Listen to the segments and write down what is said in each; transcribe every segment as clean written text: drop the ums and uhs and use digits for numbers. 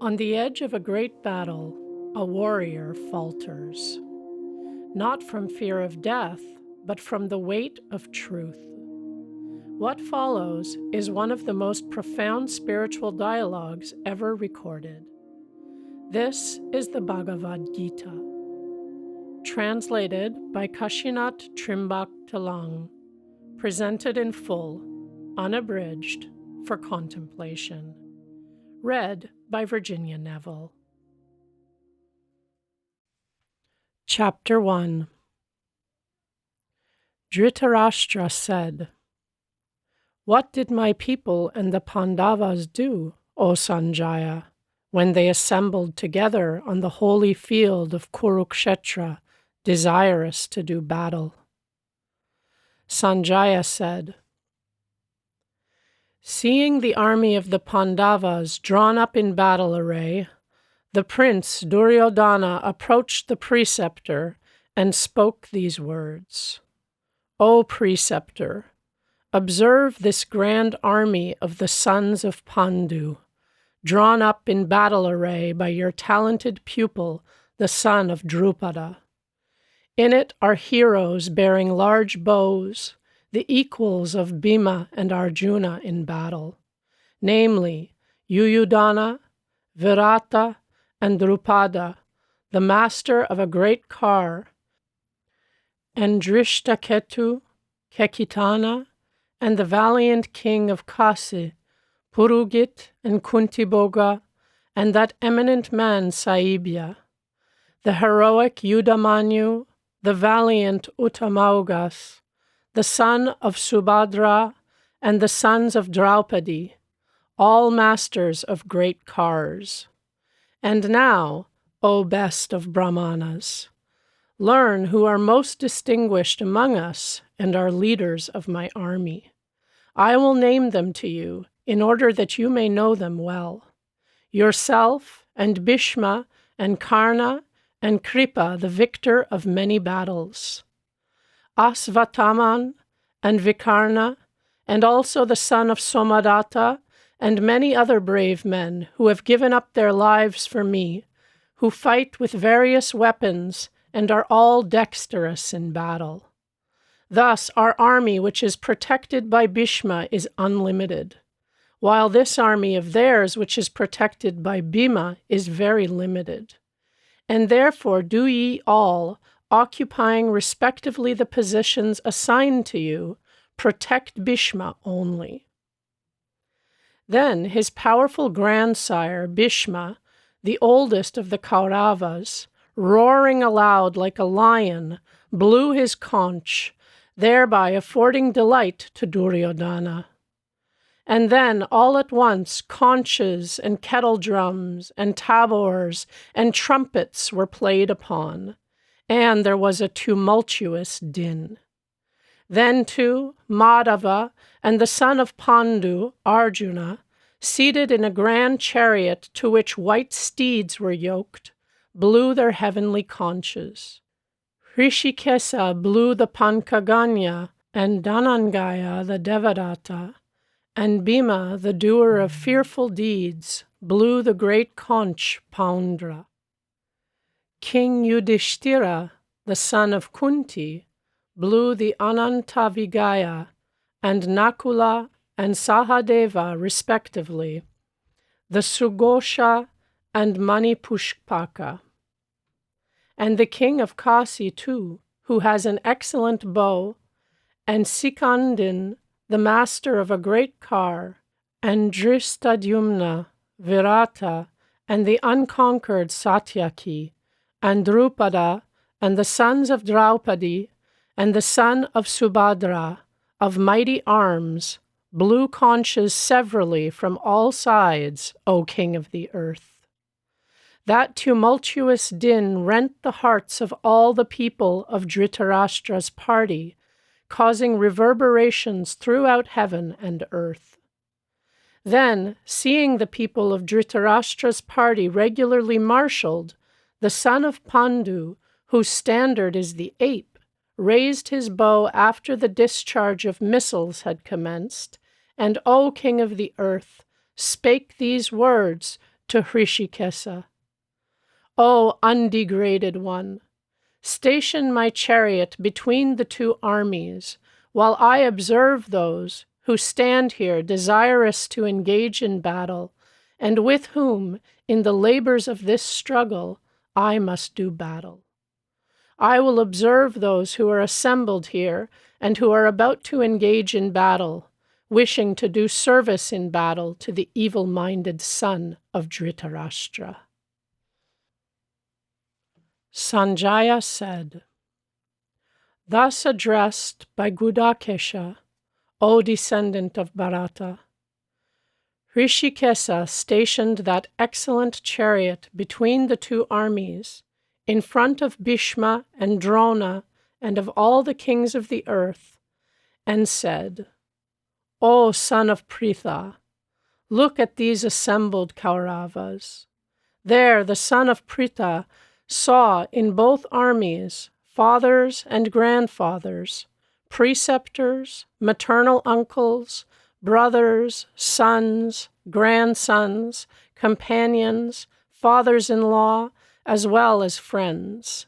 On the edge of a great battle, a warrior falters, not from fear of death, but from the weight of truth. What follows is one of the most profound spiritual dialogues ever recorded. This is the Bhagavad Gita, translated by Kashinath Trimbak Talang, presented in full, unabridged, for contemplation. Read by Virginia Neville. Chapter 1. Dhritarashtra said, "What did my people and the Pandavas do, O Sanjaya, when they assembled together on the holy field of Kurukshetra, desirous to do battle?" Sanjaya said, "Seeing the army of the Pandavas drawn up in battle array, the prince Duryodhana approached the preceptor and spoke these words. O preceptor, observe this grand army of the sons of Pandu, drawn up in battle array by your talented pupil, the son of Drupada. In it are heroes bearing large bows, the equals of Bhima and Arjuna in battle, namely Yuyudhana, Virata, and Drupada, the master of a great car, and Drishtaketu, Kekitana, and the valiant king of Kasi, Purugit and Kuntiboga, and that eminent man Saibya, the heroic Yudamanyu, the valiant Uttamaugas, the son of Subhadra, and the sons of Draupadi, all masters of great cars. And now, O best of Brahmanas, learn who are most distinguished among us and are leaders of my army. I will name them to you in order that you may know them well. Yourself and Bhishma and Karna and Kripa, the victor of many battles. Asvataman and Vikarna, and also the son of Somadatta, and many other brave men who have given up their lives for me, who fight with various weapons and are all dexterous in battle. Thus our army, which is protected by Bhishma, is unlimited, while this army of theirs, which is protected by Bhima, is very limited. And therefore do ye all, occupying respectively the positions assigned to you, protect Bhishma only." Then his powerful grandsire, Bhishma, the oldest of the Kauravas, roaring aloud like a lion, blew his conch, thereby affording delight to Duryodhana. And then, all at once, conches and kettle drums and tabors and trumpets were played upon, and there was a tumultuous din. Then, too, Madhava and the son of Pandu, Arjuna, seated in a grand chariot to which white steeds were yoked, blew their heavenly conches. Hrishikesa blew the Pankaganya, and Dhanangaya the Devadatta, and Bhima, the doer of fearful deeds, blew the great conch Poundra. King Yudhishthira, the son of Kunti, blew the Anantavigaya, and Nakula and Sahadeva, respectively, the Sughosha and Manipushpaka. And the king of Kasi, too, who has an excellent bow, and Sikandin, the master of a great car, and Dhristadyumna, Virata, and the unconquered Satyaki, and Drupada, and the sons of Draupadi, and the son of Subhadra, of mighty arms, blew conches severally from all sides, O king of the earth. That tumultuous din rent the hearts of all the people of Dhritarashtra's party, causing reverberations throughout heaven and earth. Then, seeing the people of Dhritarashtra's party regularly marshaled, the son of Pandu, whose standard is the ape, raised his bow after the discharge of missiles had commenced, and, O king of the earth, spake these words to Hrishikesa. O undegraded one, station my chariot between the two armies, while I observe those who stand here desirous to engage in battle, and with whom, in the labors of this struggle, I must do battle. I will observe those who are assembled here and who are about to engage in battle, wishing to do service in battle to the evil-minded son of Dhritarashtra. Sanjaya said, thus addressed by Gudakesha, O descendant of Bharata, Hrishikesa stationed that excellent chariot between the two armies, in front of Bhishma and Drona and of all the kings of the earth, and said, O son of Pritha, look at these assembled Kauravas. There the son of Pritha saw in both armies fathers and grandfathers, preceptors, maternal uncles, brothers, sons, grandsons, companions, fathers-in-law, as well as friends.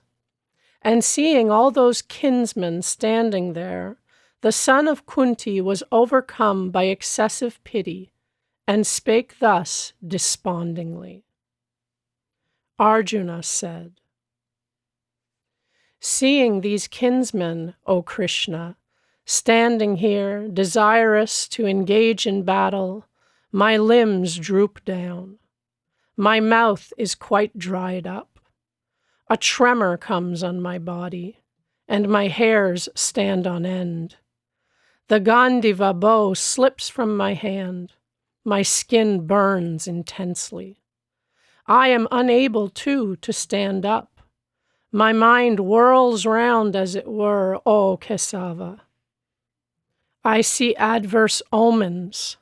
And seeing all those kinsmen standing there, the son of Kunti was overcome by excessive pity, and spake thus despondingly. Arjuna said, seeing these kinsmen, O Krishna, standing here, desirous to engage in battle, my limbs droop down. My mouth is quite dried up. A tremor comes on my body, and my hairs stand on end. The Gandiva bow slips from my hand. My skin burns intensely. I am unable, too, to stand up. My mind whirls round, as it were, O Kesava. I see adverse omens,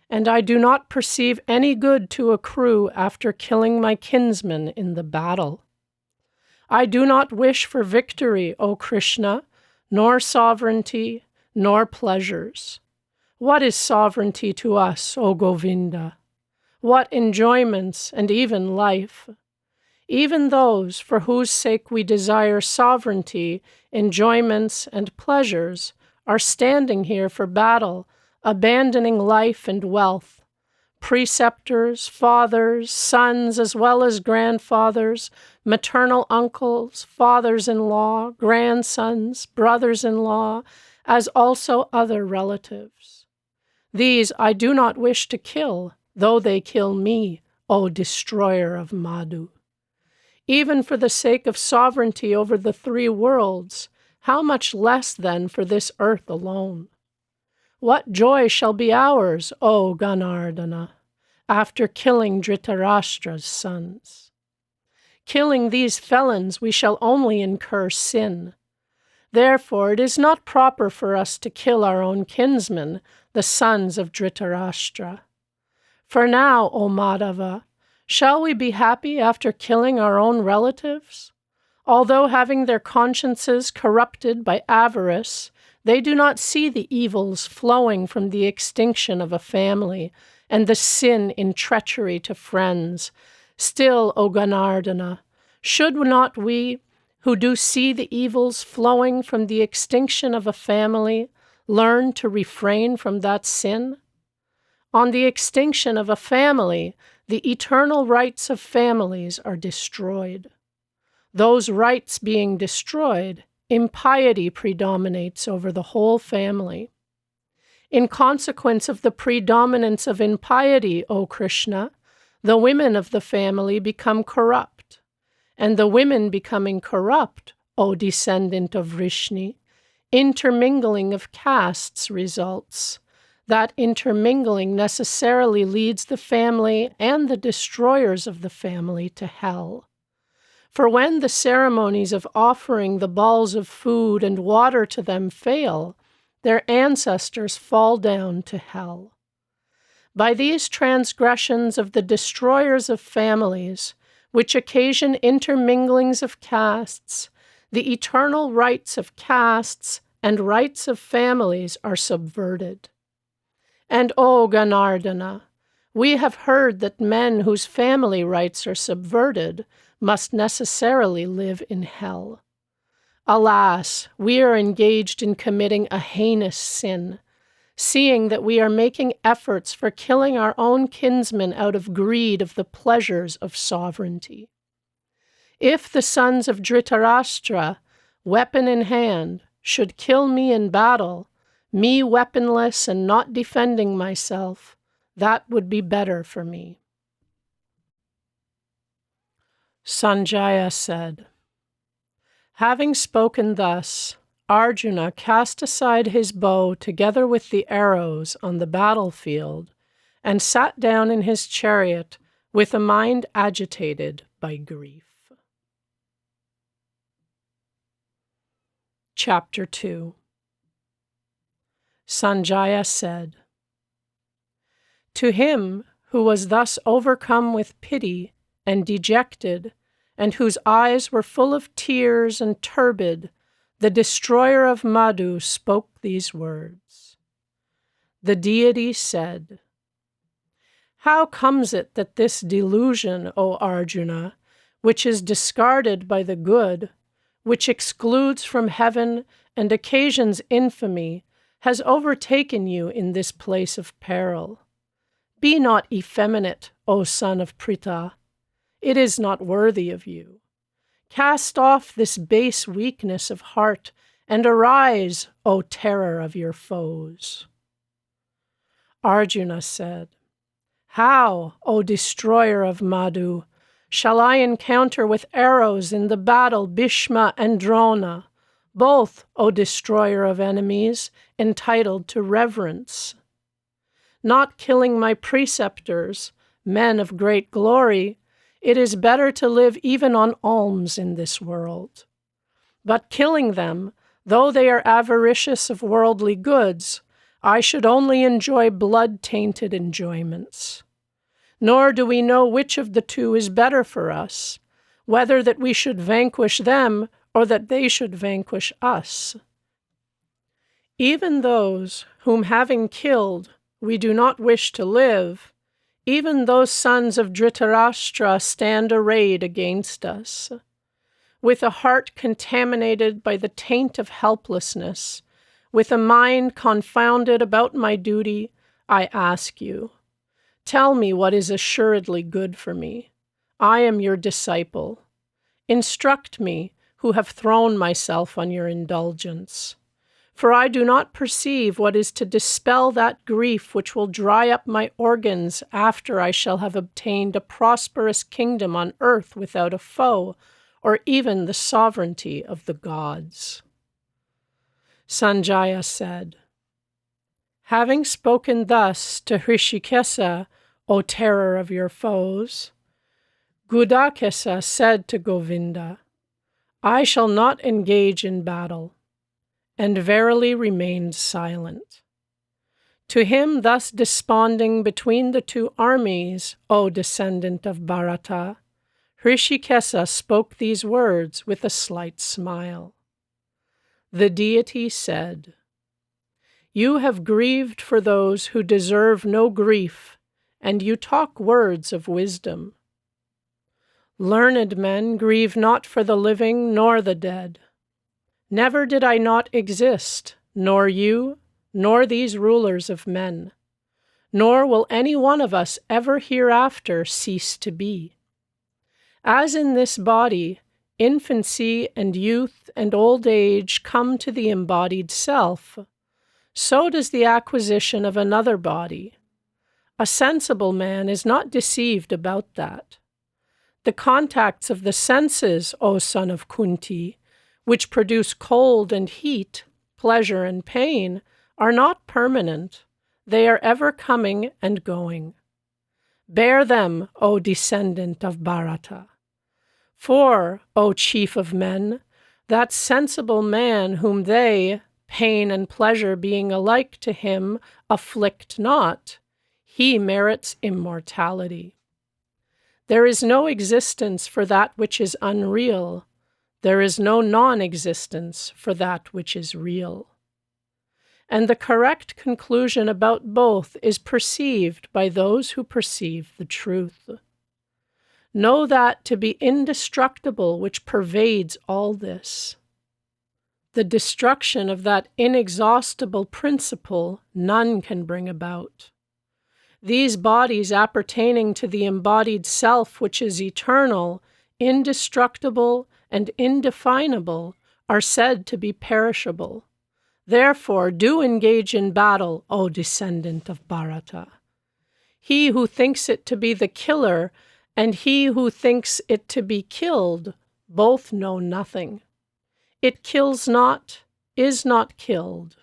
and I do not perceive any good to accrue after killing my kinsmen in the battle. I do not wish for victory, O Krishna, nor sovereignty, nor pleasures. What is sovereignty to us, O Govinda? What enjoyments and even life? Even those for whose sake we desire sovereignty, enjoyments, and pleasures are standing here for battle, abandoning life and wealth. Preceptors, fathers, sons, as well as grandfathers, maternal uncles, fathers-in-law, grandsons, brothers-in-law, as also other relatives. These I do not wish to kill, though they kill me, O destroyer of Madhu. Even for the sake of sovereignty over the three worlds, how much less then for this earth alone? What joy shall be ours, O Ganardana, after killing Dhritarashtra's sons? Killing these felons we shall only incur sin. Therefore it is not proper for us to kill our own kinsmen, the sons of Dhritarashtra. For now, O Madhava, shall we be happy after killing our own relatives? Although having their consciences corrupted by avarice, they do not see the evils flowing from the extinction of a family and the sin in treachery to friends. Still, O Ganardana, should not we, who do see the evils flowing from the extinction of a family, learn to refrain from that sin? On the extinction of a family, the eternal rights of families are destroyed. Those rights being destroyed, impiety predominates over the whole family. In consequence of the predominance of impiety, O Krishna, the women of the family become corrupt, and the women becoming corrupt, O descendant of Vrishni, intermingling of castes results. That intermingling necessarily leads the family and the destroyers of the family to hell. For when the ceremonies of offering the balls of food and water to them fail, their ancestors fall down to hell. By these transgressions of the destroyers of families, which occasion interminglings of castes, the eternal rights of castes and rights of families are subverted. And O Ganardana, We have heard that men whose family rights are subverted must necessarily live in hell. Alas, we are engaged in committing a heinous sin, seeing that we are making efforts for killing our own kinsmen out of greed of the pleasures of sovereignty. If the sons of Dhritarashtra, weapon in hand, should kill me in battle, me weaponless and not defending myself, that would be better for me. Sanjaya said, having spoken thus, Arjuna cast aside his bow together with the arrows on the battlefield and sat down in his chariot with a mind agitated by grief. Chapter 2. Sanjaya said, to him who was thus overcome with pity and dejected, and whose eyes were full of tears and turbid, the destroyer of Madhu spoke these words. The deity said, how comes it that this delusion, O Arjuna, which is discarded by the good, which excludes from heaven and occasions infamy, has overtaken you in this place of peril? Be not effeminate, O son of Pritha. It is not worthy of you. Cast off this base weakness of heart, and arise, O terror of your foes. Arjuna said, how, O destroyer of Madhu, shall I encounter with arrows in the battle Bhishma and Drona, both, O destroyer of enemies, entitled to reverence? Not killing my preceptors, men of great glory, it is better to live even on alms in this world. But killing them, though they are avaricious of worldly goods, I should only enjoy blood-tainted enjoyments. Nor do we know which of the two is better for us, whether that we should vanquish them or that they should vanquish us. Even those whom having killed we do not wish to live, even those sons of Dhritarashtra stand arrayed against us. With a heart contaminated by the taint of helplessness, with a mind confounded about my duty, I ask you, tell me what is assuredly good for me. I am your disciple. Instruct me, who have thrown myself on your indulgence. For I do not perceive what is to dispel that grief which will dry up my organs after I shall have obtained a prosperous kingdom on earth without a foe, or even the sovereignty of the gods. Sanjaya said, having spoken thus to Hrishikesa, O terror of your foes, Gudakesa said to Govinda, I shall not engage in battle, and verily remained silent. To him thus desponding between the two armies, O descendant of Bharata, Hrishikesa spoke these words with a slight smile. The deity said, you have grieved for those who deserve no grief, and you talk words of wisdom. Learned men grieve not for the living nor the dead. Never did I not exist, nor you, nor these rulers of men, nor will any one of us ever hereafter cease to be. As in this body, infancy and youth and old age come to the embodied self, so does the acquisition of another body. A sensible man is not deceived about that. The contacts of the senses, O son of Kunti, which produce cold and heat, pleasure and pain, are not permanent. They are ever coming and going. Bear them, O descendant of Bharata. For, O chief of men, that sensible man whom they, pain and pleasure being alike to him, afflict not, he merits immortality. There is no existence for that which is unreal. There is no non-existence for that which is real. and the correct conclusion about both is perceived by those who perceive the truth. Know that to be indestructible which pervades all this. The destruction of that inexhaustible principle none can bring about. These bodies appertaining to the embodied self which is eternal, indestructible, and indefinable are said to be perishable. Therefore, do engage in battle, O descendant of Bharata. He who thinks it to be the killer and he who thinks it to be killed both know nothing. It kills not, is not killed.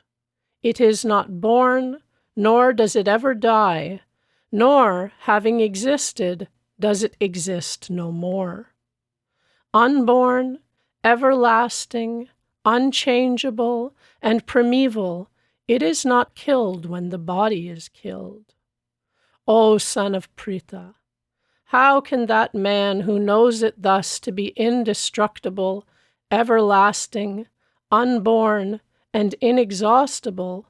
It is not born, nor does it ever die, nor, having existed, does it exist no more. Unborn, everlasting, unchangeable, and primeval, it is not killed when the body is killed. O son of Pritha, how can that man who knows it thus to be indestructible, everlasting, unborn, and inexhaustible,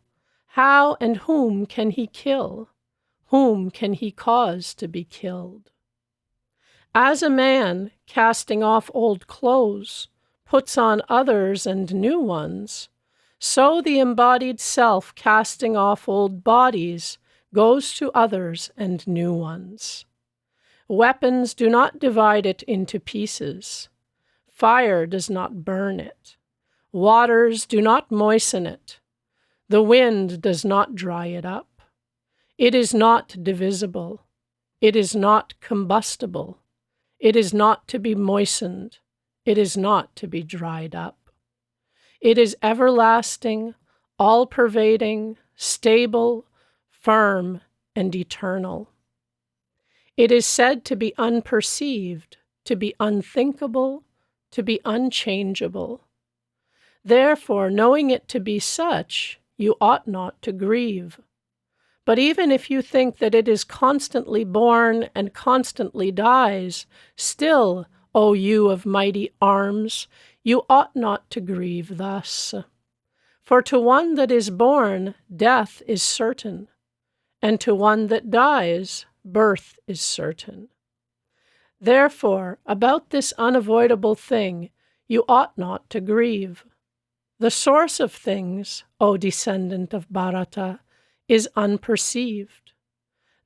how and whom can he kill? Whom can he cause to be killed? As a man, casting off old clothes, puts on others and new ones, so the embodied self casting off old bodies goes to others and new ones. Weapons do not divide it into pieces. Fire does not burn it. Waters do not moisten it. The wind does not dry it up. It is not divisible. It is not combustible. It is not to be moistened. It is not to be dried up. It is everlasting, all-pervading, stable, firm, and eternal. It is said to be unperceived, to be unthinkable, to be unchangeable. Therefore, knowing it to be such, you ought not to grieve. But even if you think that it is constantly born and constantly dies, still, O you of mighty arms, you ought not to grieve thus. For to one that is born, death is certain, and to one that dies, birth is certain. Therefore, about this unavoidable thing, you ought not to grieve. The source of things, O descendant of Bharata, is unperceived.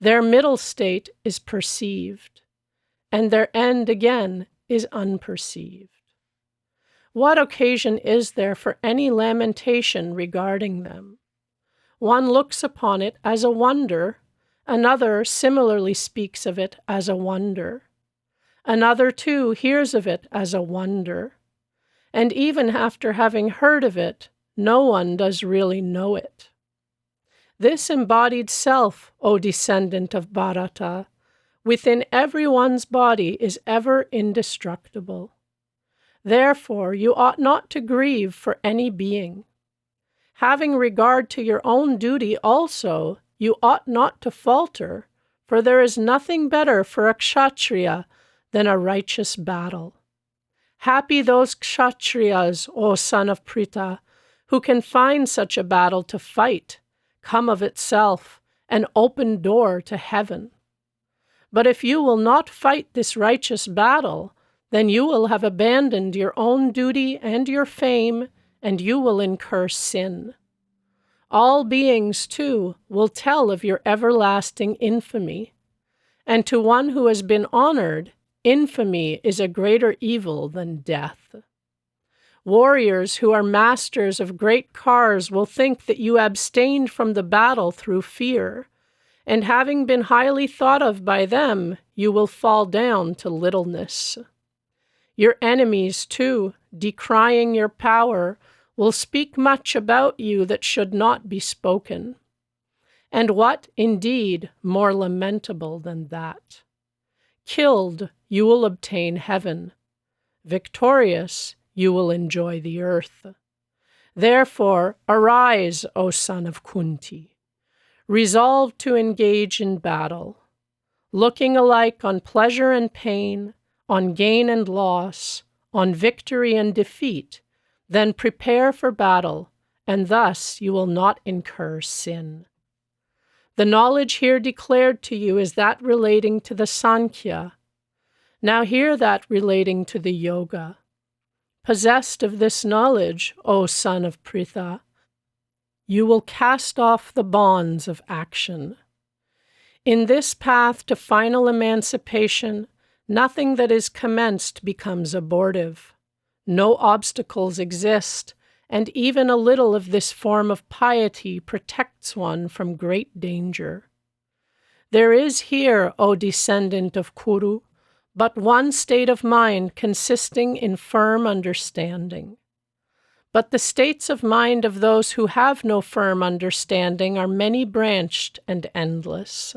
Their middle state is perceived, and their end again is unperceived. What occasion is there for any lamentation regarding them? One looks upon it as a wonder, another similarly speaks of it as a wonder. Another, too, hears of it as a wonder. And even after having heard of it, no one does really know it. This embodied self, O descendant of Bharata, within everyone's body is ever indestructible. Therefore, you ought not to grieve for any being. Having regard to your own duty also, you ought not to falter, for there is nothing better for a kshatriya than a righteous battle. Happy those kshatriyas, O son of Pritha, who can find such a battle to fight, come of itself, an open door to heaven. But if you will not fight this righteous battle, then you will have abandoned your own duty and your fame, and you will incur sin. All beings, too, will tell of your everlasting infamy. And to one who has been honored, infamy is a greater evil than death. Warriors who are masters of great cars will think that you abstained from the battle through fear, and having been highly thought of by them, you will fall down to littleness. Your enemies, too, decrying your power, will speak much about you that should not be spoken. And what, indeed, more lamentable than that? Killed, you will obtain heaven. Victorious, you will enjoy the earth. Therefore, arise, O son of Kunti. Resolve to engage in battle, looking alike on pleasure and pain, on gain and loss, on victory and defeat, then prepare for battle, and thus you will not incur sin. The knowledge here declared to you is that relating to the Sankhya. Now hear that relating to the Yoga. Possessed of this knowledge, O son of Pritha, you will cast off the bonds of action. In this path to final emancipation, nothing that is commenced becomes abortive. No obstacles exist, and even a little of this form of piety protects one from great danger. There is here, O descendant of Kuru, but one state of mind consisting in firm understanding. But the states of mind of those who have no firm understanding are many-branched and endless.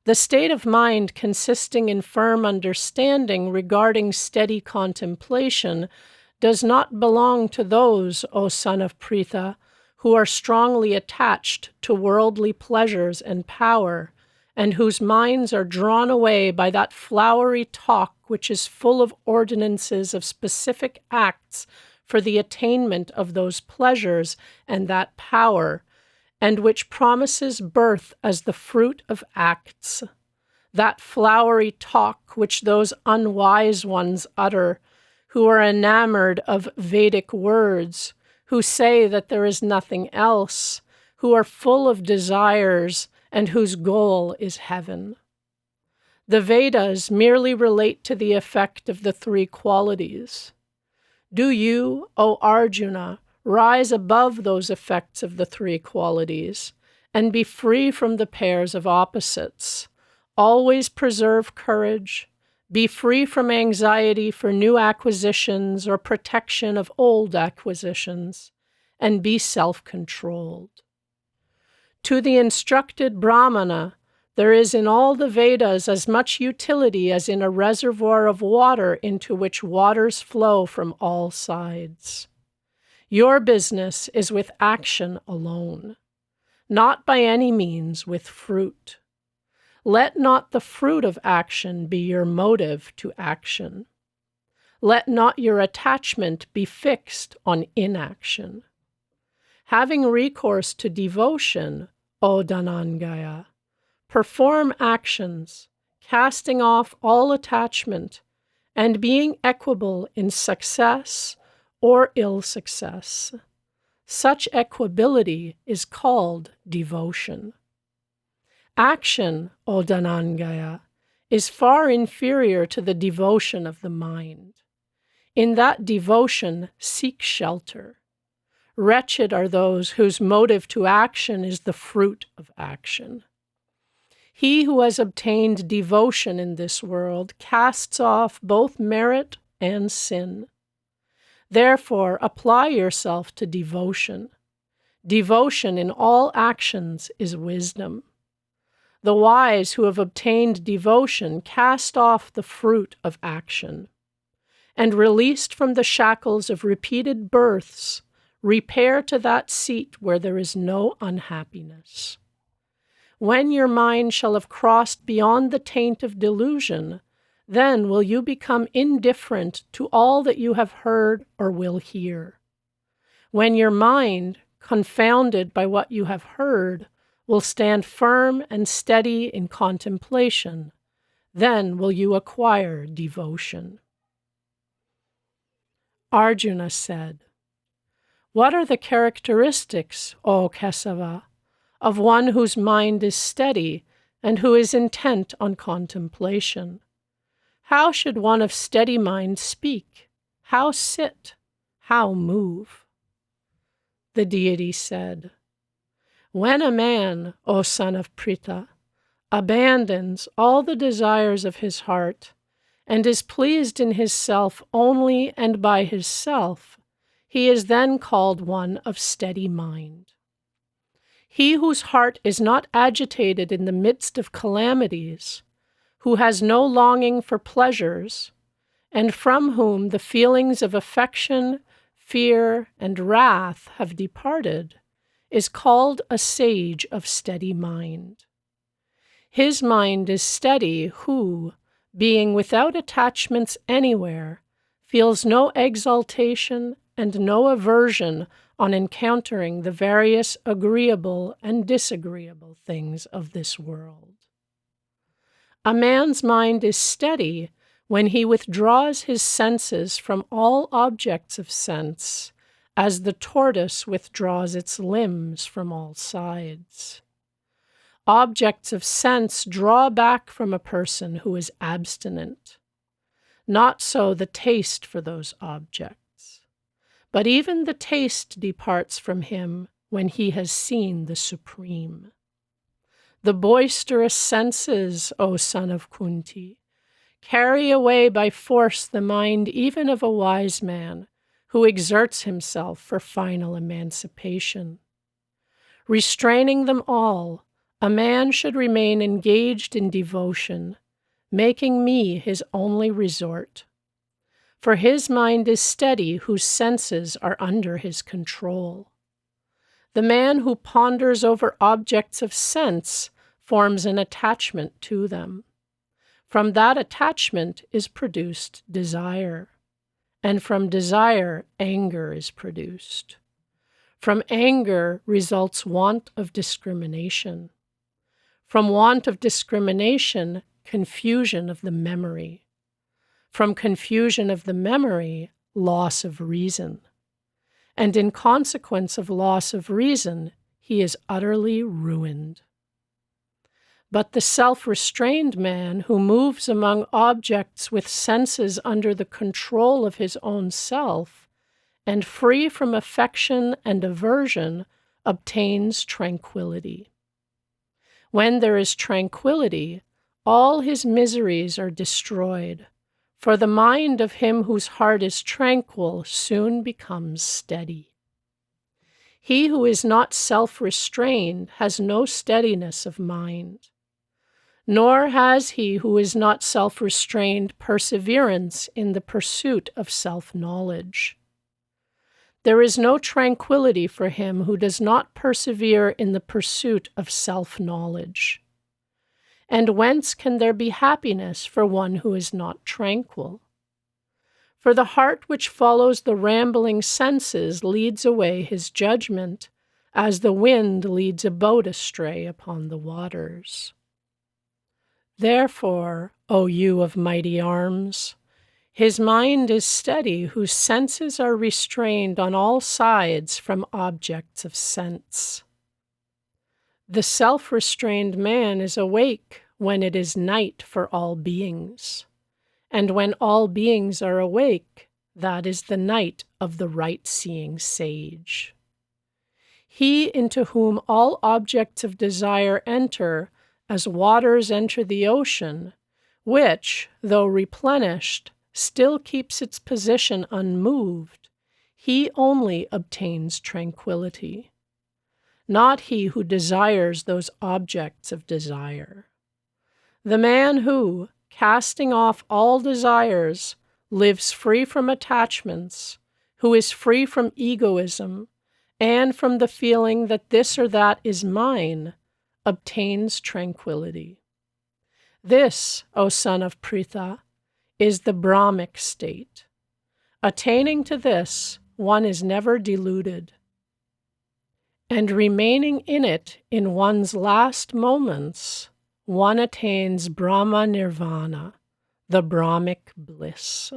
The state of mind consisting in firm understanding regarding steady contemplation does not belong to those, O son of Pritha, who are strongly attached to worldly pleasures and power, and whose minds are drawn away by that flowery talk which is full of ordinances of specific acts for the attainment of those pleasures and that power, and which promises birth as the fruit of acts. That flowery talk which those unwise ones utter, who are enamored of Vedic words, who say that there is nothing else, who are full of desires, and whose goal is heaven. The Vedas merely relate to the effect of the three qualities. Do you, O Arjuna, rise above those effects of the three qualities, and be free from the pairs of opposites. Always preserve courage, be free from anxiety for new acquisitions or protection of old acquisitions, and be self-controlled. To the instructed Brahmana, there is in all the Vedas as much utility as in a reservoir of water into which waters flow from all sides. Your business is with action alone, not by any means with fruit. Let not the fruit of action be your motive to action. Let not your attachment be fixed on inaction. Having recourse to devotion, O Dhananjaya, perform actions, casting off all attachment, and being equable in success or ill success. Such equability is called devotion. Action, O Dhananjaya, is far inferior to the devotion of the mind. In that devotion, seek shelter. Wretched are those whose motive to action is the fruit of action. He who has obtained devotion in this world casts off both merit and sin. Therefore, apply yourself to devotion. Devotion in all actions is wisdom. The wise who have obtained devotion cast off the fruit of action, and released from the shackles of repeated births, repair to that seat where there is no unhappiness. When your mind shall have crossed beyond the taint of delusion, then will you become indifferent to all that you have heard or will hear. When your mind, confounded by what you have heard, will stand firm and steady in contemplation, then will you acquire devotion. Arjuna said, What are the characteristics, O Kesava, of one whose mind is steady and who is intent on contemplation? How should one of steady mind speak? How sit? How move? The deity said, When a man, O son of Pritha, abandons all the desires of his heart and is pleased in his self only and by his self, he is then called one of steady mind. He whose heart is not agitated in the midst of calamities, who has no longing for pleasures, and from whom the feelings of affection, fear, and wrath have departed, is called a sage of steady mind. His mind is steady who, being without attachments anywhere, feels no exaltation and no aversion on encountering the various agreeable and disagreeable things of this world. A man's mind is steady when he withdraws his senses from all objects of sense, as the tortoise withdraws its limbs from all sides. Objects of sense draw back from a person who is abstinent. Not so the taste for those objects. But even the taste departs from him when he has seen the Supreme. The boisterous senses, O son of Kunti, carry away by force the mind even of a wise man who exerts himself for final emancipation. Restraining them all, a man should remain engaged in devotion, making me his only resort. For his mind is steady whose senses are under his control. The man who ponders over objects of sense forms an attachment to them. From that attachment is produced desire, and from desire anger is produced. From anger results want of discrimination. From want of discrimination, confusion of the memory. From confusion of the memory, loss of reason. And in consequence of loss of reason, he is utterly ruined. But the self-restrained man who moves among objects with senses under the control of his own self and free from affection and aversion obtains tranquility. When there is tranquility, all his miseries are destroyed, for the mind of him whose heart is tranquil soon becomes steady. He who is not self-restrained has no steadiness of mind, nor has he who is not self-restrained perseverance in the pursuit of self-knowledge. There is no tranquility for him who does not persevere in the pursuit of self-knowledge. And whence can there be happiness for one who is not tranquil? For the heart which follows the rambling senses leads away his judgment, as the wind leads a boat astray upon the waters. Therefore, O you of mighty arms, his mind is steady whose senses are restrained on all sides from objects of sense. The self-restrained man is awake when it is night for all beings, and when all beings are awake, that is the night of the right-seeing sage. He into whom all objects of desire enter as waters enter the ocean, which, though replenished, still keeps its position unmoved, he only obtains tranquility. Not he who desires those objects of desire. The man who, casting off all desires, lives free from attachments, who is free from egoism, and from the feeling that this or that is mine, obtains tranquility. This, O son of Pritha, is the Brahmic state. Attaining to this, one is never deluded. And remaining in it in one's last moments, one attains Brahma Nirvana, the Brahmic bliss.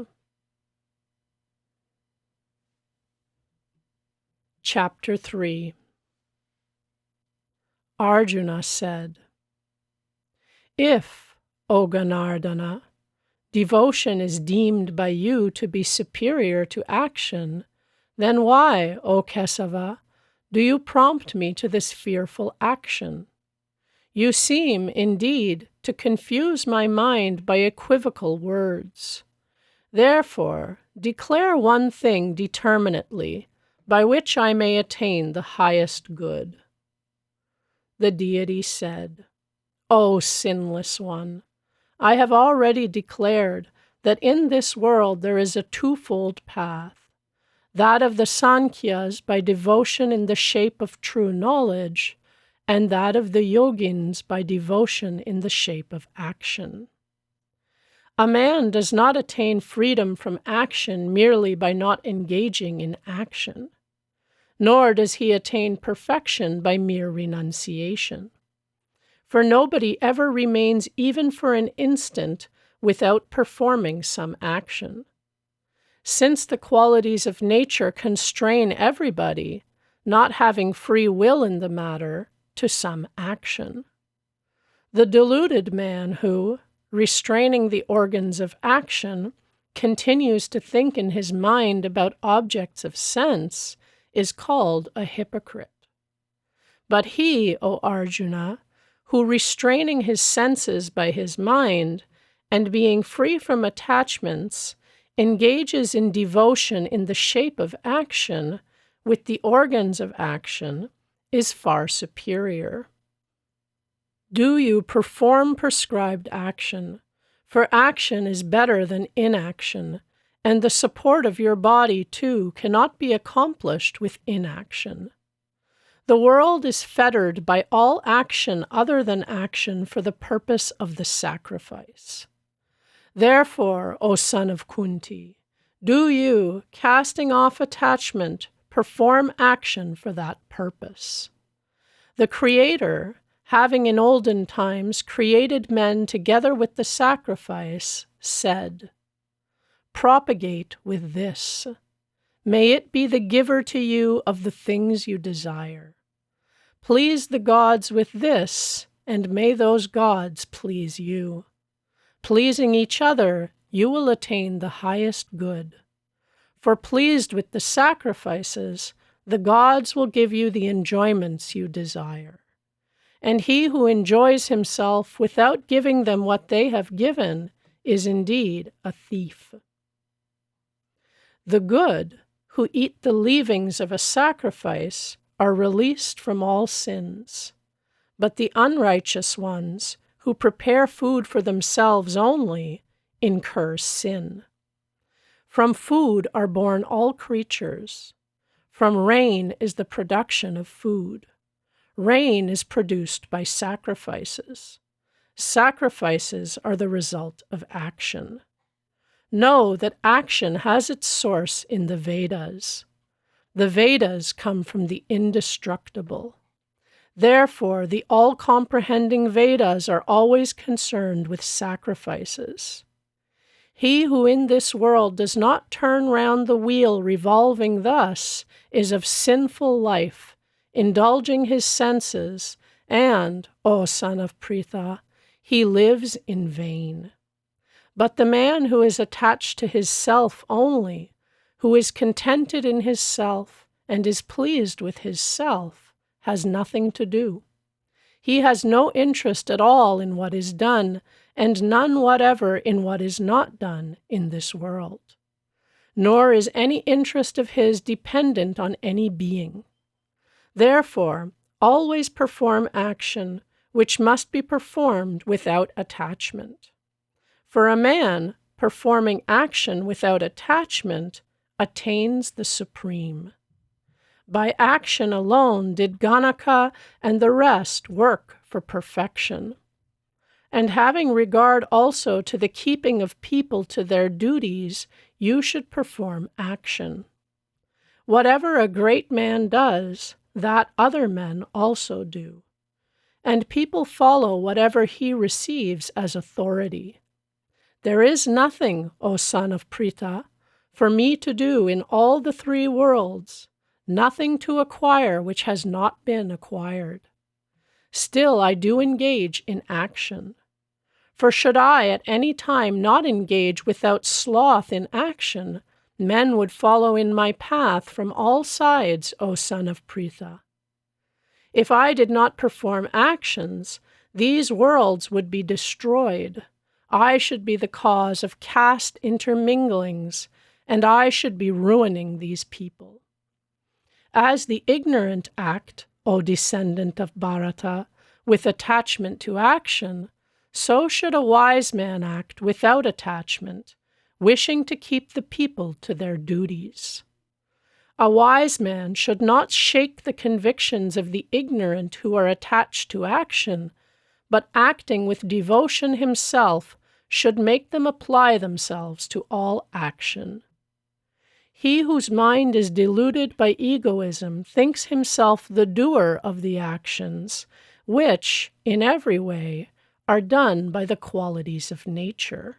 Chapter 3. Arjuna said, If, O Ganardana, devotion is deemed by you to be superior to action, then why, O Kesava, do you prompt me to this fearful action? You seem, indeed, to confuse my mind by equivocal words. Therefore, declare one thing determinately, by which I may attain the highest good. The deity said, O sinless one, I have already declared that in this world there is a twofold path, that of the Sankhyas by devotion in the shape of true knowledge, and that of the Yogins by devotion in the shape of action. A man does not attain freedom from action merely by not engaging in action. nor does he attain perfection by mere renunciation. For nobody ever remains even for an instant without performing some action. Since the qualities of nature constrain everybody, not having free will in the matter, to some action. The deluded man who, restraining the organs of action, continues to think in his mind about objects of sense, is called a hypocrite. But he, O Arjuna, who restraining his senses by his mind, and being free from attachments, engages in devotion in the shape of action, with the organs of action, is far superior. Do you perform prescribed action, for action is better than inaction, and the support of your body, too, cannot be accomplished with inaction. The world is fettered by all action other than action for the purpose of the sacrifice. Therefore, O son of Kunti, do you, casting off attachment, perform action for that purpose. The Creator, having in olden times created men together with the sacrifice, said, "Propagate with this. May it be the giver to you of the things you desire. Please the gods with this, and may those gods please you. Pleasing each other, you will attain the highest good. For pleased with the sacrifices, the gods will give you the enjoyments you desire. And he who enjoys himself without giving them what they have given is indeed a thief. The good, who eat the leavings of a sacrifice, are released from all sins. But the unrighteous ones, who prepare food for themselves only, incur sin. From food are born all creatures. From rain is the production of food. Rain is produced by sacrifices. Sacrifices are the result of action. Know that action has its source in the Vedas. The Vedas come from the indestructible. Therefore, the all-comprehending Vedas are always concerned with sacrifices. He who in this world does not turn round the wheel revolving thus is of sinful life, indulging his senses, and, O son of Pritha, he lives in vain. But the man who is attached to his self only, who is contented in his self and is pleased with his self, has nothing to do. He has no interest at all in what is done, and none whatever in what is not done in this world. Nor is any interest of his dependent on any being. Therefore, always perform action which must be performed without attachment. For a man, performing action without attachment attains the supreme. By action alone did Ganaka and the rest work for perfection. And having regard also to the keeping of people to their duties, you should perform action. Whatever a great man does, that other men also do. And people follow whatever he receives as authority. There is nothing, O son of Pritha, for me to do in all the three worlds, nothing to acquire which has not been acquired. Still I do engage in action. For should I at any time not engage without sloth in action, men would follow in my path from all sides, O son of Pritha. If I did not perform actions, these worlds would be destroyed. I should be the cause of caste interminglings, and I should be ruining these people. As the ignorant act, O descendant of Bharata, with attachment to action, so should a wise man act without attachment, wishing to keep the people to their duties. A wise man should not shake the convictions of the ignorant who are attached to action, but acting with devotion himself should make them apply themselves to all action. He whose mind is deluded by egoism thinks himself the doer of the actions, which, in every way, are done by the qualities of nature.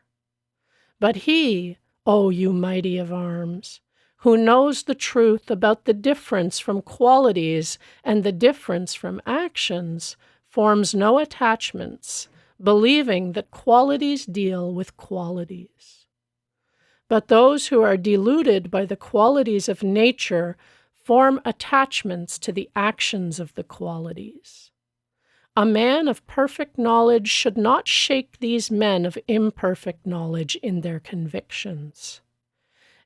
But he, O you mighty of arms, who knows the truth about the difference from qualities and the difference from actions, forms no attachments, believing that qualities deal with qualities. But those who are deluded by the qualities of nature form attachments to the actions of the qualities. A man of perfect knowledge should not shake these men of imperfect knowledge in their convictions.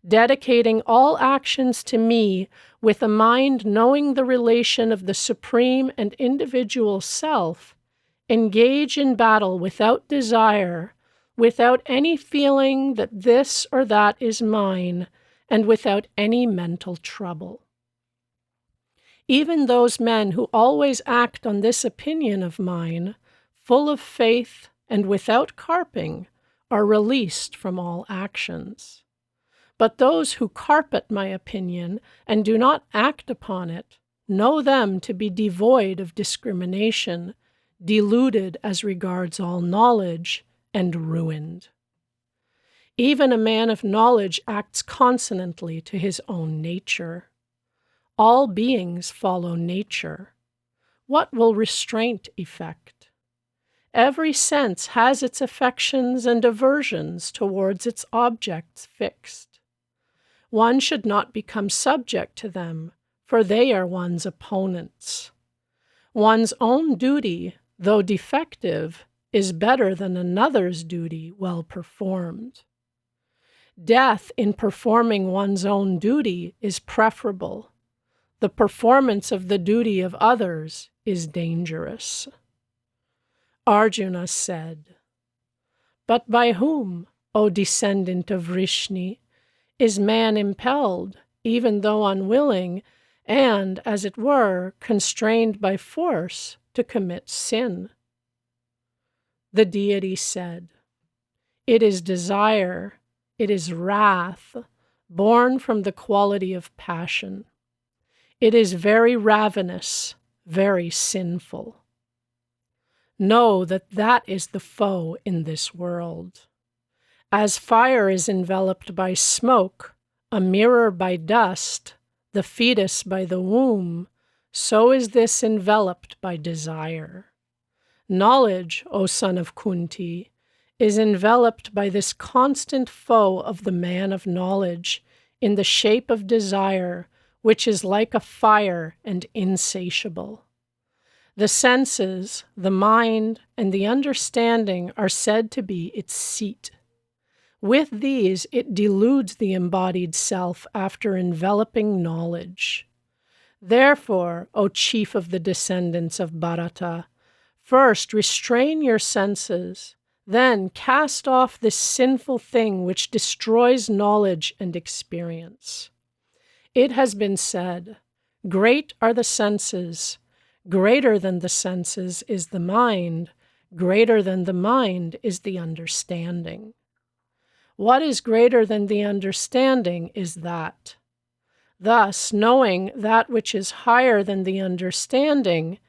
Dedicating all actions to me with a mind knowing the relation of the supreme and individual self, engage in battle without desire, without any feeling that this or that is mine, and without any mental trouble. Even those men who always act on this opinion of mine, full of faith and without carping, are released from all actions. But those who carp at my opinion and do not act upon it, know them to be devoid of discrimination, deluded as regards all knowledge, and ruined. Even a man of knowledge acts consonantly to his own nature. All beings follow nature. What will restraint effect? Every sense has its affections and aversions towards its objects fixed. One should not become subject to them, for they are one's opponents. One's own duty, though defective, is better than another's duty well performed. Death in performing one's own duty is preferable. The performance of the duty of others is dangerous. Arjuna said, "But by whom, O descendant of Vrishni, is man impelled, even though unwilling, and, as it were, constrained by force to commit sin?" The deity said, "It is desire, it is wrath, born from the quality of passion. It is very ravenous, very sinful. Know that that is the foe in this world. As fire is enveloped by smoke, a mirror by dust, the fetus by the womb, so is this enveloped by desire. Knowledge, O son of Kunti, is enveloped by this constant foe of the man of knowledge in the shape of desire, which is like a fire and insatiable. The senses, the mind, and the understanding are said to be its seat. With these, it deludes the embodied self after enveloping knowledge. Therefore, O chief of the descendants of Bharata, first restrain your senses, then cast off this sinful thing which destroys knowledge and experience. It has been said, great are the senses, greater than the senses is the mind, greater than the mind is the understanding. What is greater than the understanding is that. Thus, knowing that which is higher than the understanding,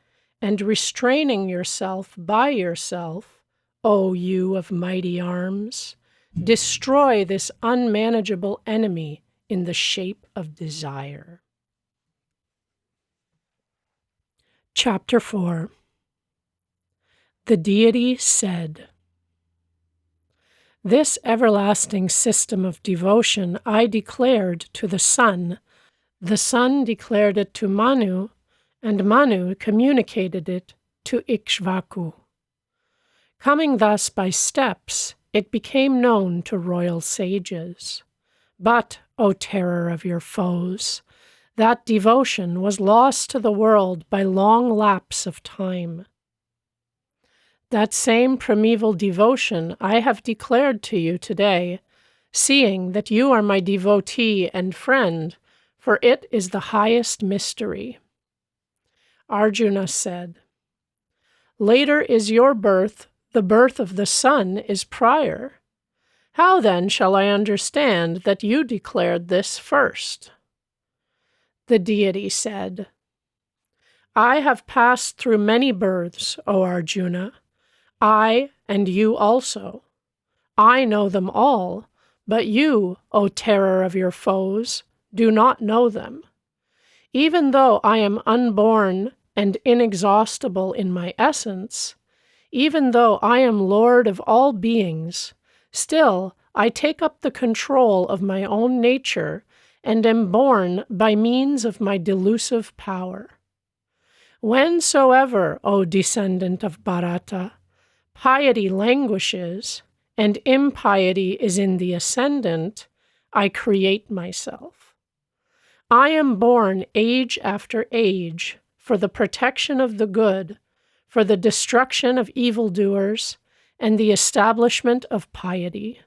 and restraining yourself by yourself, O you of mighty arms, destroy this unmanageable enemy in the shape of desire. Chapter 4. The deity said, "This everlasting system of devotion I declared to the sun declared it to Manu, and Manu communicated it to Ikshvaku. Coming thus by steps, it became known to royal sages. But, O terror of your foes, that devotion was lost to the world by long lapse of time. That same primeval devotion I have declared to you today, seeing that you are my devotee and friend, for it is the highest mystery." Arjuna said, "Later is your birth, the birth of the sun is prior. How then shall I understand that you declared this first?" The deity said, "I have passed through many births, O Arjuna, I and you also. I know them all, but you, O terror of your foes, do not know them. Even though I am unborn and inexhaustible in my essence, even though I am Lord of all beings, still I take up the control of my own nature and am born by means of my delusive power. Whensoever, O descendant of Bharata, piety languishes and impiety is in the ascendant, I create myself. I am born age after age for the protection of the good, for the destruction of evildoers, and the establishment of piety.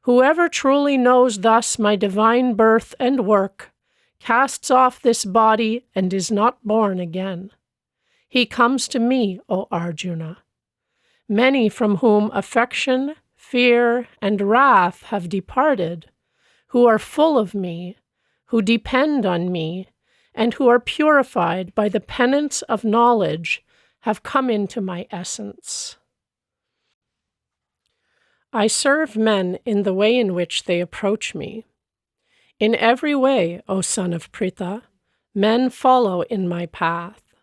Whoever truly knows thus my divine birth and work casts off this body and is not born again. He comes to me, O Arjuna. Many from whom affection, fear, and wrath have departed, who are full of me, who depend on me, and who are purified by the penance of knowledge, have come into my essence. I serve men in the way in which they approach me. In every way, O son of Pritha, men follow in my path.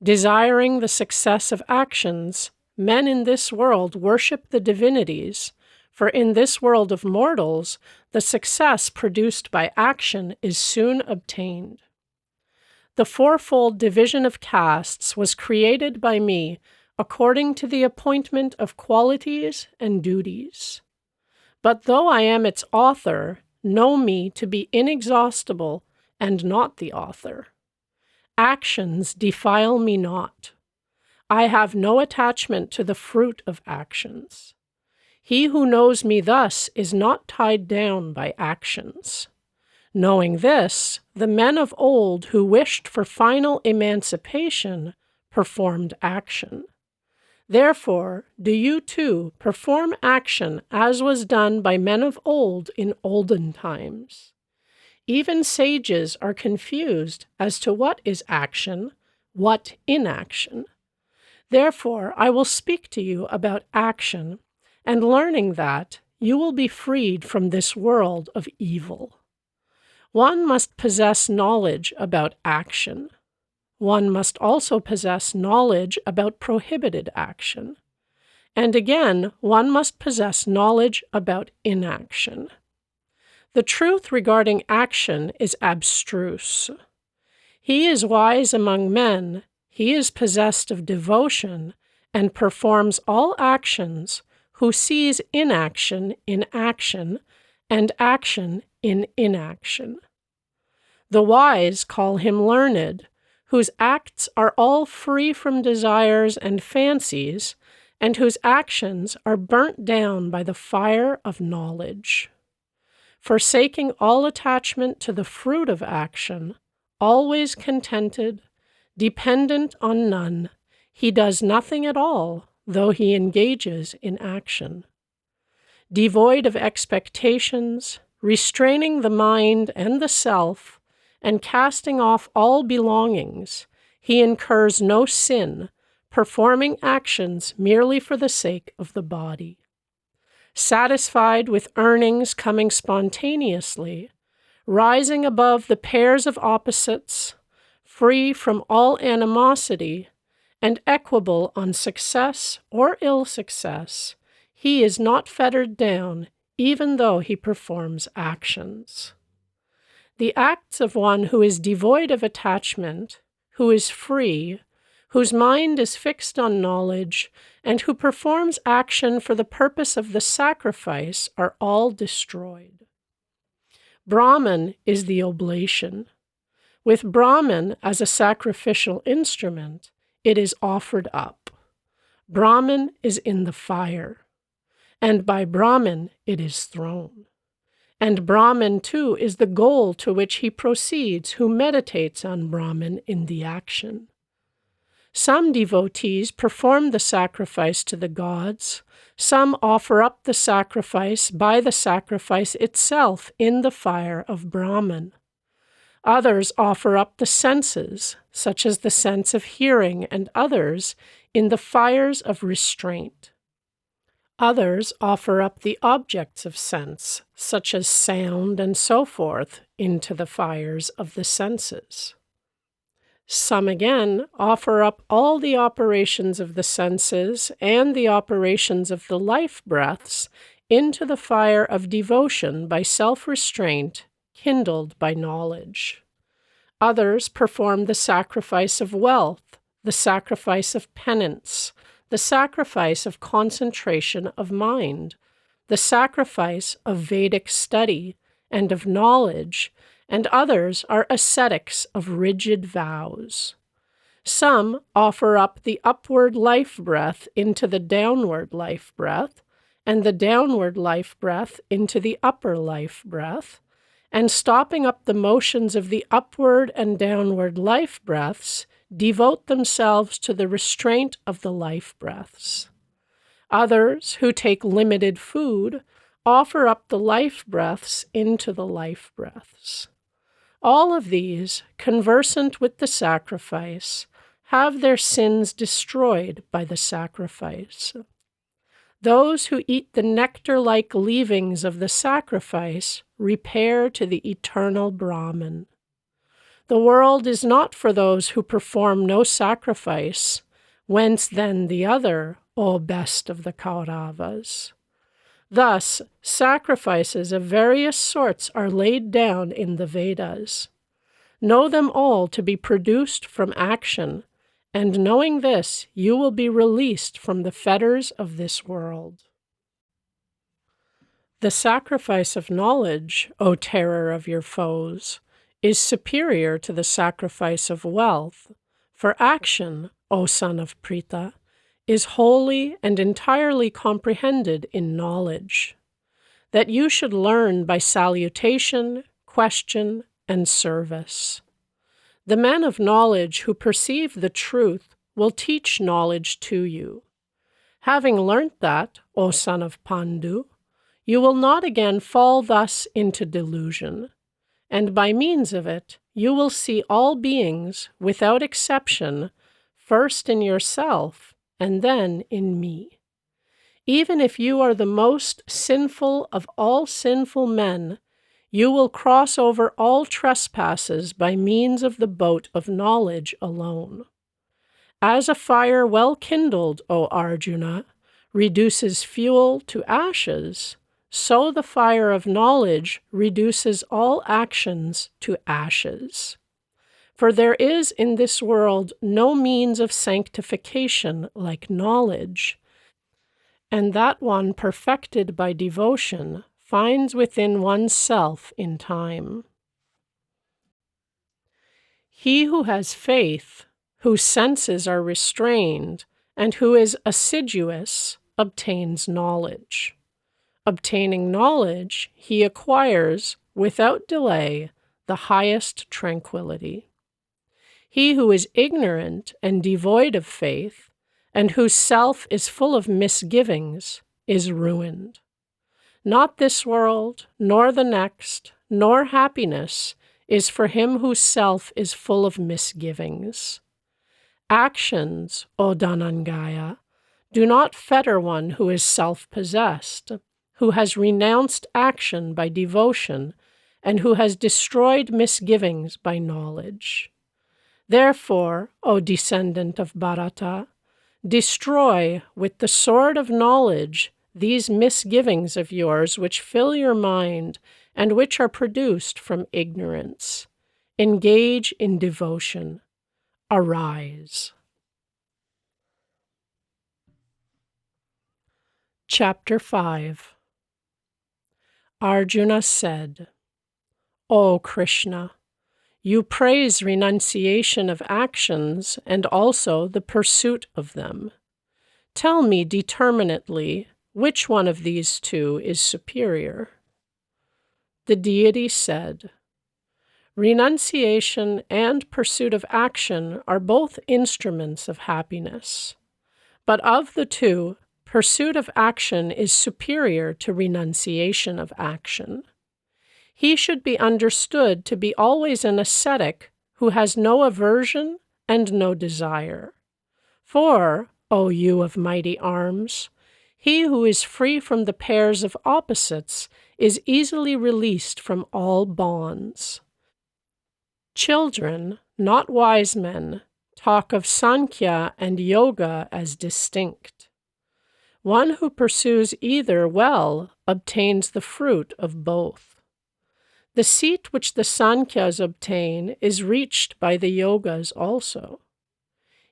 Desiring the success of actions, men in this world worship the divinities, for in this world of mortals, the success produced by action is soon obtained. The fourfold division of castes was created by me according to the appointment of qualities and duties. But though I am its author, know me to be inexhaustible and not the author. Actions defile me not. I have no attachment to the fruit of actions. He who knows me thus is not tied down by actions. Knowing this, the men of old who wished for final emancipation performed action. Therefore, do you too perform action as was done by men of old in olden times. Even sages are confused as to what is action, what inaction. Therefore, I will speak to you about action, and learning that, you will be freed from this world of evil. One must possess knowledge about action. One must also possess knowledge about prohibited action. And again, one must possess knowledge about inaction. The truth regarding action is abstruse. He is wise among men, he is possessed of devotion, and performs all actions, who sees inaction in action, and action in inaction. The wise call him learned, whose acts are all free from desires and fancies, and whose actions are burnt down by the fire of knowledge. Forsaking all attachment to the fruit of action, always contented, dependent on none, he does nothing at all, though he engages in action. Devoid of expectations, restraining the mind and the self, and casting off all belongings, he incurs no sin, performing actions merely for the sake of the body. Satisfied with earnings coming spontaneously, rising above the pairs of opposites, free from all animosity, and equable on success or ill success, he is not fettered down, even though he performs actions. The acts of one who is devoid of attachment, who is free, whose mind is fixed on knowledge, and who performs action for the purpose of the sacrifice are all destroyed. Brahman is the oblation. With Brahman as a sacrificial instrument, it is offered up. Brahman is in the fire, and by Brahman it is thrown. And Brahman, too, is the goal to which he proceeds who meditates on Brahman in the action. Some devotees perform the sacrifice to the gods, Some offer up the sacrifice by the sacrifice itself in the fire of Brahman. Others offer up the senses, such as the sense of hearing, and others in the fires of restraint. Others offer up the objects of sense, such as sound and so forth, into the fires of the senses. Some again offer up all the operations of the senses and the operations of the life breaths into the fire of devotion by self-restraint, kindled by knowledge. Others perform the sacrifice of wealth, the sacrifice of penance, the sacrifice of concentration of mind, the sacrifice of Vedic study and of knowledge, and others are ascetics of rigid vows. Some offer up the upward life breath into the downward life breath, and the downward life breath into the upper life breath, and stopping up the motions of the upward and downward life breaths, devote themselves to the restraint of the life breaths. Others, who take limited food, offer up the life breaths into the life breaths. All of these, conversant with the sacrifice, have their sins destroyed by the sacrifice. Those who eat the nectar-like leavings of the sacrifice repair to the eternal Brahman. The world is not for those who perform no sacrifice. Whence then the other, O best of the Kauravas? Thus, sacrifices of various sorts are laid down in the Vedas. Know them all to be produced from action, and knowing this, you will be released from the fetters of this world. The sacrifice of knowledge, O terror of your foes, is superior to the sacrifice of wealth, for action, O son of Pritha, is wholly and entirely comprehended in knowledge. That you should learn by salutation, question, and service. The men of knowledge who perceive the truth will teach knowledge to you. Having learnt that, O son of Pandu, you will not again fall thus into delusion, and by means of it you will see all beings, without exception, first in yourself and then in me. Even if you are the most sinful of all sinful men, you will cross over all trespasses by means of the boat of knowledge alone. As a fire well kindled, O Arjuna, reduces fuel to ashes, so the fire of knowledge reduces all actions to ashes. For there is in this world no means of sanctification like knowledge, and that one perfected by devotion finds within oneself in time. He who has faith, whose senses are restrained, and who is assiduous, obtains knowledge. Obtaining knowledge, he acquires, without delay, the highest tranquility. He who is ignorant and devoid of faith, and whose self is full of misgivings, is ruined. Not this world, nor the next, nor happiness is for him whose self is full of misgivings. Actions, O Dhananjaya, do not fetter one who is self-possessed, who has renounced action by devotion, and who has destroyed misgivings by knowledge. Therefore, O descendant of Bharata, destroy with the sword of knowledge these misgivings of yours which fill your mind and which are produced from ignorance. Engage in devotion. Arise. Chapter 5. Arjuna said, O Krishna, you praise renunciation of actions and also the pursuit of them. Tell me determinately which one of these two is superior. The deity said, Renunciation and pursuit of action are both instruments of happiness. But of the two, pursuit of action is superior to renunciation of action. He should be understood to be always an ascetic who has no aversion and no desire. For, O you of mighty arms, he who is free from the pairs of opposites is easily released from all bonds. Children, not wise men, talk of Sankhya and Yoga as distinct. One who pursues either well obtains the fruit of both. The seat which the Sankhyas obtain is reached by the Yogas also.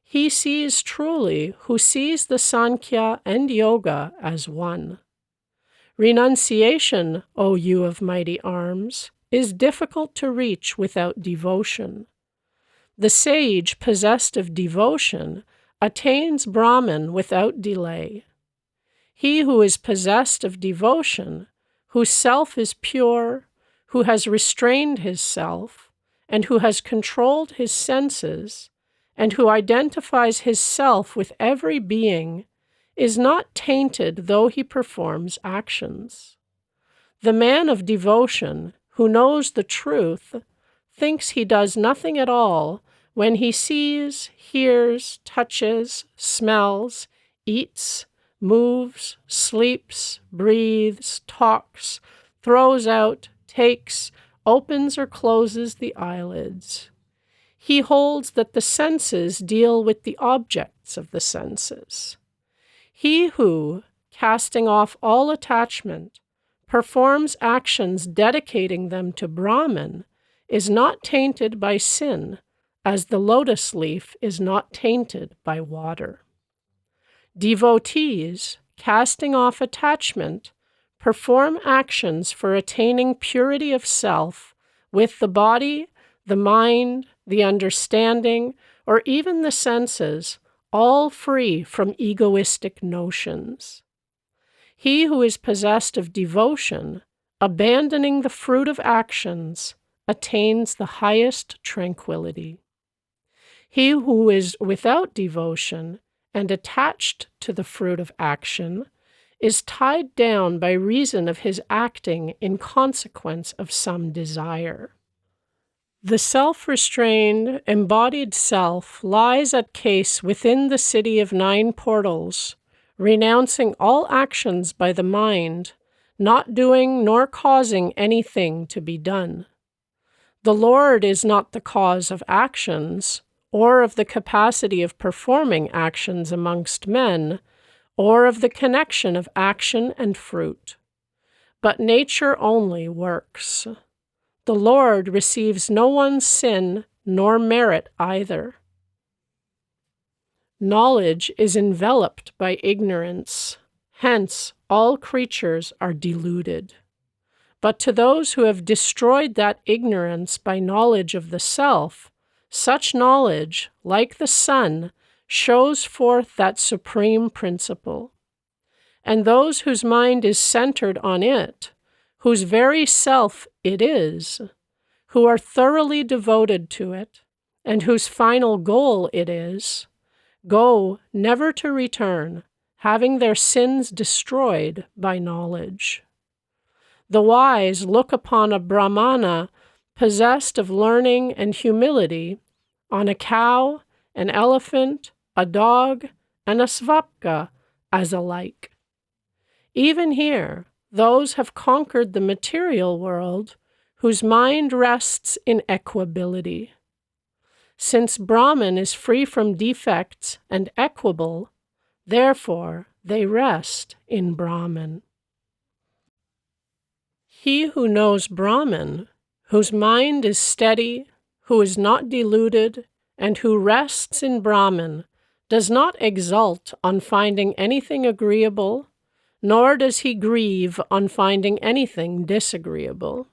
He sees truly who sees the Sankhya and Yoga as one. Renunciation, O you of mighty arms, is difficult to reach without devotion. The sage possessed of devotion attains Brahman without delay. He who is possessed of devotion, whose self is pure, who has restrained his self, and who has controlled his senses, and who identifies his self with every being, is not tainted though he performs actions. The man of devotion, who knows the truth, thinks he does nothing at all when he sees, hears, touches, smells, eats, moves, sleeps, breathes, talks, throws out, takes, opens or closes the eyelids. He holds that the senses deal with the objects of the senses. He who, casting off all attachment, performs actions dedicating them to Brahman is not tainted by sin, as the lotus leaf is not tainted by water. Devotees, casting off attachment, perform actions for attaining purity of self with the body, the mind, the understanding, or even the senses, all free from egoistic notions. He who is possessed of devotion, abandoning the fruit of actions, attains the highest tranquility. He who is without devotion and attached to the fruit of action is tied down by reason of his acting in consequence of some desire. The self-restrained, embodied self lies at case within the city of 9 portals, renouncing all actions by the mind, not doing nor causing anything to be done. The Lord is not the cause of actions, or of the capacity of performing actions amongst men, or of the connection of action and fruit. But nature only works. The Lord receives no one's sin nor merit either. Knowledge is enveloped by ignorance, hence all creatures are deluded. But to those who have destroyed that ignorance by knowledge of the self, such knowledge, like the sun, shows forth that supreme principle. And those whose mind is centered on it, whose very self it is, who are thoroughly devoted to it, and whose final goal it is, go never to return, having their sins destroyed by knowledge. The wise look upon a Brahmana possessed of learning and humility, on a cow, an elephant, a dog, and a svapka as alike. Even here, those have conquered the material world whose mind rests in equability. Since Brahman is free from defects and equable, therefore they rest in Brahman. He who knows Brahman, whose mind is steady, who is not deluded, and who rests in Brahman, does not exult on finding anything agreeable, nor does he grieve on finding anything disagreeable.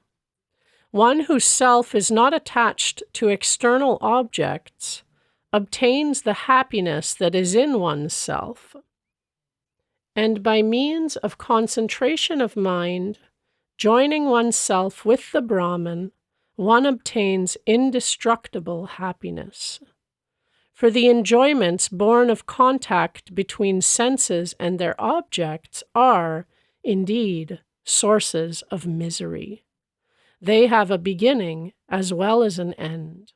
One whose self is not attached to external objects obtains the happiness that is in one's self. And by means of concentration of mind, joining oneself with the Brahman, one obtains indestructible happiness. For the enjoyments born of contact between senses and their objects are, indeed, sources of misery. They have a beginning as well as an end.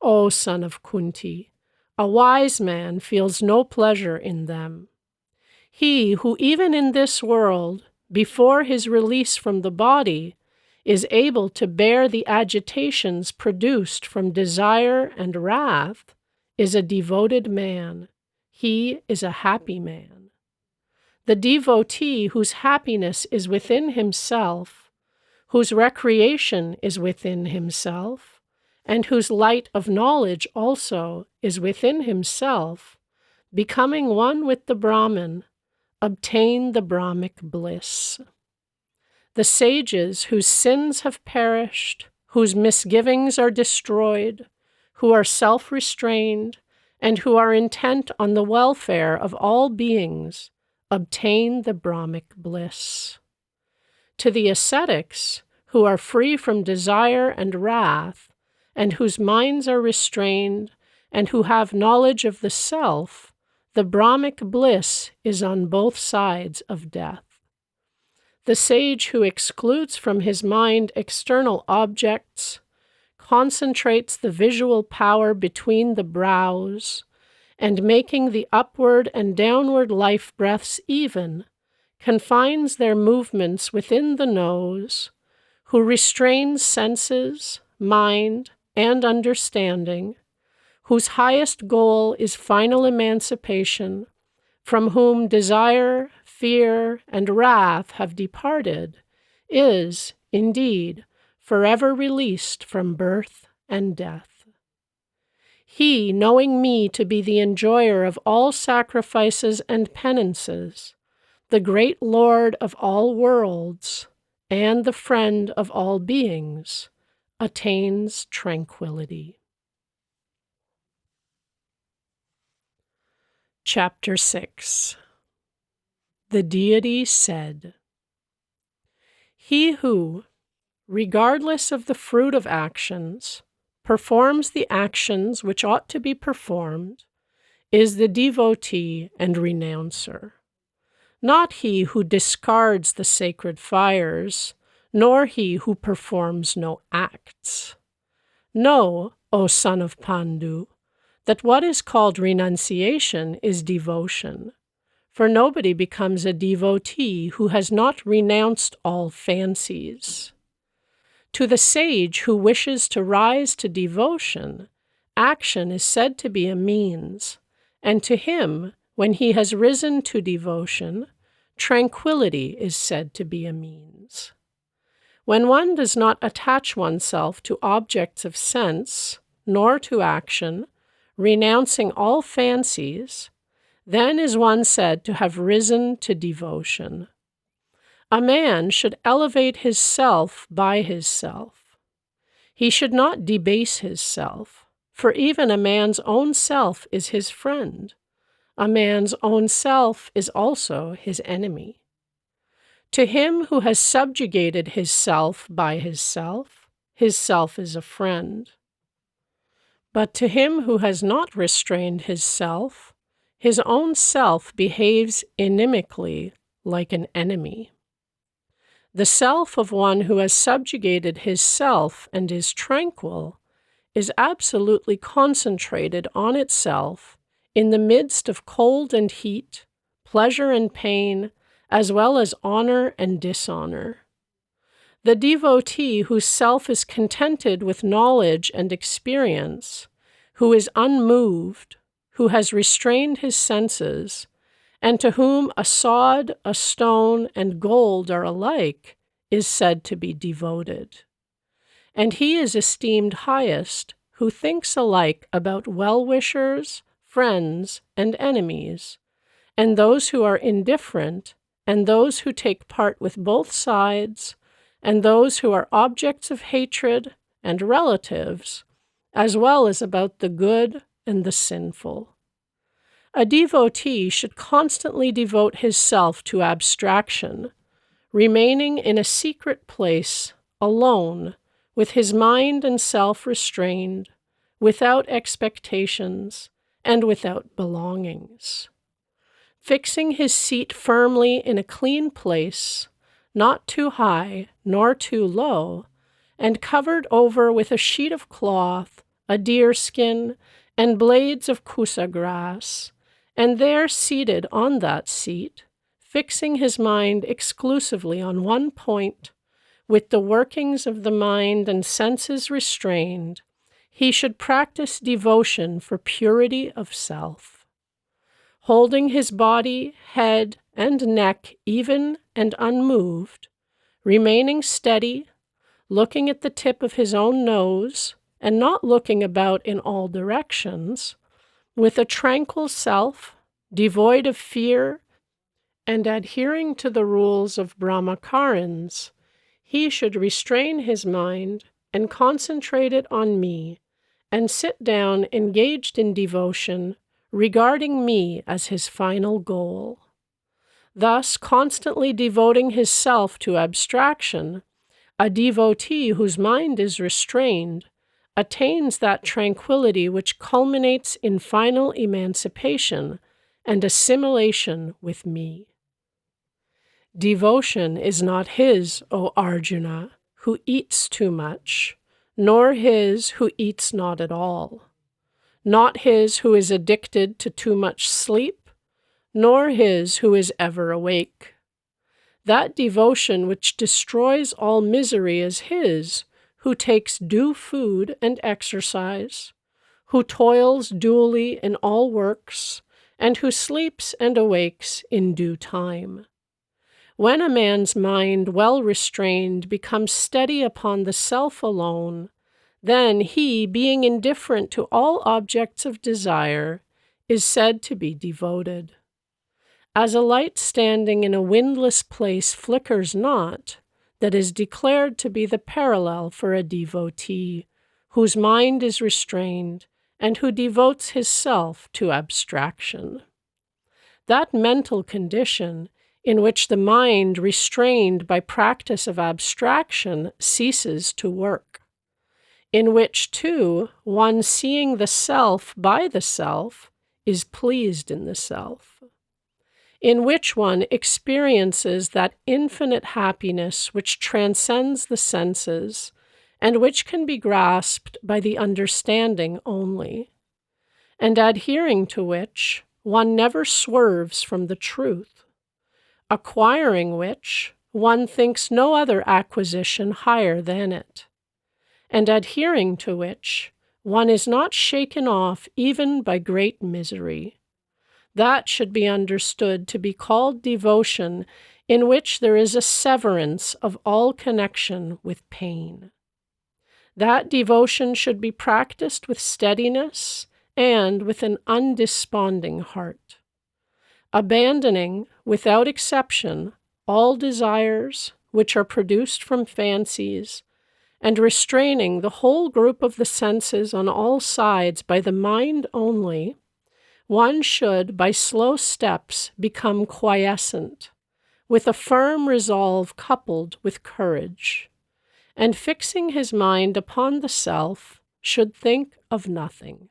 O son of Kunti, a wise man feels no pleasure in them. He who even in this world, before his release from the body, is able to bear the agitations produced from desire and wrath, is a devoted man. He is a happy man. The devotee whose happiness is within himself, whose recreation is within himself, and whose light of knowledge also is within himself, becoming one with the Brahman, obtain the Brahmic bliss. The sages whose sins have perished, whose misgivings are destroyed, who are self-restrained, and who are intent on the welfare of all beings, obtain the Brahmic bliss. To the ascetics, who are free from desire and wrath, and whose minds are restrained, and who have knowledge of the self, the Brahmic bliss is on both sides of death. The sage who excludes from his mind external objects, concentrates the visual power between the brows, and making the upward and downward life breaths even, confines their movements within the nose, who restrains senses, mind, and understanding, whose highest goal is final emancipation, from whom desire, fear, and wrath have departed, is, indeed, forever released from birth and death. He, knowing me to be the enjoyer of all sacrifices and penances, the great Lord of all worlds, and the friend of all beings, attains tranquility. Chapter 6. The deity said, He who, regardless of the fruit of actions, performs the actions which ought to be performed, is the devotee and renouncer. Not he who discards the sacred fires, nor he who performs no acts. Know, O son of Pandu, that what is called renunciation is devotion, for nobody becomes a devotee who has not renounced all fancies. To the sage who wishes to rise to devotion, action is said to be a means, and to him, when he has risen to devotion, tranquility is said to be a means. When one does not attach oneself to objects of sense, nor to action, renouncing all fancies, then is one said to have risen to devotion. A man should elevate his self by his self. He should not debase his self, for even a man's own self is his friend. A man's own self is also his enemy. To him who has subjugated his self by his self is a friend. But to him who has not restrained his own self behaves inimically like an enemy. The self of one who has subjugated his self and is tranquil is absolutely concentrated on itself in the midst of cold and heat, pleasure and pain, as well as honor and dishonor. The devotee whose self is contented with knowledge and experience, who is unmoved, who has restrained his senses, and to whom a sod, a stone, and gold are alike, is said to be devoted. And he is esteemed highest who thinks alike about well-wishers, friends, and enemies, and those who are indifferent, and those who take part with both sides, and those who are objects of hatred and relatives, as well as about the good and the sinful. A devotee should constantly devote his self to abstraction, remaining in a secret place, alone, with his mind and self restrained, without expectations, and without belongings. Fixing his seat firmly in a clean place, not too high nor too low, and covered over with a sheet of cloth, a deerskin, and blades of kusa grass, and there seated on that seat, fixing his mind exclusively on one point, with the workings of the mind and senses restrained, he should practice devotion for purity of self. Holding his body, head, and neck even and unmoved, remaining steady, looking at the tip of his own nose, and not looking about in all directions, with a tranquil self, devoid of fear, and adhering to the rules of Brahmacarins, he should restrain his mind and concentrate it on me, and sit down engaged in devotion, regarding me as his final goal. Thus, constantly devoting his self to abstraction, a devotee whose mind is restrained attains that tranquility which culminates in final emancipation and assimilation with me. Devotion is not his, O Arjuna, who eats too much, nor his who eats not at all, not his who is addicted to too much sleep, nor his who is ever awake. That devotion which destroys all misery is his who takes due food and exercise, who toils duly in all works, and who sleeps and awakes in due time. When a man's mind well restrained becomes steady upon the self alone, then he, being indifferent to all objects of desire, is said to be devoted. As a light standing in a windless place flickers not, that is declared to be the parallel for a devotee, whose mind is restrained, and who devotes his self to abstraction. That mental condition, in which the mind restrained by practice of abstraction ceases to work, in which, too, one seeing the self by the self is pleased in the self, in which one experiences that infinite happiness which transcends the senses and which can be grasped by the understanding only, and adhering to which one never swerves from the truth, acquiring which one thinks no other acquisition higher than it, and adhering to which one is not shaken off even by great misery. That should be understood to be called devotion, in which there is a severance of all connection with pain. That devotion should be practiced with steadiness and with an undesponding heart, abandoning, without exception, all desires which are produced from fancies, and restraining the whole group of the senses on all sides by the mind only. One should, by slow steps, become quiescent, with a firm resolve coupled with courage, and fixing his mind upon the self, should think of nothing.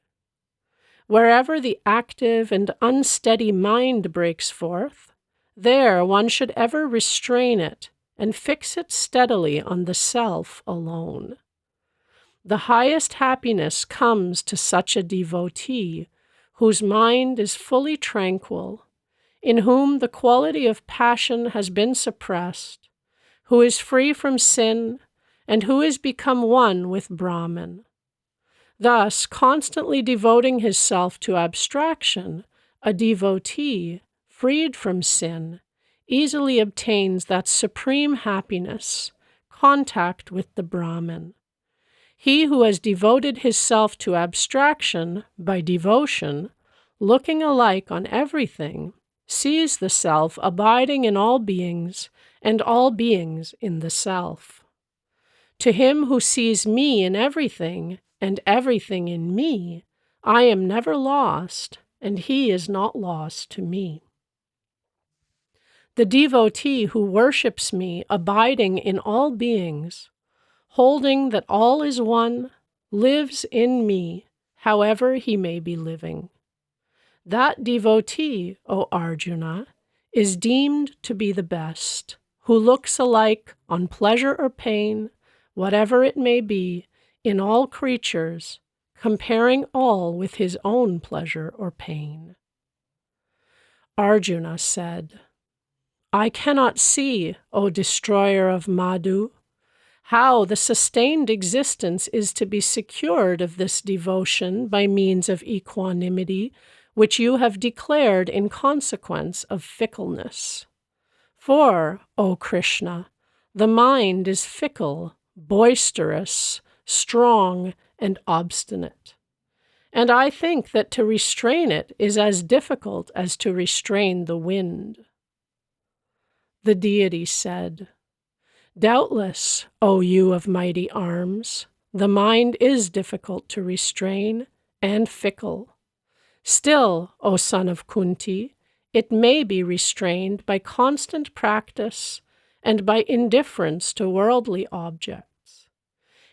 Wherever the active and unsteady mind breaks forth, there one should ever restrain it and fix it steadily on the self alone. The highest happiness comes to such a devotee, whose mind is fully tranquil, in whom the quality of passion has been suppressed, who is free from sin, and who is become one with Brahman. Thus, constantly devoting his self to abstraction, a devotee, freed from sin, easily obtains that supreme happiness, contact with the Brahman. He who has devoted his self to abstraction by devotion, looking alike on everything, sees the self abiding in all beings, and all beings in the self. To him who sees me in everything, and everything in me, I am never lost, and he is not lost to me. The devotee who worships me abiding in all beings, holding that all is one, lives in me, however he may be living. That devotee, O Arjuna, is deemed to be the best, who looks alike on pleasure or pain, whatever it may be, in all creatures, comparing all with his own pleasure or pain. Arjuna said, I cannot see, O destroyer of Madhu, how the sustained existence is to be secured of this devotion by means of equanimity, which you have declared in consequence of fickleness. For, O Krishna, the mind is fickle, boisterous, strong, and obstinate. And I think that to restrain it is as difficult as to restrain the wind. The deity said, Doubtless, O you of mighty arms, the mind is difficult to restrain and fickle. Still, O son of Kunti, it may be restrained by constant practice and by indifference to worldly objects.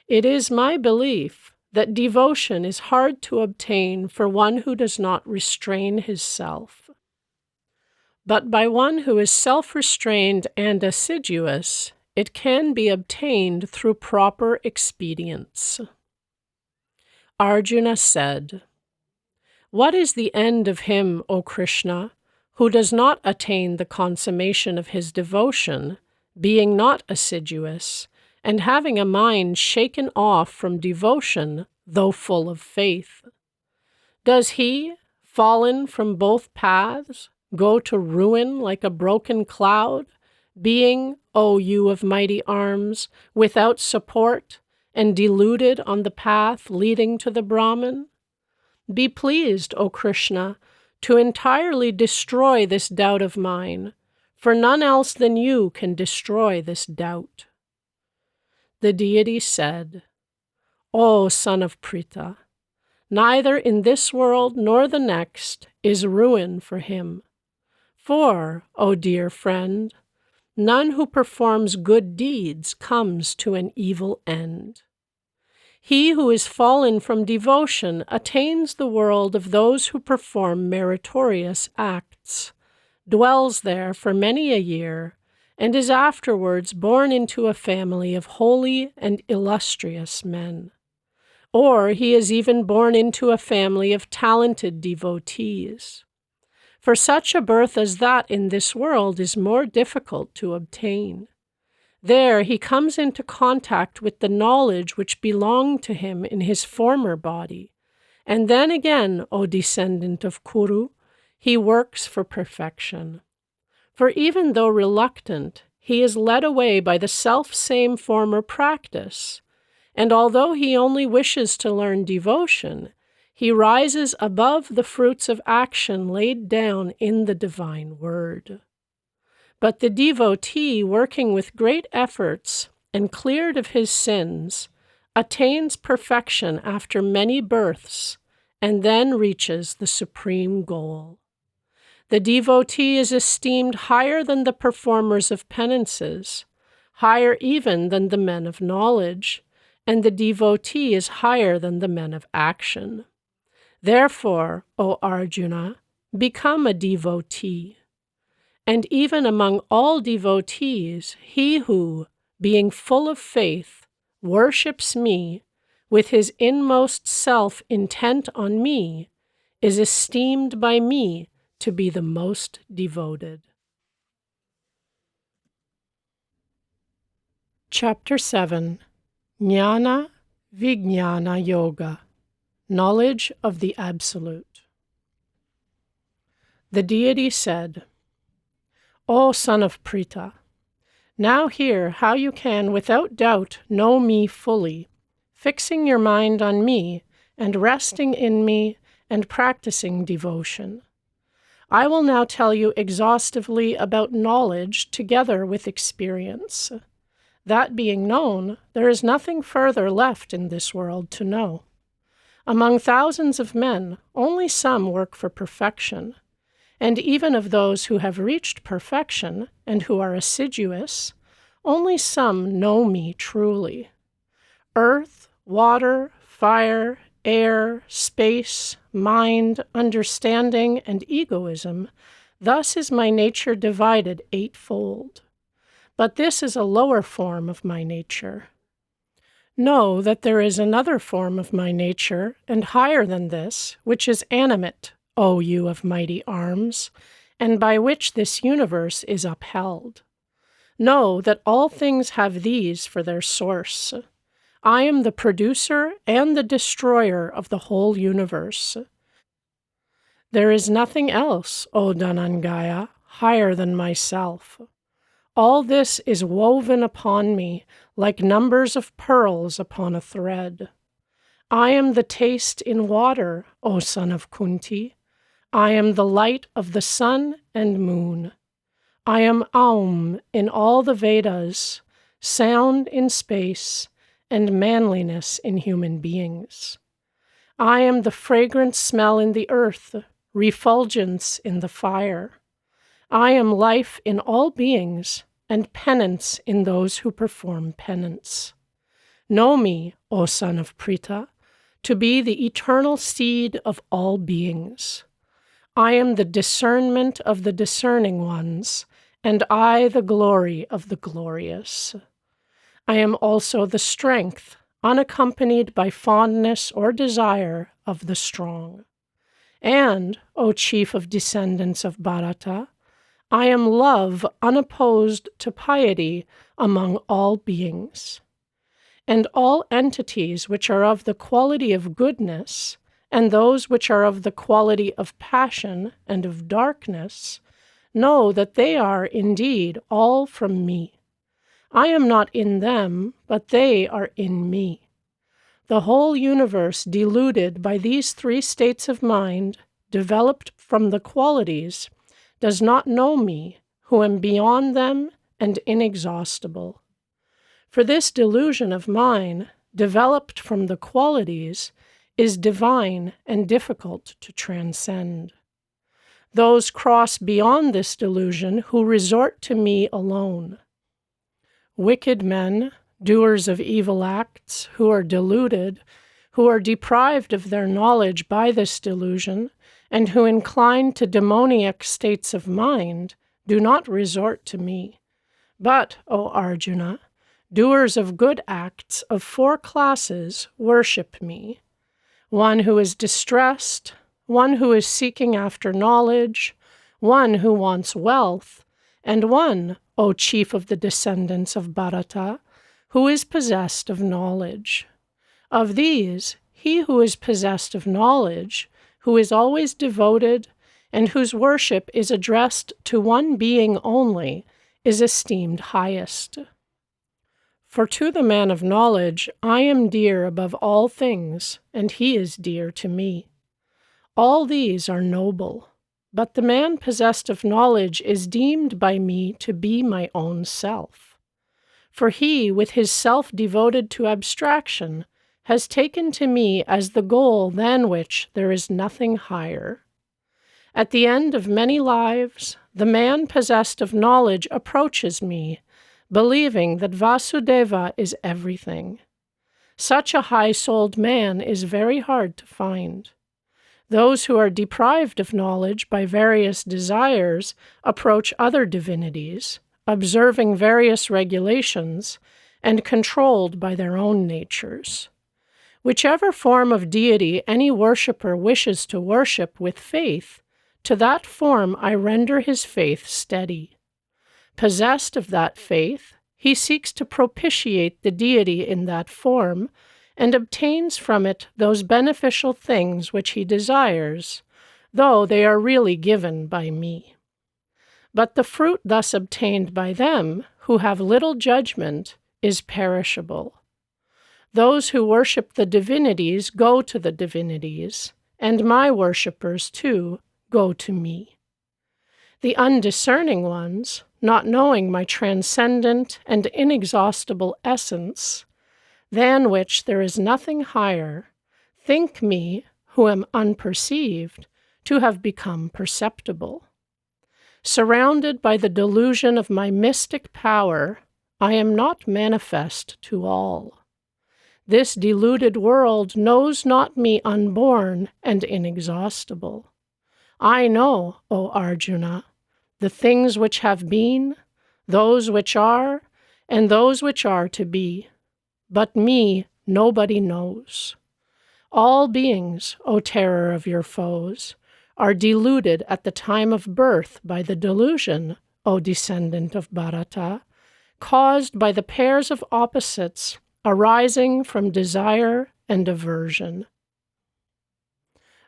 It is my belief that devotion is hard to obtain for one who does not restrain his self. But by one who is self-restrained and assiduous, it can be obtained through proper expedients. Arjuna said, What is the end of him, O Krishna, who does not attain the consummation of his devotion, being not assiduous, and having a mind shaken off from devotion, though full of faith? Does he, fallen from both paths, go to ruin like a broken cloud, being, O you of mighty arms, without support and deluded on the path leading to the Brahman? Be pleased, O Krishna, to entirely destroy this doubt of mine, for none else than you can destroy this doubt. The deity said, O son of Pritha, neither in this world nor the next is ruin for him. For, O dear friend, none who performs good deeds comes to an evil end. He who is fallen from devotion attains the world of those who perform meritorious acts, dwells there for many a year, and is afterwards born into a family of holy and illustrious men. Or he is even born into a family of talented devotees. For such a birth as that in this world is more difficult to obtain. There he comes into contact with the knowledge which belonged to him in his former body, and then again, O descendant of Kuru, he works for perfection. For even though reluctant, he is led away by the self-same former practice, and although he only wishes to learn devotion, he rises above the fruits of action laid down in the divine word. But the devotee, working with great efforts and cleared of his sins, attains perfection after many births and then reaches the supreme goal. The devotee is esteemed higher than the performers of penances, higher even than the men of knowledge, and the devotee is higher than the men of action. Therefore, O Arjuna, become a devotee. And even among all devotees, he who, being full of faith, worships me, with his inmost self intent on me, is esteemed by me to be the most devoted. Chapter 7. Jnana Vijnana Yoga, Knowledge of the Absolute. The deity said, O son of Pritha, now hear how you can without doubt know me fully, fixing your mind on me and resting in me and practicing devotion. I will now tell you exhaustively about knowledge together with experience. That being known, there is nothing further left in this world to know. Among thousands of men, only some work for perfection. And even of those who have reached perfection and who are assiduous, only some know me truly. Earth, water, fire, air, space, mind, understanding, and egoism, thus is my nature divided eightfold. But this is a lower form of my nature. Know that there is another form of my nature, and higher than this, which is animate, O you of mighty arms, and by which this universe is upheld. Know that all things have these for their source. I am the producer and the destroyer of the whole universe. There is nothing else, O Dhananjaya, higher than myself. All this is woven upon me like numbers of pearls upon a thread. I am the taste in water, O son of Kunti. I am the light of the sun and moon. I am Aum in all the Vedas, sound in space, and manliness in human beings. I am the fragrant smell in the earth, refulgence in the fire. I am life in all beings, and penance in those who perform penance. Know me, O son of Pritha, to be the eternal seed of all beings. I am the discernment of the discerning ones, and I the glory of the glorious. I am also the strength, unaccompanied by fondness or desire, of the strong. And, O chief of descendants of Bharata, I am love unopposed to piety among all beings. And all entities which are of the quality of goodness, and those which are of the quality of passion and of darkness, know that they are indeed all from me. I am not in them, but they are in me. The whole universe deluded by these three states of mind, developed from the qualities, does not know me, who am beyond them and inexhaustible. For this delusion of mine, developed from the qualities, is divine and difficult to transcend. Those cross beyond this delusion who resort to me alone. Wicked men, doers of evil acts, who are deluded, who are deprived of their knowledge by this delusion, and who incline to demoniac states of mind, do not resort to me. But, O Arjuna, doers of good acts of four classes worship me. One who is distressed, one who is seeking after knowledge, one who wants wealth, and one, O chief of the descendants of Bharata, who is possessed of knowledge. Of these, he who is possessed of knowledge, who is always devoted, and whose worship is addressed to one being only, is esteemed highest. For to the man of knowledge I am dear above all things, and he is dear to me. All these are noble, but the man possessed of knowledge is deemed by me to be my own self. For he, with his self devoted to abstraction, has taken to me as the goal than which there is nothing higher. At the end of many lives, the man possessed of knowledge approaches me, believing that Vasudeva is everything. Such a high-souled man is very hard to find. Those who are deprived of knowledge by various desires approach other divinities, observing various regulations, and controlled by their own natures. Whichever form of deity any worshipper wishes to worship with faith, to that form I render his faith steady. Possessed of that faith, he seeks to propitiate the deity in that form, and obtains from it those beneficial things which he desires, though they are really given by me. But the fruit thus obtained by them, who have little judgment, is perishable. Those who worship the divinities go to the divinities, and my worshippers, too, go to me. The undiscerning ones, not knowing my transcendent and inexhaustible essence, than which there is nothing higher, think me, who am unperceived, to have become perceptible. Surrounded by the delusion of my mystic power, I am not manifest to all. This deluded world knows not me unborn and inexhaustible. I know, O Arjuna, the things which have been, those which are, and those which are to be. But me nobody knows. All beings, O terror of your foes, are deluded at the time of birth by the delusion, O descendant of Bharata, caused by the pairs of opposites arising from desire and aversion.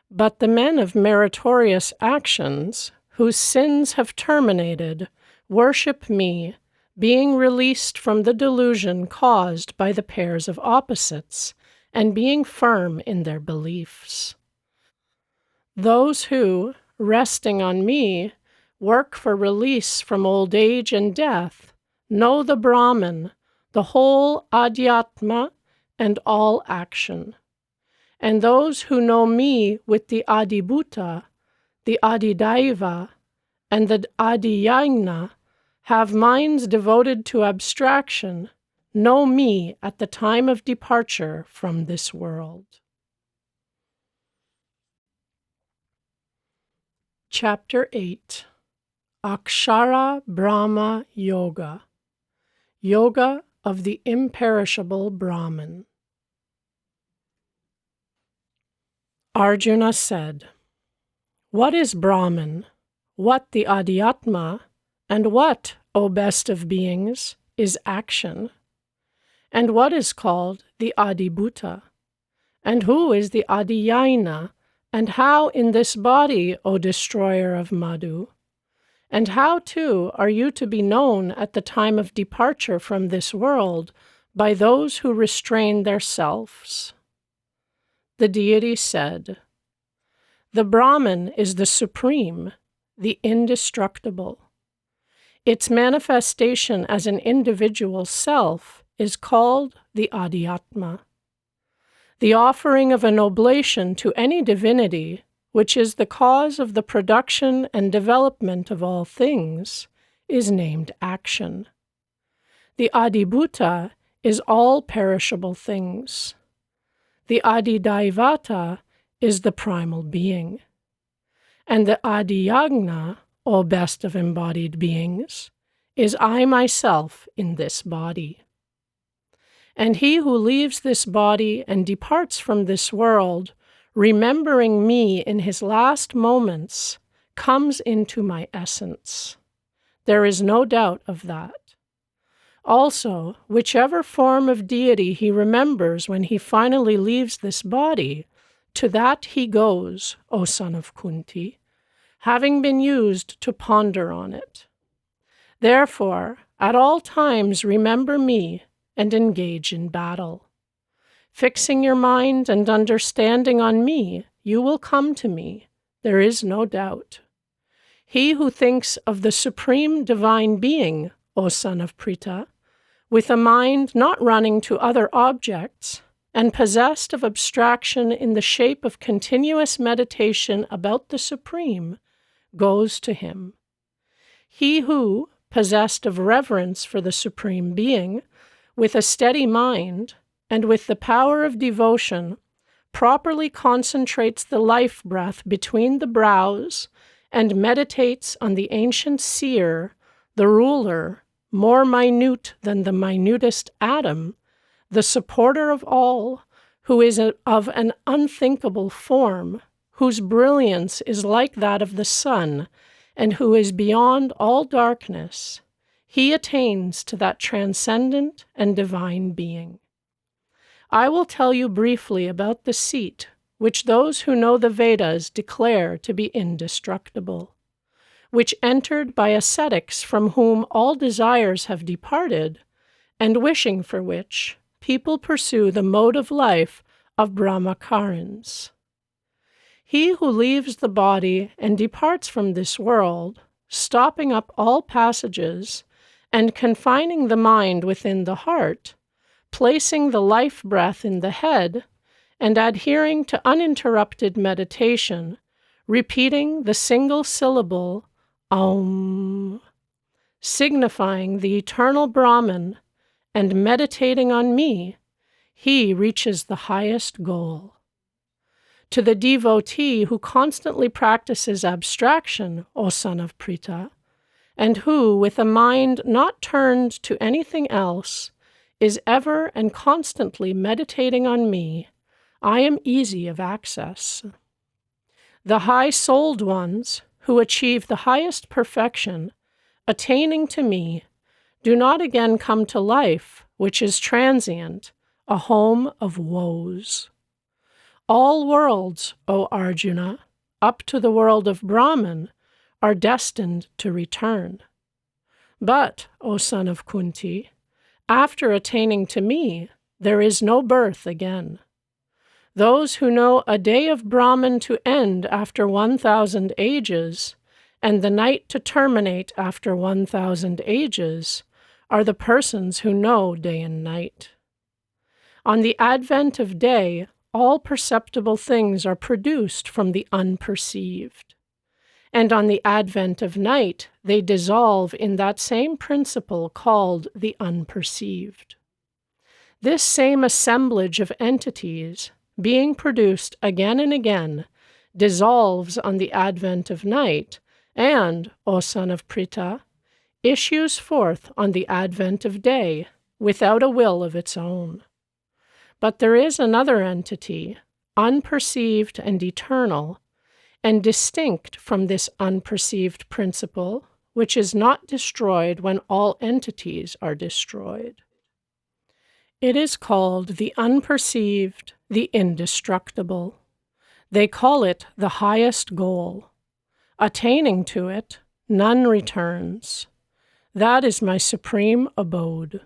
But the men of meritorious actions, whose sins have terminated, worship me, being released from the delusion caused by the pairs of opposites, and being firm in their beliefs. Those who, resting on me, work for release from old age and death, know the Brahman, the whole Adhyatma, and all action. And those who know me with the Adibhuta, the Adidaiva, and the Adiyagna, have minds devoted to abstraction, know me at the time of departure from this world. Chapter 8. Akshara Brahma Yoga. Yoga of the Imperishable Brahman. Arjuna said, "What is Brahman? What the Adhyatma? And what, O best of beings, is action? And what is called the Adibhuta? And who is the Adiyagna? And how in this body, O destroyer of Madhu? And how, too, are you to be known at the time of departure from this world by those who restrain their selves?" The deity said, "The Brahman is the supreme, the indestructible. Its manifestation as an individual self is called the Adhyatma. The offering of an oblation to any divinity, which is the cause of the production and development of all things, is named action. The Adibhuta is all perishable things. The Adidaivata is the primal being. And the Adiyagna, O best of embodied beings, is I myself in this body. And he who leaves this body and departs from this world, remembering me in his last moments, comes into my essence. There is no doubt of that. Also, whichever form of deity he remembers when he finally leaves this body, to that he goes, O son of Kunti, having been used to ponder on it. Therefore, at all times remember me and engage in battle. Fixing your mind and understanding on me, you will come to me, there is no doubt. He who thinks of the supreme divine being, O son of Pritha, with a mind not running to other objects, and possessed of abstraction in the shape of continuous meditation about the Supreme, goes to him. He who, possessed of reverence for the Supreme Being, with a steady mind, and with the power of devotion, properly concentrates the life breath between the brows, and meditates on the ancient seer, the ruler, more minute than the minutest atom, the supporter of all, who is of an unthinkable form, whose brilliance is like that of the sun, and who is beyond all darkness, he attains to that transcendent and divine being. I will tell you briefly about the seat, which those who know the Vedas declare to be indestructible, which entered by ascetics from whom all desires have departed, and wishing for which people pursue the mode of life of Brahmacarins. He who leaves the body and departs from this world, stopping up all passages, and confining the mind within the heart, placing the life breath in the head, and adhering to uninterrupted meditation, repeating the single syllable Om, signifying the eternal Brahman, and meditating on me, he reaches the highest goal. To the devotee who constantly practices abstraction, O son of Pritha, and who, with a mind not turned to anything else, is ever and constantly meditating on me, I am easy of access. The high-souled ones, who achieve the highest perfection, attaining to me, do not again come to life, which is transient, a home of woes. All worlds, O Arjuna, up to the world of Brahman, are destined to return. But, O son of Kunti, after attaining to me, there is no birth again. Those who know a day of Brahman to end after 1,000 ages, and the night to terminate after 1,000 ages, are the persons who know day and night. On the advent of day, all perceptible things are produced from the unperceived. And on the advent of night, they dissolve in that same principle called the unperceived. This same assemblage of entities, being produced again and again, dissolves on the advent of night, and, O son of Pritha, issues forth on the advent of day, without a will of its own. But there is another entity, unperceived and eternal, and distinct from this unperceived principle, which is not destroyed when all entities are destroyed. It is called the unperceived, the indestructible. They call it the highest goal. Attaining to it, none returns. That is my supreme abode.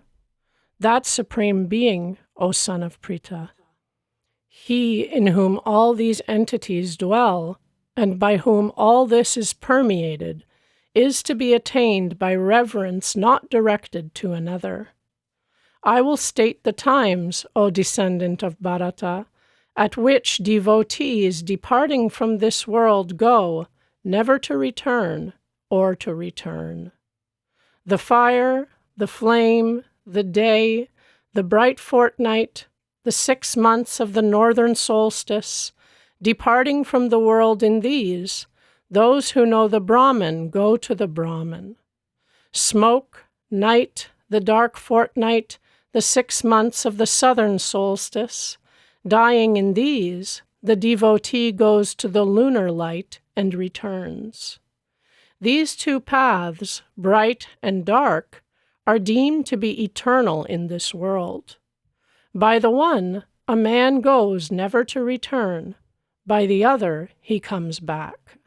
That supreme being, O son of Pritha. He in whom all these entities dwell, and by whom all this is permeated, is to be attained by reverence not directed to another. I will state the times, O descendant of Bharata, at which devotees departing from this world go, never to return, or to return. The fire, the flame, the day, the bright fortnight, the 6 months of the northern solstice, departing from the world in these, those who know the Brahman go to the Brahman. Smoke, night, the dark fortnight, the 6 months of the southern solstice, dying in these, the devotee goes to the lunar light and returns. These two paths, bright and dark, are deemed to be eternal in this world. By the one, a man goes never to return. By the other, he comes back.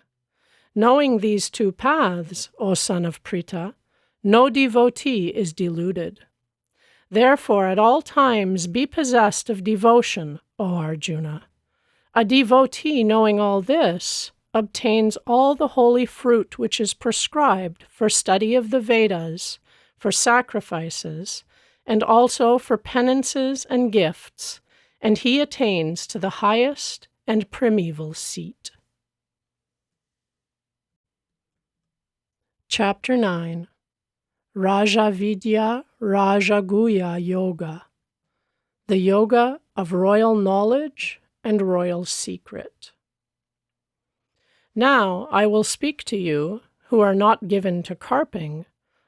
Knowing these two paths, O son of Pritha, no devotee is deluded. Therefore, at all times be possessed of devotion, O Arjuna. A devotee knowing all this obtains all the holy fruit which is prescribed for study of the Vedas, for sacrifices, and also for penances and gifts, and he attains to the highest and primeval seat. Chapter 9. Raja Vidya Raja Guya Yoga, the yoga of royal knowledge and royal secret. Now I will speak to you, who are not given to carping,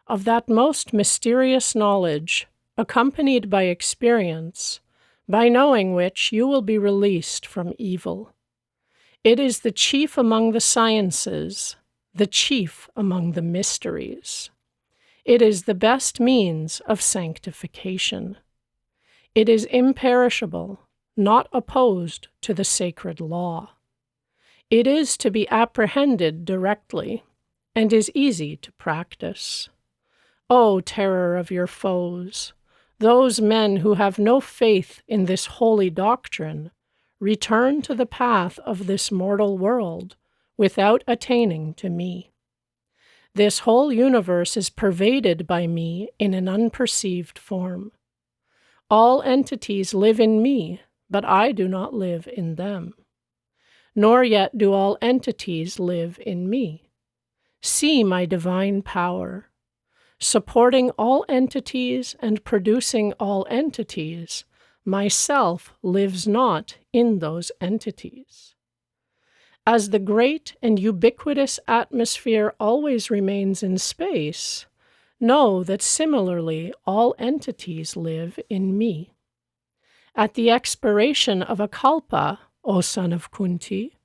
of that most mysterious knowledge, accompanied by experience, by knowing which you will be released from evil. It is the chief among the sciences, the chief among the mysteries. It is the best means of sanctification. It is imperishable, not opposed to the sacred law. It is to be apprehended directly, and is easy to practice. O terror of your foes, those men who have no faith in this holy doctrine, return to the path of this mortal world without attaining to me. This whole universe is pervaded by me in an unperceived form. All entities live in me, but I do not live in them. Nor yet do all entities live in me. See my divine power. Supporting all entities and producing all entities, myself lives not in those entities. As the great and ubiquitous atmosphere always remains in space, know that similarly all entities live in me. At the expiration of a kalpa, O son of Kunti,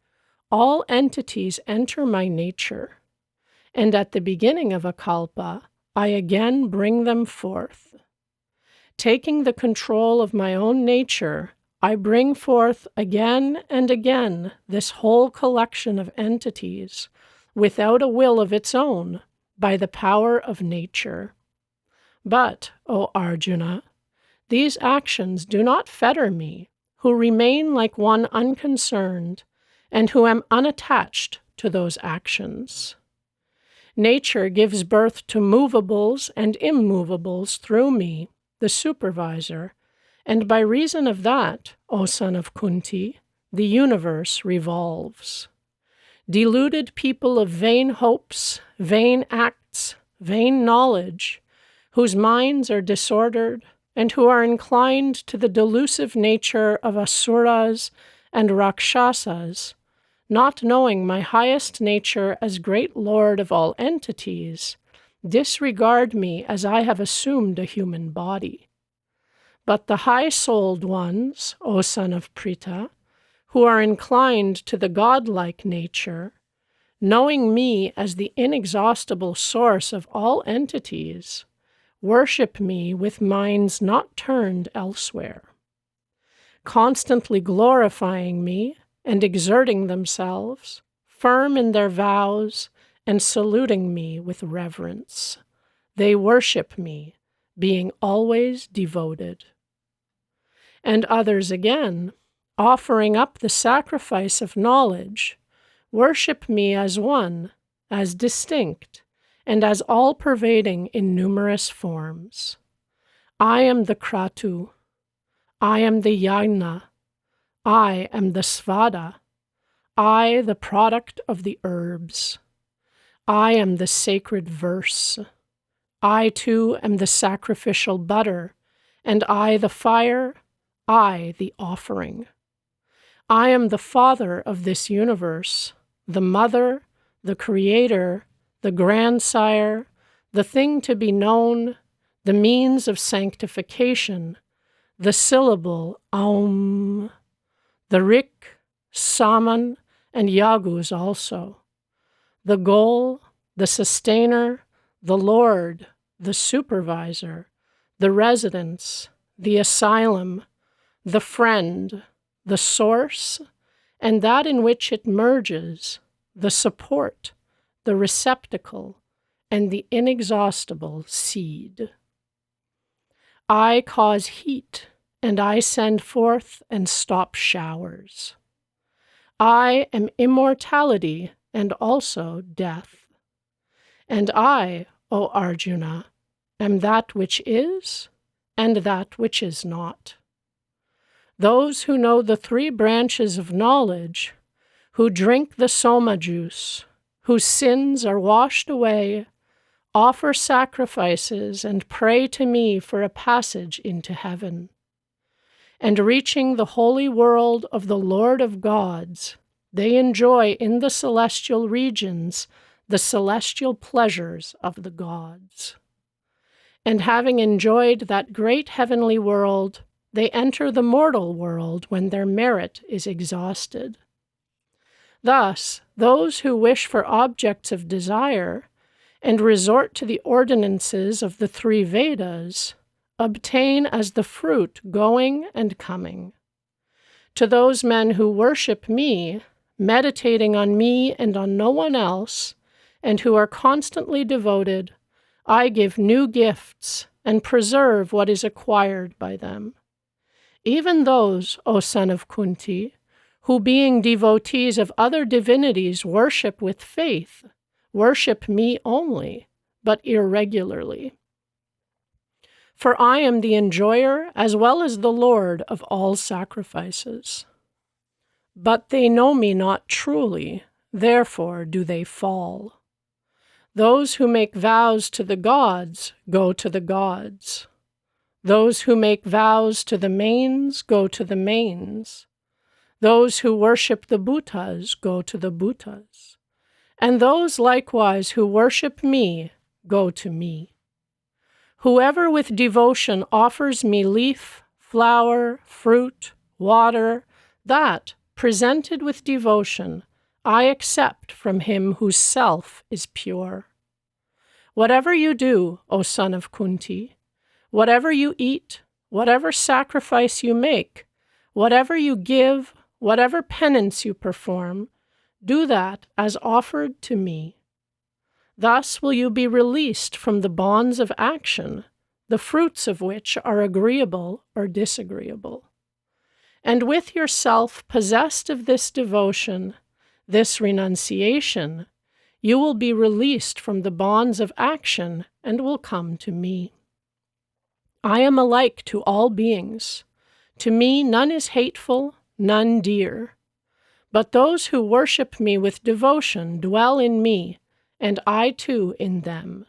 all entities enter my nature, and at the beginning of a kalpa, I again bring them forth. Taking the control of my own nature, I bring forth again and again this whole collection of entities, without a will of its own, by the power of nature. But, O Arjuna, these actions do not fetter me, who remain like one unconcerned, and who am unattached to those actions. Nature gives birth to movables and immovables through me, the supervisor, and by reason of that, O son of Kunti, the universe revolves. Deluded people of vain hopes, vain acts, vain knowledge, whose minds are disordered, and who are inclined to the delusive nature of asuras and rakshasas, not knowing my highest nature as great Lord of all entities, disregard me as I have assumed a human body. But the high-souled ones, O son of Pritha, who are inclined to the godlike nature, knowing me as the inexhaustible source of all entities, worship me with minds not turned elsewhere. Constantly glorifying me and exerting themselves, firm in their vows, and saluting me with reverence, they worship me, being always devoted. And others again, offering up the sacrifice of knowledge, worship me as one, as distinct, and as all-pervading in numerous forms. I am the Kratu, I am the Yajna, I am the Svada, I the product of the herbs, I am the sacred verse, I too am the sacrificial butter, and I the fire, I the offering. I am the father of this universe, the mother, the creator, the grandsire, the thing to be known, the means of sanctification, the syllable Aum, the Rik, Saman, and Yagus also, the goal, the sustainer, the Lord, the supervisor, the residence, the asylum, the friend, the source, and that in which it merges, the support, the receptacle, and the inexhaustible seed. I cause heat, and I send forth and stop showers. I am immortality and also death. And I, O Arjuna, am that which is and that which is not. Those who know the three branches of knowledge, who drink the soma juice, whose sins are washed away, offer sacrifices and pray to me for a passage into heaven. And reaching the holy world of the Lord of gods, they enjoy in the celestial regions the celestial pleasures of the gods. And having enjoyed that great heavenly world, they enter the mortal world when their merit is exhausted. Thus, those who wish for objects of desire and resort to the ordinances of the three Vedas obtain as the fruit going and coming. To those men who worship me, meditating on me and on no one else, and who are constantly devoted, I give new gifts and preserve what is acquired by them. Even those, O son of Kunti, who being devotees of other divinities worship with faith, worship me only, but irregularly. For I am the enjoyer as well as the Lord of all sacrifices. But they know me not truly, therefore do they fall. Those who make vows to the gods go to the gods. Those who make vows to the mains go to the mains. Those who worship the Bhutas go to the Bhutas. And those likewise who worship me go to me. Whoever with devotion offers me leaf, flower, fruit, water, that, presented with devotion, I accept from him whose self is pure. Whatever you do, O son of Kunti, whatever you eat, whatever sacrifice you make, whatever you give, whatever penance you perform, do that as offered to me. Thus will you be released from the bonds of action, the fruits of which are agreeable or disagreeable. And with yourself possessed of this devotion, this renunciation, you will be released from the bonds of action and will come to me. I am alike to all beings. To me none is hateful, none dear. But those who worship me with devotion dwell in me, and I too in them.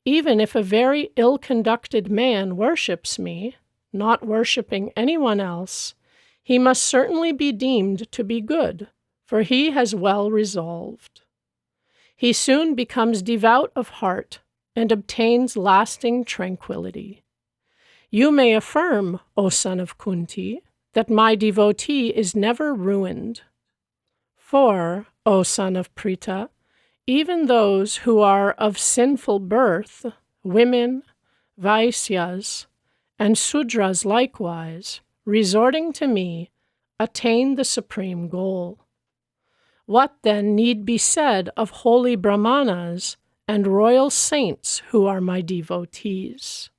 Even if a very ill-conducted man worships me, not worshipping anyone else, he must certainly be deemed to be good, for he has well resolved. He soon becomes devout of heart and obtains lasting tranquility. You may affirm, O son of Kunti, that my devotee is never ruined. For, O son of Prita, even those who are of sinful birth, women, Vaisyas, and Sudras likewise, resorting to me, attain the supreme goal. What then need be said of holy Brahmanas and royal saints who are my devotees?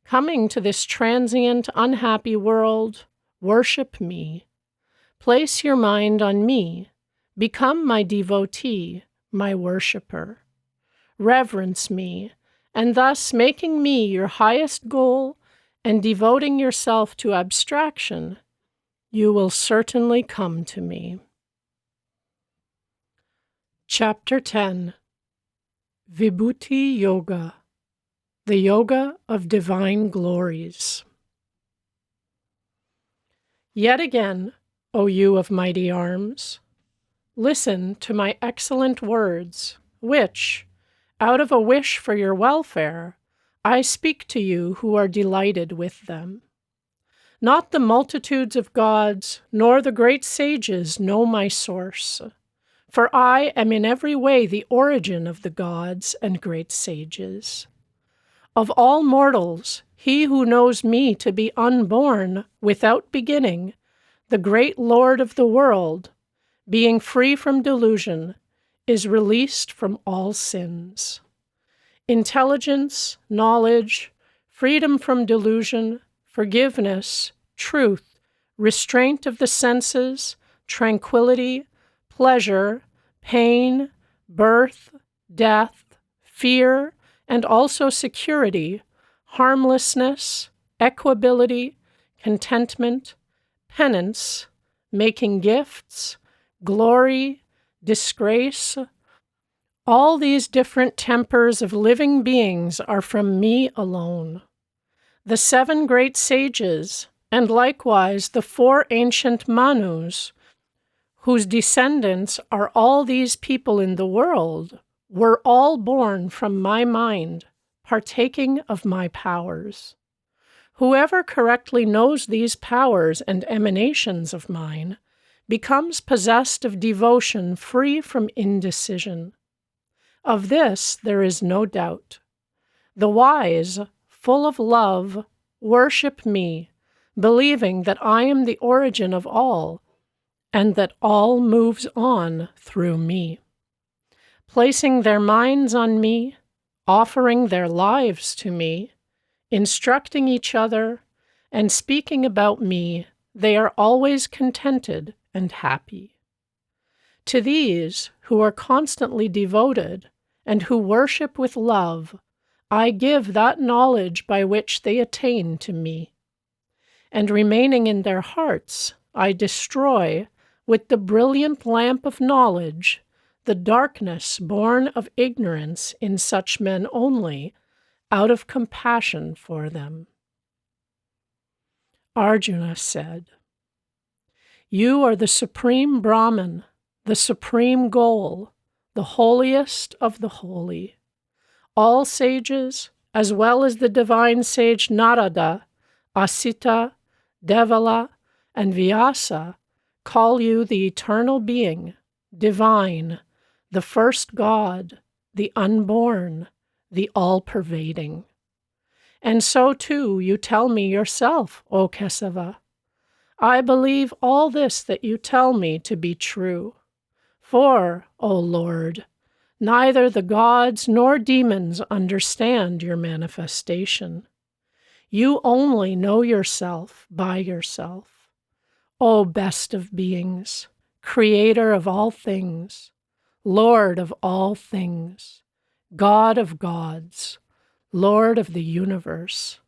Coming to this transient, unhappy world, worship me. Place your mind on me. Become my devotee, my worshipper. Reverence me, and thus making me your highest goal and devoting yourself to abstraction, you will certainly come to me. Chapter 10. Vibhuti Yoga, the Yoga of Divine Glories. Yet again, O you of mighty arms, listen to my excellent words, which, out of a wish for your welfare, I speak to you who are delighted with them. Not the multitudes of gods, nor the great sages know my source, for I am in every way the origin of the gods and great sages. Of all mortals, he who knows me to be unborn, without beginning, the great Lord of the world, being free from delusion, is released from all sins. Intelligence, knowledge, freedom from delusion, forgiveness, truth, restraint of the senses, tranquility, pleasure, pain, birth, death, fear, and also security, harmlessness, equability, contentment, penance, making gifts, glory, disgrace. All these different tempers of living beings are from me alone. The 7 great sages, and likewise the 4 ancient Manus, whose descendants are all these people in the world, were all born from my mind, partaking of my powers. Whoever correctly knows these powers and emanations of mine becomes possessed of devotion free from indecision. Of this there is no doubt. The wise, full of love, worship me, believing that I am the origin of all, and that all moves on through me. Placing their minds on me, offering their lives to me, instructing each other, and speaking about me, they are always contented and happy. To these, who are constantly devoted, and who worship with love, I give that knowledge by which they attain to me. And remaining in their hearts, I destroy, with the brilliant lamp of knowledge, the darkness born of ignorance in such men only, out of compassion for them. Arjuna said, "You are the supreme Brahman, the supreme goal, the holiest of the holy. All sages, as well as the divine sage Narada, Asita, Devala, and Vyasa, call you the eternal being, divine, the first God, the unborn, the all-pervading. And so, too, you tell me yourself, O Kesava. I believe all this that you tell me to be true. For, O Lord, neither the gods nor demons understand your manifestation. You only know yourself by yourself. O best of beings, creator of all things, Lord of all things, God of gods, Lord of the universe,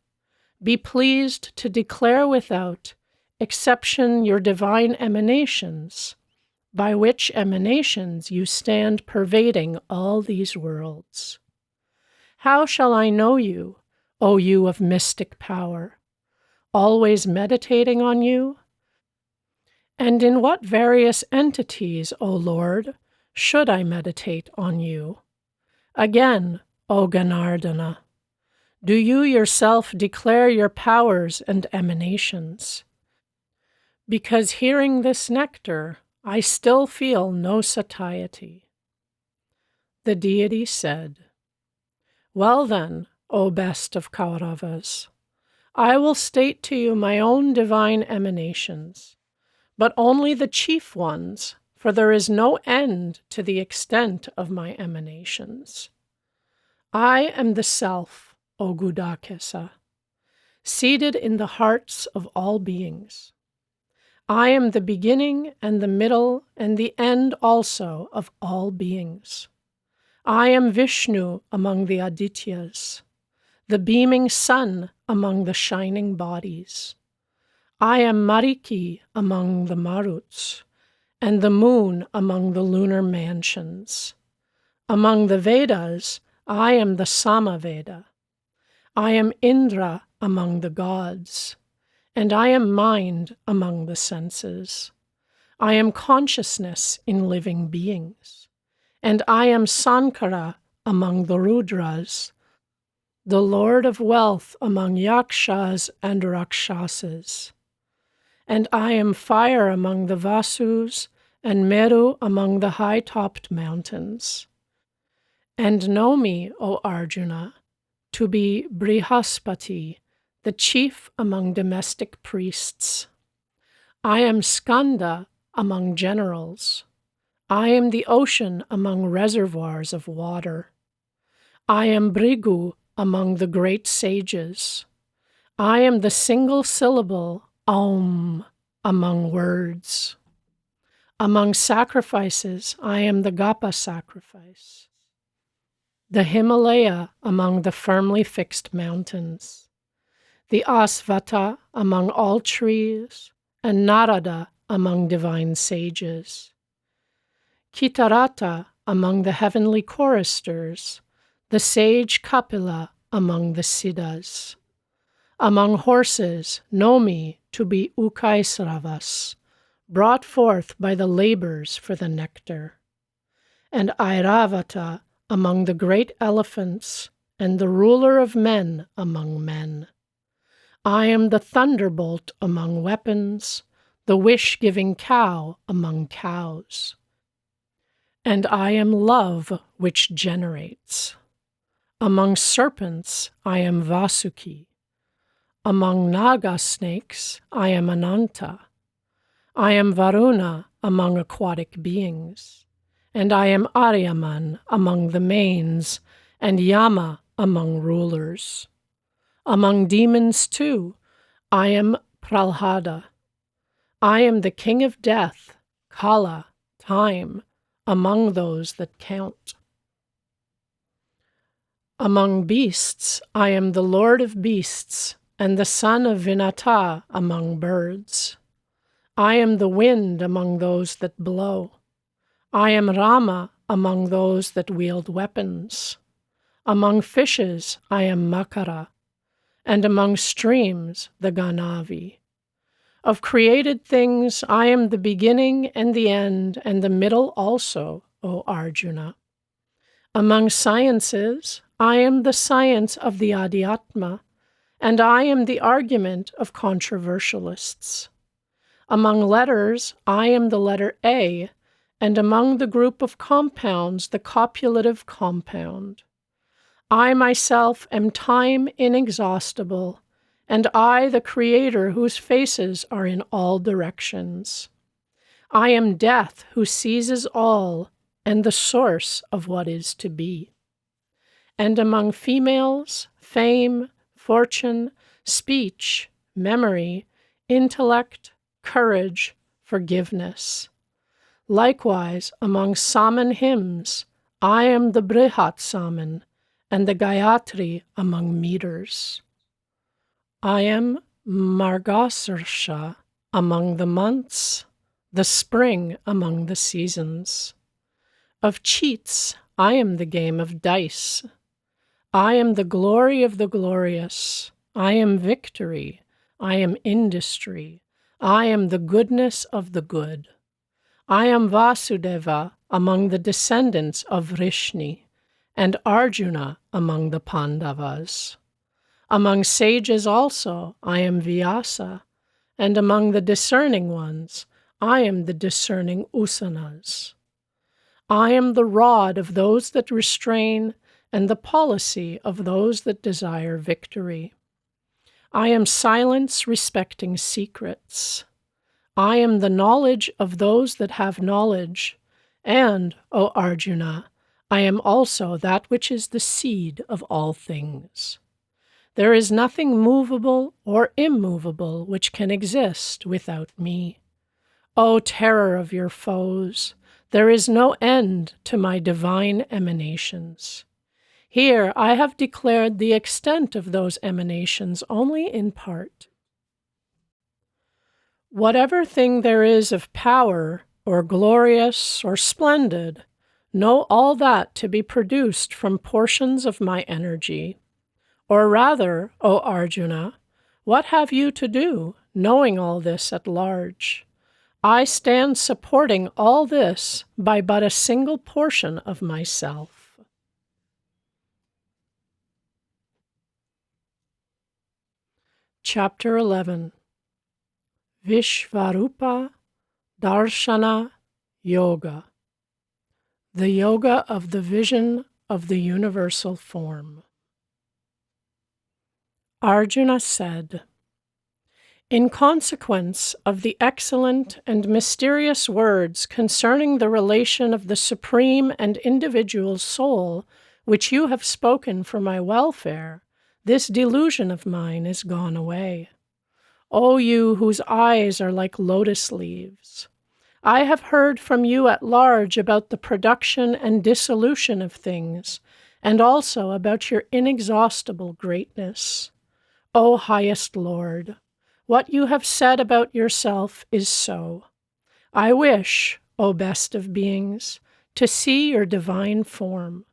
be pleased to declare without exception your emanations, by which emanations you stand pervading all these worlds. How shall I know you, O you of mystic power, always meditating on you? And in what various entities, O Lord, should I meditate on you? Again, O Ganardana, do you yourself declare your powers and emanations? Because hearing this nectar, I still feel no satiety." The deity said, "Well then, O best of Kauravas, I will state to you my own divine emanations, but only the chief ones, for there is no end to the extent of my emanations. I am the Self, O Gudakesa, seated in the hearts of all beings. I am the beginning and the middle and the end also of all beings. I am Vishnu among the Adityas, the beaming sun among the shining bodies. I am Mariki among the Maruts, and the moon among the lunar mansions. Among the Vedas, I am the Samaveda. I am Indra among the gods, and I am mind among the senses. I am consciousness in living beings, and I am Sankara among the Rudras, the Lord of wealth among Yakshas and Rakshasas. And I am fire among the Vasus, and Meru among the high-topped mountains. And know me, O Arjuna, to be Brihaspati, the chief among domestic priests. I am Skanda among generals. I am the ocean among reservoirs of water. I am Brigu among the great sages. I am the single syllable Om among words. Among sacrifices, I am the Gapa sacrifice, the Himalaya among the firmly fixed mountains, the Asvata among all trees, and Narada among divine sages, Kitarata among the heavenly choristers, the sage Kapila among the Siddhas. Among horses, know me to be Ukaisravas, brought forth by the labors for the nectar, and Airavata among the great elephants, and the ruler of men among men. I am the thunderbolt among weapons, the wish-giving cow among cows. And I am love which generates. Among serpents I am Vasuki. Among Naga snakes I am Ananta. I am Varuna among aquatic beings, and I am Aryaman among the mains, and Yama among rulers. Among demons, too, I am Pralhada. I am the king of death, Kala, time, among those that count. Among beasts, I am the lord of beasts, and the son of Vinata among birds. I am the wind among those that blow. I am Rama among those that wield weapons. Among fishes, I am Makara, and among streams, the Ganavi. Of created things, I am the beginning and the end, and the middle also, O Arjuna. Among sciences, I am the science of the Adhyatma, and I am the argument of controversialists. Among letters, I am the letter A, and among the group of compounds, the copulative compound. I myself am time inexhaustible, and I the Creator whose faces are in all directions. I am death who seizes all, and the source of what is to be. And among females, fame, fortune, speech, memory, intellect, courage, forgiveness. Likewise, among Saman hymns, I am the Brihat Saman, and the Gayatri among meters. I am Margasarsha among the months, the spring among the seasons. Of cheats, I am the game of dice. I am the glory of the glorious. I am victory. I am industry. I am the goodness of the good. I am Vasudeva among the descendants of Vrishni, and Arjuna among the Pandavas. Among sages also, I am Vyasa, and among the discerning ones, I am the discerning Usanas. I am the rod of those that restrain, and the policy of those that desire victory. I am silence respecting secrets. I am the knowledge of those that have knowledge, and, O Arjuna, I am also that which is the seed of all things. There is nothing movable or immovable which can exist without me. O terror of your foes, there is no end to my divine emanations. Here I have declared the extent of those emanations only in part. Whatever thing there is of power, or glorious, or splendid, know all that to be produced from portions of my energy. Or rather, O Arjuna, what have you to do, knowing all this at large? I stand supporting all this by but a single portion of myself. Chapter 11. Vishvarupa Darshana Yoga. The Yoga of the Vision of the Universal Form. Arjuna said, in consequence of the excellent and mysterious words concerning the relation of the supreme and individual soul, which you have spoken for my welfare, this delusion of mine is gone away. O you whose eyes are like lotus leaves, I have heard from you at large about the production and dissolution of things, and also about your inexhaustible greatness. O highest Lord, what you have said about yourself is so. I wish, O best of beings, to see your divine form.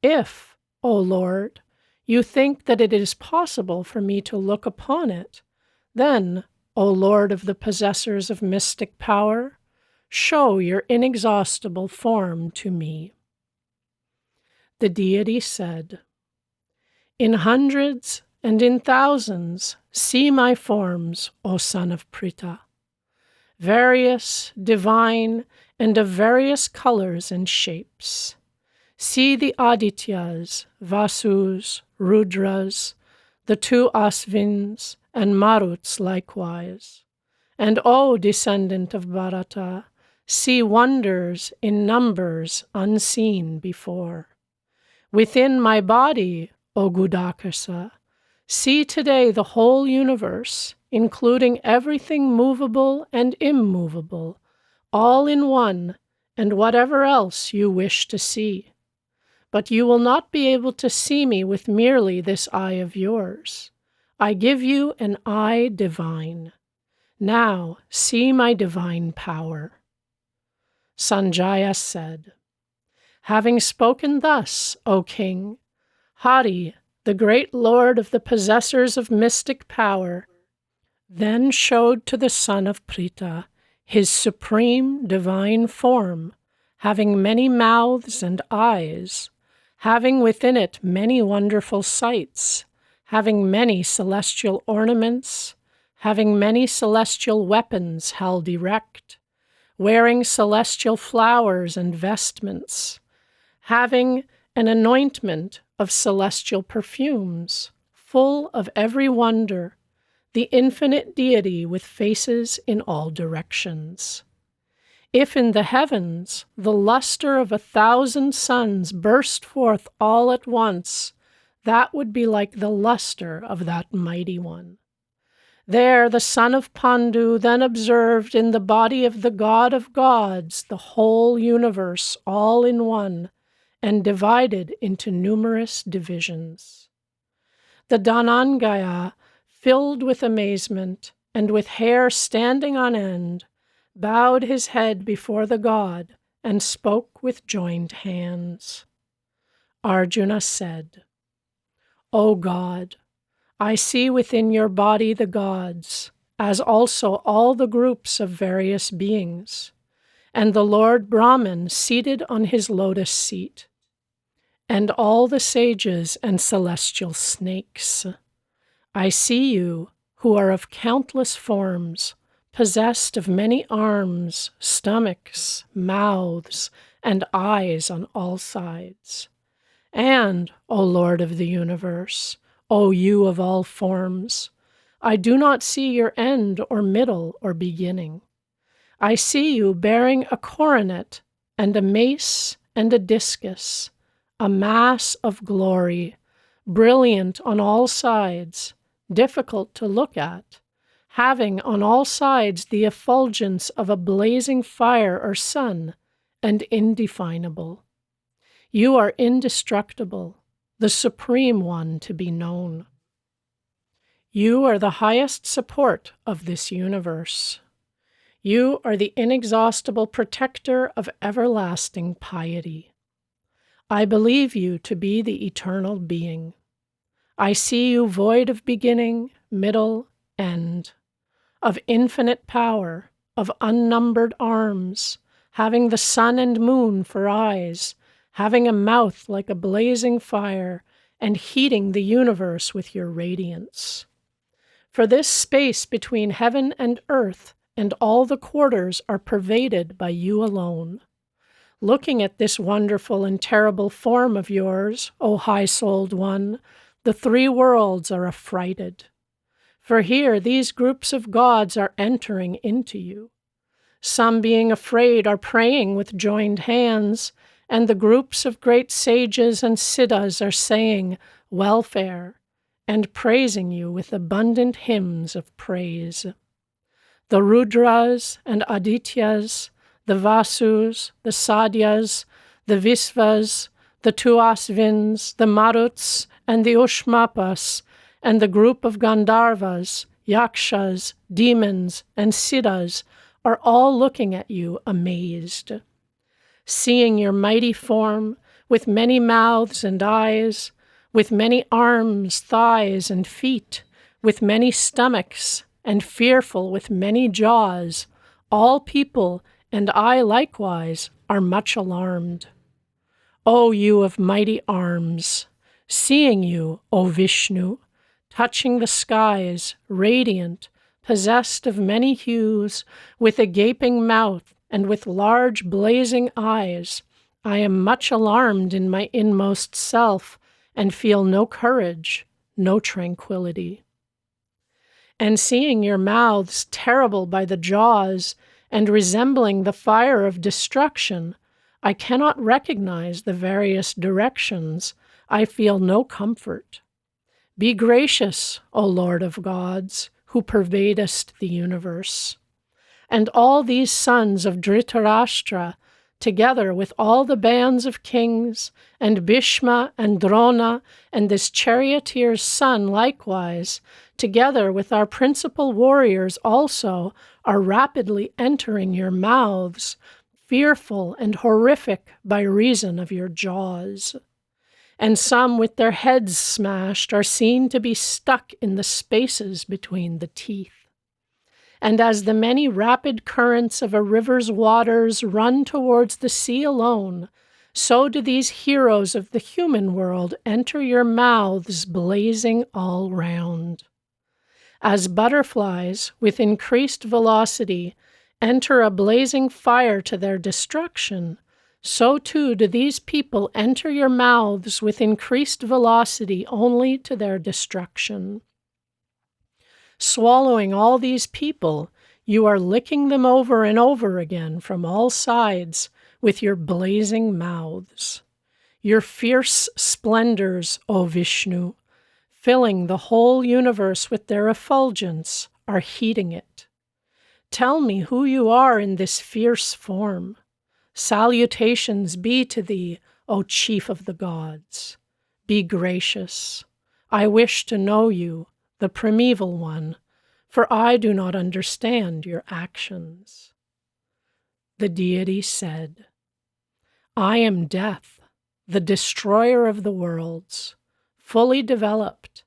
If, O Lord, you think that it is possible for me to look upon it, then, O Lord of the possessors of mystic power, show your inexhaustible form to me. The deity said, in hundreds and in thousands see my forms, O son of Pritha, various, divine, and of various colors and shapes. See the Adityas, Vasus, Rudras, the two Asvins, and Maruts likewise. And O descendant of Bharata, see wonders in numbers unseen before. Within my body, O Gudakasa, see today the whole universe, including everything movable and immovable, all in one, and whatever else you wish to see. But you will not be able to see me with merely this eye of yours. I give you an eye divine. Now see my divine power. Sanjaya said, having spoken thus, O king, Hari, the great lord of the possessors of mystic power, then showed to the son of Pritha his supreme divine form, having many mouths and eyes, having within it many wonderful sights, having many celestial ornaments, having many celestial weapons held erect, wearing celestial flowers and vestments, having an anointment of celestial perfumes, full of every wonder, the infinite deity with faces in all directions. If in the heavens the luster of 1,000 suns burst forth all at once, that would be like the luster of that mighty one. There the son of Pandu then observed in the body of the god of gods the whole universe all in one, and divided into numerous divisions. The Dhananjaya, filled with amazement, and with hair standing on end, bowed his head before the god and spoke with joined hands. Arjuna said, O God, I see within your body the gods, as also all the groups of various beings, and the Lord Brahman seated on his lotus seat, and all the sages and celestial snakes. I see you, who are of countless forms, possessed of many arms, stomachs, mouths, and eyes on all sides. And, O Lord of the universe, O you of all forms, I do not see your end or middle or beginning. I see you bearing a coronet and a mace and a discus, a mass of glory, brilliant on all sides, difficult to look at, having on all sides the effulgence of a blazing fire or sun, and indefinable. You are indestructible, the supreme one to be known. You are the highest support of this universe. You are the inexhaustible protector of everlasting piety. I believe you to be the eternal being. I see you void of beginning, middle, end, of infinite power, of unnumbered arms, having the sun and moon for eyes, having a mouth like a blazing fire, and heating the universe with your radiance. For this space between heaven and earth and all the quarters are pervaded by you alone. Looking at this wonderful and terrible form of yours, O high-souled one, the 3 worlds are affrighted. For here these groups of gods are entering into you. Some, being afraid, are praying with joined hands, and the groups of great sages and siddhas are saying, welfare, and praising you with abundant hymns of praise. The Rudras and Adityas, the Vasus, the Sadyas, the Visvas, the Tuasvins, the Maruts, and the Ushmapas, and the group of Gandharvas, Yakshas, demons, and Siddhas are all looking at you amazed. Seeing your mighty form, with many mouths and eyes, with many arms, thighs, and feet, with many stomachs, and fearful with many jaws, all people, and I likewise, are much alarmed. O you of mighty arms, seeing you, O Vishnu, touching the skies, radiant, possessed of many hues, with a gaping mouth and with large blazing eyes, I am much alarmed in my inmost self, and feel no courage, no tranquility. And seeing your mouths terrible by the jaws, and resembling the fire of destruction, I cannot recognize the various directions. I feel no comfort. Be gracious, O Lord of gods, who pervadest the universe. And all these sons of Dhritarashtra, together with all the bands of kings, and Bhishma and Drona, and this charioteer's son likewise, together with our principal warriors also, are rapidly entering your mouths, fearful and horrific by reason of your jaws. And some with their heads smashed are seen to be stuck in the spaces between the teeth. And as the many rapid currents of a river's waters run towards the sea alone, so do these heroes of the human world enter your mouths blazing all round. As butterflies, with increased velocity, enter a blazing fire to their destruction, so too do these people enter your mouths with increased velocity only to their destruction. Swallowing all these people, you are licking them over and over again from all sides with your blazing mouths. Your fierce splendors, O Vishnu, filling the whole universe with their effulgence, are heating it. Tell me who you are in this fierce form. Salutations be to thee, O chief of the gods. Be gracious. I wish to know you, the primeval one, for I do not understand your actions. The deity said, I am death, the destroyer of the worlds, fully developed,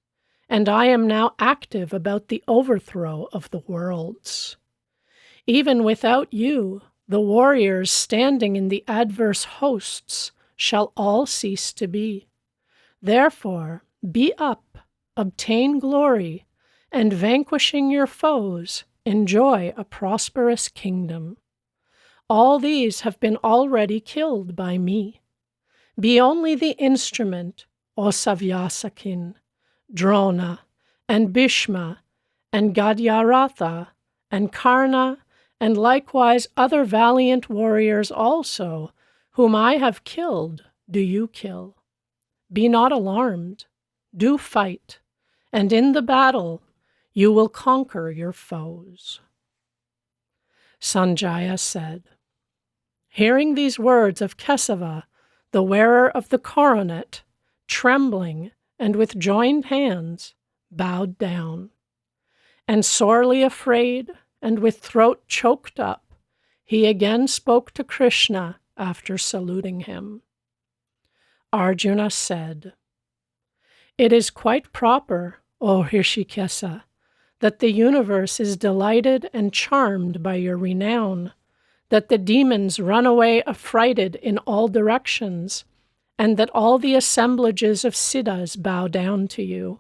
and I am now active about the overthrow of the worlds. Even without you, the warriors standing in the adverse hosts shall all cease to be. Therefore, be up, obtain glory, and vanquishing your foes, enjoy a prosperous kingdom. All these have been already killed by me. Be only the instrument, O Savyasakin, Drona, and Bhishma, and Gadyaratha, and Karna, and likewise other valiant warriors also, whom I have killed, do you kill. Be not alarmed, do fight, and in the battle you will conquer your foes. Sanjaya said, hearing these words of Kesava, the wearer of the coronet, trembling and with joined hands, bowed down. And sorely afraid and with throat choked up, he again spoke to Krishna after saluting him. Arjuna said, it is quite proper, O Hrishikesa, that the universe is delighted and charmed by your renown, that the demons run away affrighted in all directions, and that all the assemblages of siddhas bow down to you.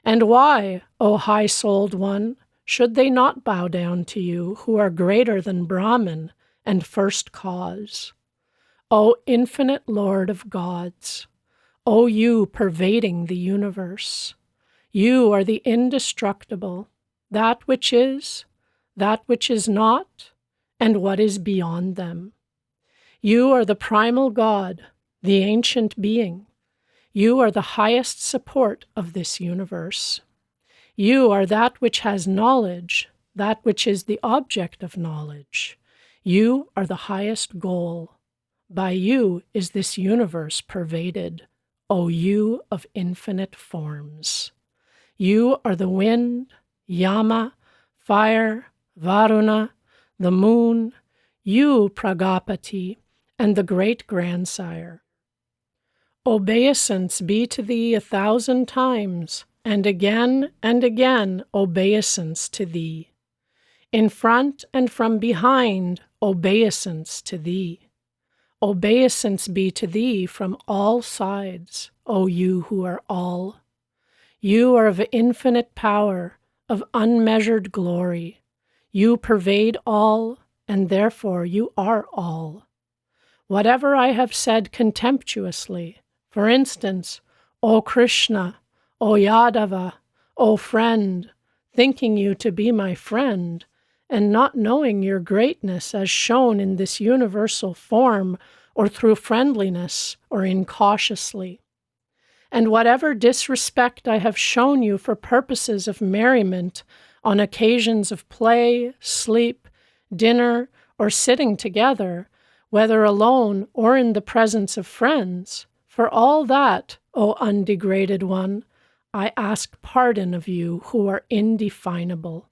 And why, O high-souled one, should they not bow down to you who are greater than Brahman and first cause? O infinite Lord of gods, O you pervading the universe, you are the indestructible, that which is not, and what is beyond them. You are the primal God, the ancient being. You are the highest support of this universe. You are that which has knowledge, that which is the object of knowledge. You are the highest goal. By you is this universe pervaded, O you of infinite forms. You are the wind, Yama, fire, Varuna, the moon, you, Pragapati, and the great grandsire. Obeisance be to thee 1,000 times, and again obeisance to thee. In front and from behind, obeisance to thee. Obeisance be to thee from all sides, O you who are all. You are of infinite power, of unmeasured glory. You pervade all, and therefore you are all. Whatever I have said contemptuously, for instance, O Krishna, O Yadava, O friend, thinking you to be my friend, and not knowing your greatness as shown in this universal form, or through friendliness, or incautiously. And whatever disrespect I have shown you for purposes of merriment, on occasions of play, sleep, dinner, or sitting together, whether alone or in the presence of friends, for all that, O undegraded one, I ask pardon of you who are indefinable.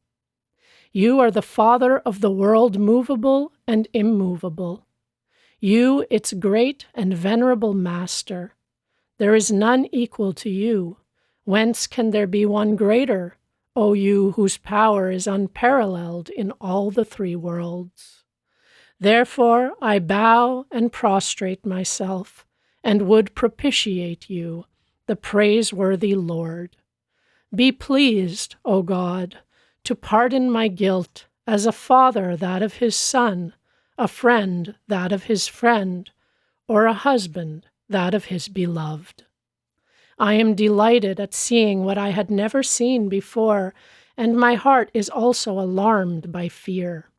You are the Father of the world movable and immovable. You, its great and venerable Master. There is none equal to you. Whence can there be one greater, O you whose power is unparalleled in all the three worlds. Therefore I bow and prostrate myself, and would propitiate you, the praiseworthy Lord. Be pleased, O God, to pardon my guilt, as a father that of his son, a friend that of his friend, or a husband that of his beloved. I am delighted at seeing what I had never seen before, and my heart is also alarmed by fear.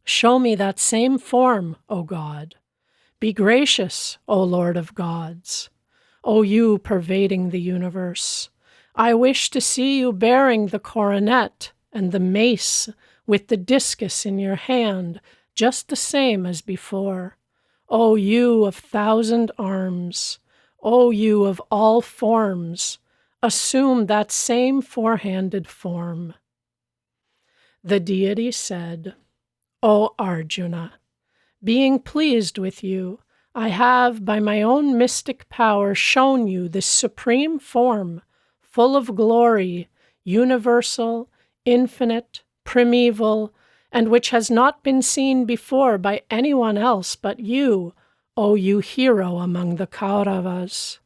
Show me that same form, O God. Be gracious, O Lord of gods. O you pervading the universe. I wish to see you bearing the coronet and the mace with the discus in your hand, just the same as before. O you of 1,000 arms, O you of all forms, assume that same four-handed form. The deity said, O Arjuna, being pleased with you, I have by my own mystic power shown you this supreme form, full of glory, universal, infinite, primeval, and which has not been seen before by anyone else but you, O you hero among the Kauravas.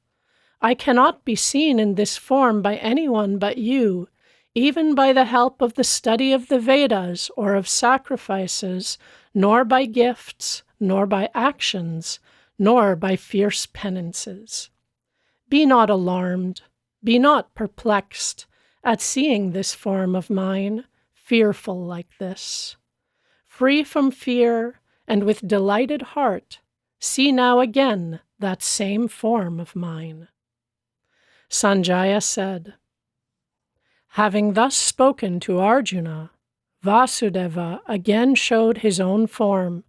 I cannot be seen in this form by anyone but you, even by the help of the study of the Vedas or of sacrifices, nor by gifts, nor by actions, nor by fierce penances. Be not alarmed, be not perplexed at seeing this form of mine, fearful like this. Free from fear, and with delighted heart, see now again that same form of mine. Sanjaya said, having thus spoken to Arjuna, Vasudeva again showed his own form,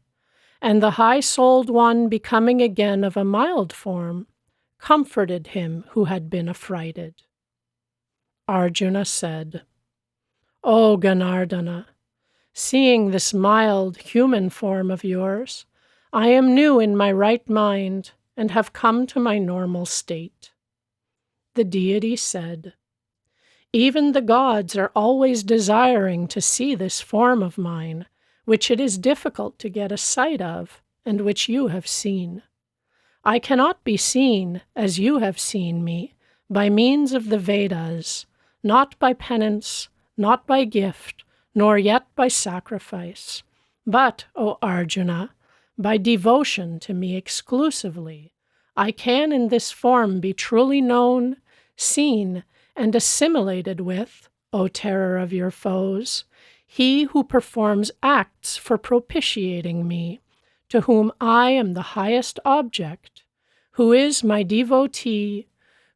and the high-souled one, becoming again of a mild form, comforted him who had been affrighted. Arjuna said, O Ganardana, seeing this mild human form of yours, I am new in my right mind and have come to my normal state. The deity said, even the gods are always desiring to see this form of mine, which it is difficult to get a sight of, and which you have seen. I cannot be seen, as you have seen me, by means of the Vedas, not by penance, not by gift, nor yet by sacrifice, but, O Arjuna, by devotion to me exclusively. I can in this form be truly known, seen, and assimilated with, O terror of your foes, he who performs acts for propitiating me, to whom I am the highest object, who is my devotee,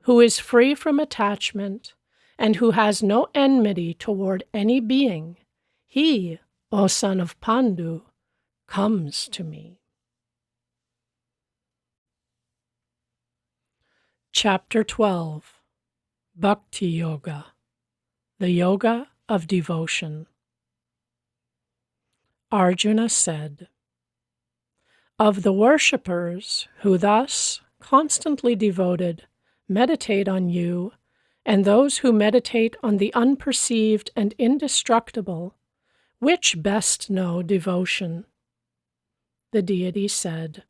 who is free from attachment, and who has no enmity toward any being. He, O son of Pandu, comes to me. Chapter 12. Bhakti Yoga, the Yoga of Devotion. Arjuna said, of the worshippers who thus, constantly devoted, meditate on you, and those who meditate on the unperceived and indestructible, which best know devotion? The deity said,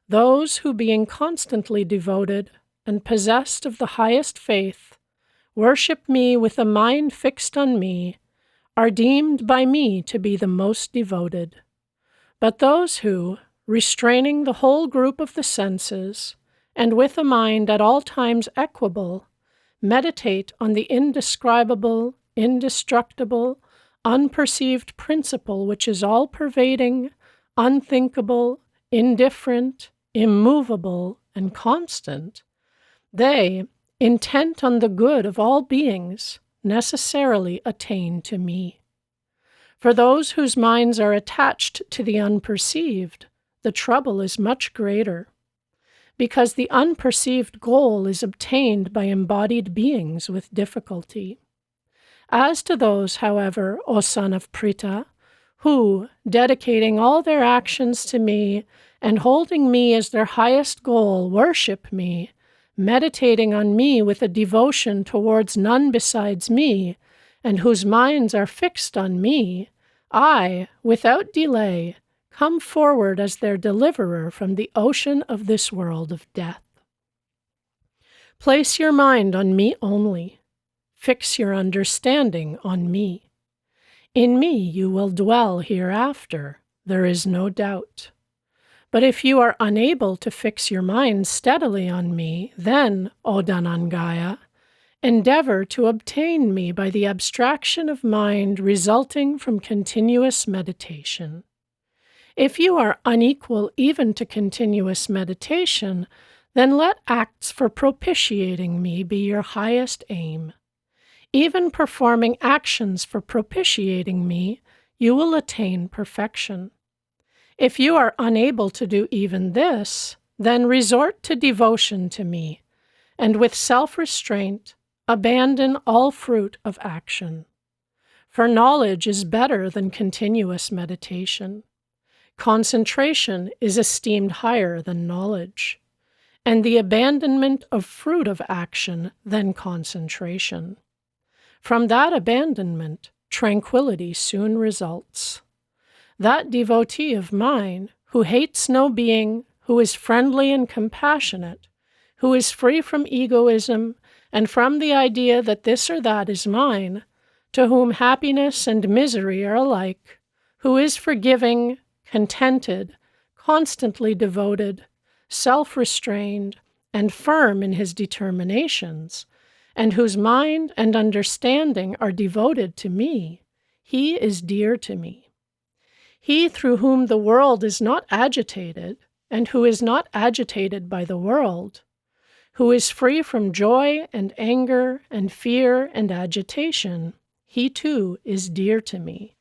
those who, being constantly devoted and possessed of the highest faith, worship me with a mind fixed on me, are deemed by me to be the most devoted. But those who, restraining the whole group of the senses, and with a mind at all times equable, meditate on the indescribable, indestructible, unperceived principle which is all-pervading, unthinkable, indifferent, immovable, and constant, they, intent on the good of all beings, necessarily attain to me. For those whose minds are attached to the unperceived, the trouble is much greater, because the unperceived goal is obtained by embodied beings with difficulty. As to those, however, O son of Pritha, who, dedicating all their actions to me and holding me as their highest goal, worship me, meditating on me with a devotion towards none besides me, and whose minds are fixed on me, I, without delay, come forward as their deliverer from the ocean of this world of death. Place your mind on me only. Fix your understanding on me. In me you will dwell hereafter, there is no doubt. But if you are unable to fix your mind steadily on me, then, O Dhananjaya, endeavor to obtain me by the abstraction of mind resulting from continuous meditation. If you are unequal even to continuous meditation, then let acts for propitiating me be your highest aim. Even performing actions for propitiating me, you will attain perfection. If you are unable to do even this, then resort to devotion to me, and with self-restraint, abandon all fruit of action. For knowledge is better than continuous meditation. Concentration is esteemed higher than knowledge, and the abandonment of fruit of action than concentration. From that abandonment, tranquility soon results. That devotee of mine, who hates no being, who is friendly and compassionate, who is free from egoism and from the idea that this or that is mine, to whom happiness and misery are alike, who is forgiving, contented, constantly devoted, self-restrained, and firm in his determinations, and whose mind and understanding are devoted to me, he is dear to me. He through whom the world is not agitated, and who is not agitated by the world, who is free from joy and anger and fear and agitation, he too is dear to me.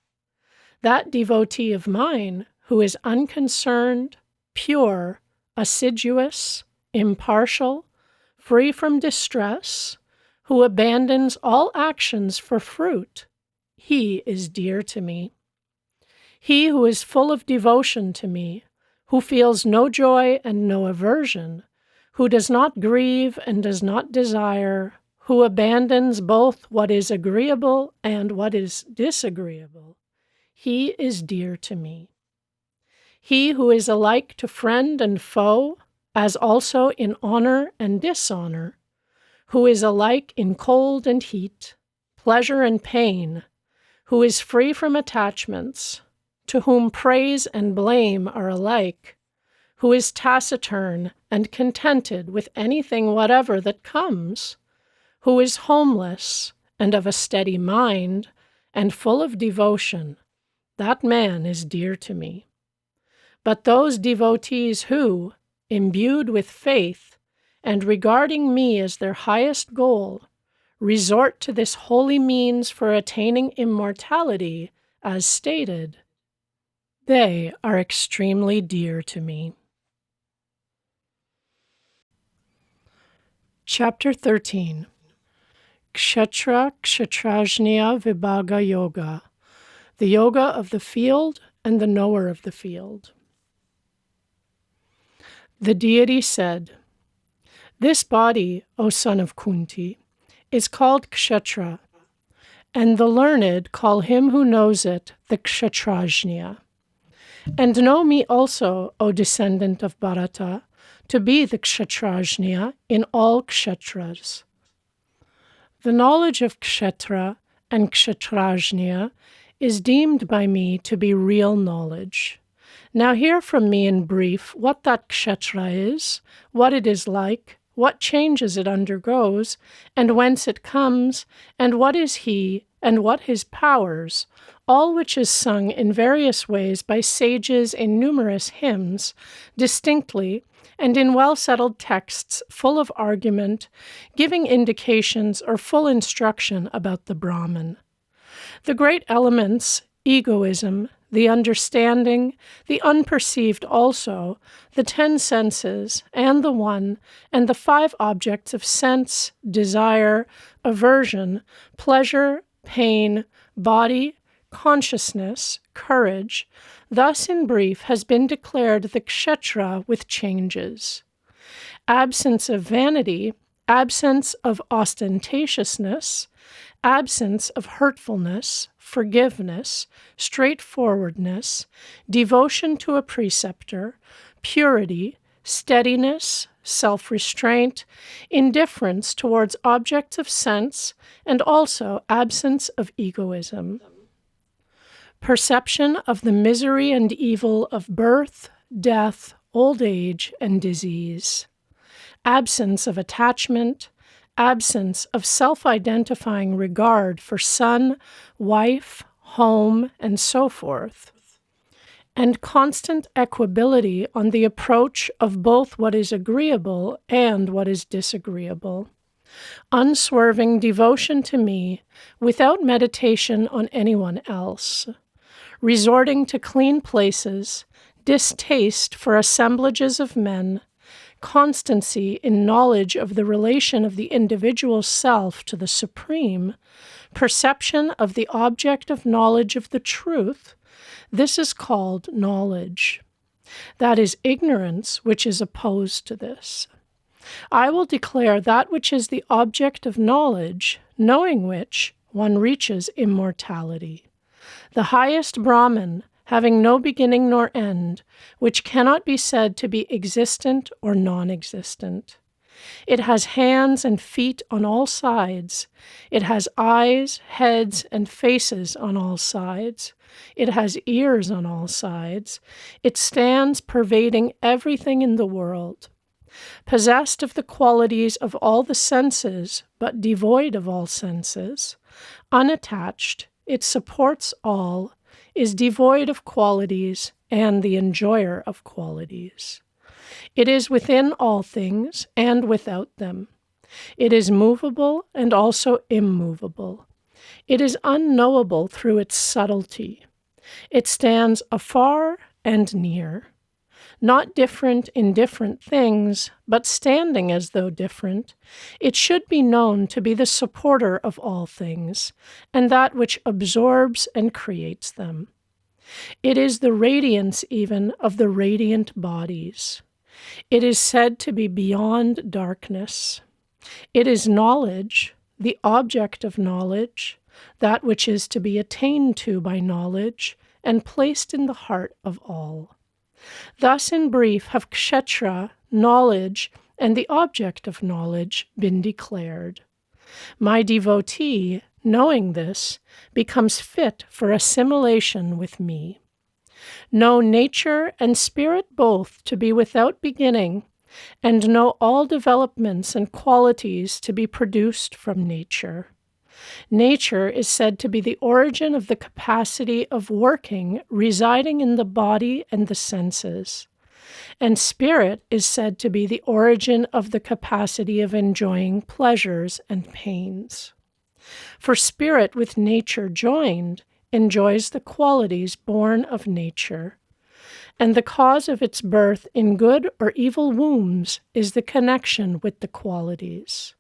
That devotee of mine, who is unconcerned, pure, assiduous, impartial, free from distress, who abandons all actions for fruit, he is dear to me. He who is full of devotion to me, who feels no joy and no aversion, who does not grieve and does not desire, who abandons both what is agreeable and what is disagreeable, he is dear to me. He who is alike to friend and foe, as also in honor and dishonor, who is alike in cold and heat, pleasure and pain, who is free from attachments, to whom praise and blame are alike, who is taciturn and contented with anything whatever that comes, who is homeless and of a steady mind and full of devotion, that man is dear to me. But those devotees who, imbued with faith and regarding me as their highest goal, resort to this holy means for attaining immortality, as stated, they are extremely dear to me. Chapter 13. Kshetra Kshetrajñya Vibhaga Yoga, the Yoga of the Field and the Knower of the Field. The deity said, "This body, O son of Kunti, is called Kshetra, and the learned call him who knows it the Kshetrajña. And know me also, O descendant of Bharata, to be the Kshetrajña in all Kshetras. The knowledge of Kshetra and Kshetrajña is deemed by me to be real knowledge. Now hear from me in brief what that Kshetra is, what it is like, what changes it undergoes, and whence it comes, and what is he, and what his powers, all which is sung in various ways by sages in numerous hymns, distinctly, and in well-settled texts full of argument, giving indications or full instruction about the Brahman. The great elements, egoism, the understanding, the unperceived also, the 10 senses, and the one, and the 5 objects of sense, desire, aversion, pleasure, pain, body, consciousness, courage, thus in brief has been declared the Kshetra with changes. absence of vanity, absence of ostentatiousness, absence of hurtfulness, forgiveness, straightforwardness, devotion to a preceptor, purity, steadiness, self-restraint, indifference towards objects of sense, and also absence of egoism. Perception of the misery and evil of birth, death, old age, and disease. Absence of attachment, absence of self-identifying regard for son, wife, home, and so forth, and constant equability on the approach of both what is agreeable and what is disagreeable. Unswerving devotion to me without meditation on anyone else. Resorting to clean places, distaste for assemblages of men, constancy in knowledge of the relation of the individual self to the Supreme, perception of the object of knowledge of the truth, this is called knowledge. That is ignorance which is opposed to this. I will declare that which is the object of knowledge, knowing which one reaches immortality. The highest Brahman, having no beginning nor end, which cannot be said to be existent or non-existent. It has hands and feet on all sides. It has eyes, heads, and faces on all sides. It has ears on all sides. It stands pervading everything in the world. Possessed of the qualities of all the senses, but devoid of all senses. Unattached, it supports all, is devoid of qualities, and the enjoyer of qualities. It is within all things and without them. It is movable and also immovable. It is unknowable through its subtlety. It stands afar and near, not different in different things, but standing as though different. It should be known to be the supporter of all things, and that which absorbs and creates them. It is the radiance even of the radiant bodies. It is said to be beyond darkness. It is knowledge, the object of knowledge, that which is to be attained to by knowledge, and placed in the heart of all. Thus, in brief, have kshetra, knowledge, and the object of knowledge been declared. My devotee, knowing this, becomes fit for assimilation with me. Know nature and spirit both to be without beginning, and know all developments and qualities to be produced from nature. Nature is said to be the origin of the capacity of working residing in the body and the senses, and spirit is said to be the origin of the capacity of enjoying pleasures and pains. For spirit with nature joined enjoys the qualities born of nature, and the cause of its birth in good or evil wombs is the connection with the qualities.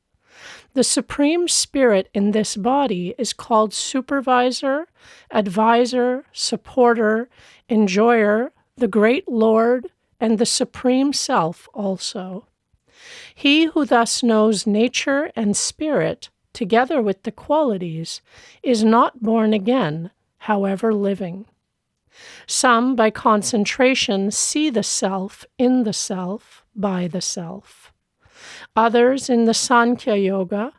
The Supreme Spirit in this body is called supervisor, advisor, supporter, enjoyer, the great Lord, and the Supreme Self also. He who thus knows nature and spirit, together with the qualities, is not born again, however living. Some, by concentration, see the self in the self, by the self. Others in the Sankhya Yoga,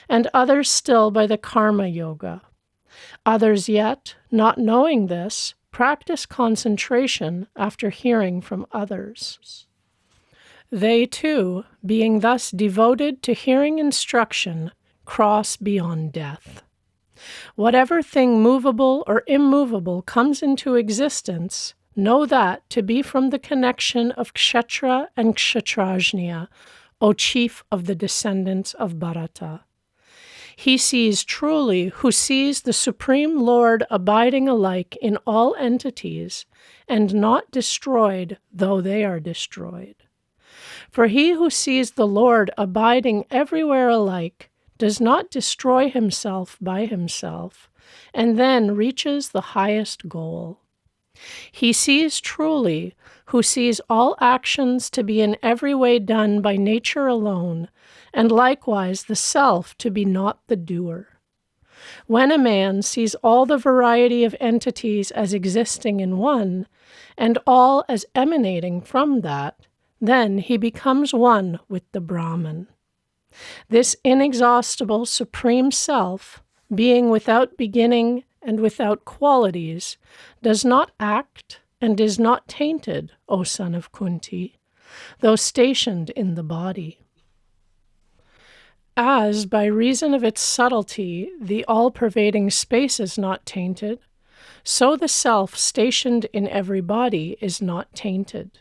and others still by the Karma Yoga. Others yet, not knowing this, practice concentration after hearing from others. They too, being thus devoted to hearing instruction, cross beyond death. Whatever thing movable or immovable comes into existence, know that to be from the connection of Kshetra and Kshetrajna, O chief of the descendants of Bharata. He sees truly who sees the Supreme Lord abiding alike in all entities, and not destroyed, though they are destroyed. For he who sees the Lord abiding everywhere alike does not destroy himself by himself, and then reaches the highest goal. He sees truly, who sees all actions to be in every way done by nature alone, and likewise the self to be not the doer. When a man sees all the variety of entities as existing in one, and all as emanating from that, then he becomes one with the Brahman. This inexhaustible supreme self, being without beginning and without qualities, does not act and is not tainted, O son of Kunti, though stationed in the body. As, by reason of its subtlety, the all-pervading space is not tainted, so the self stationed in every body is not tainted.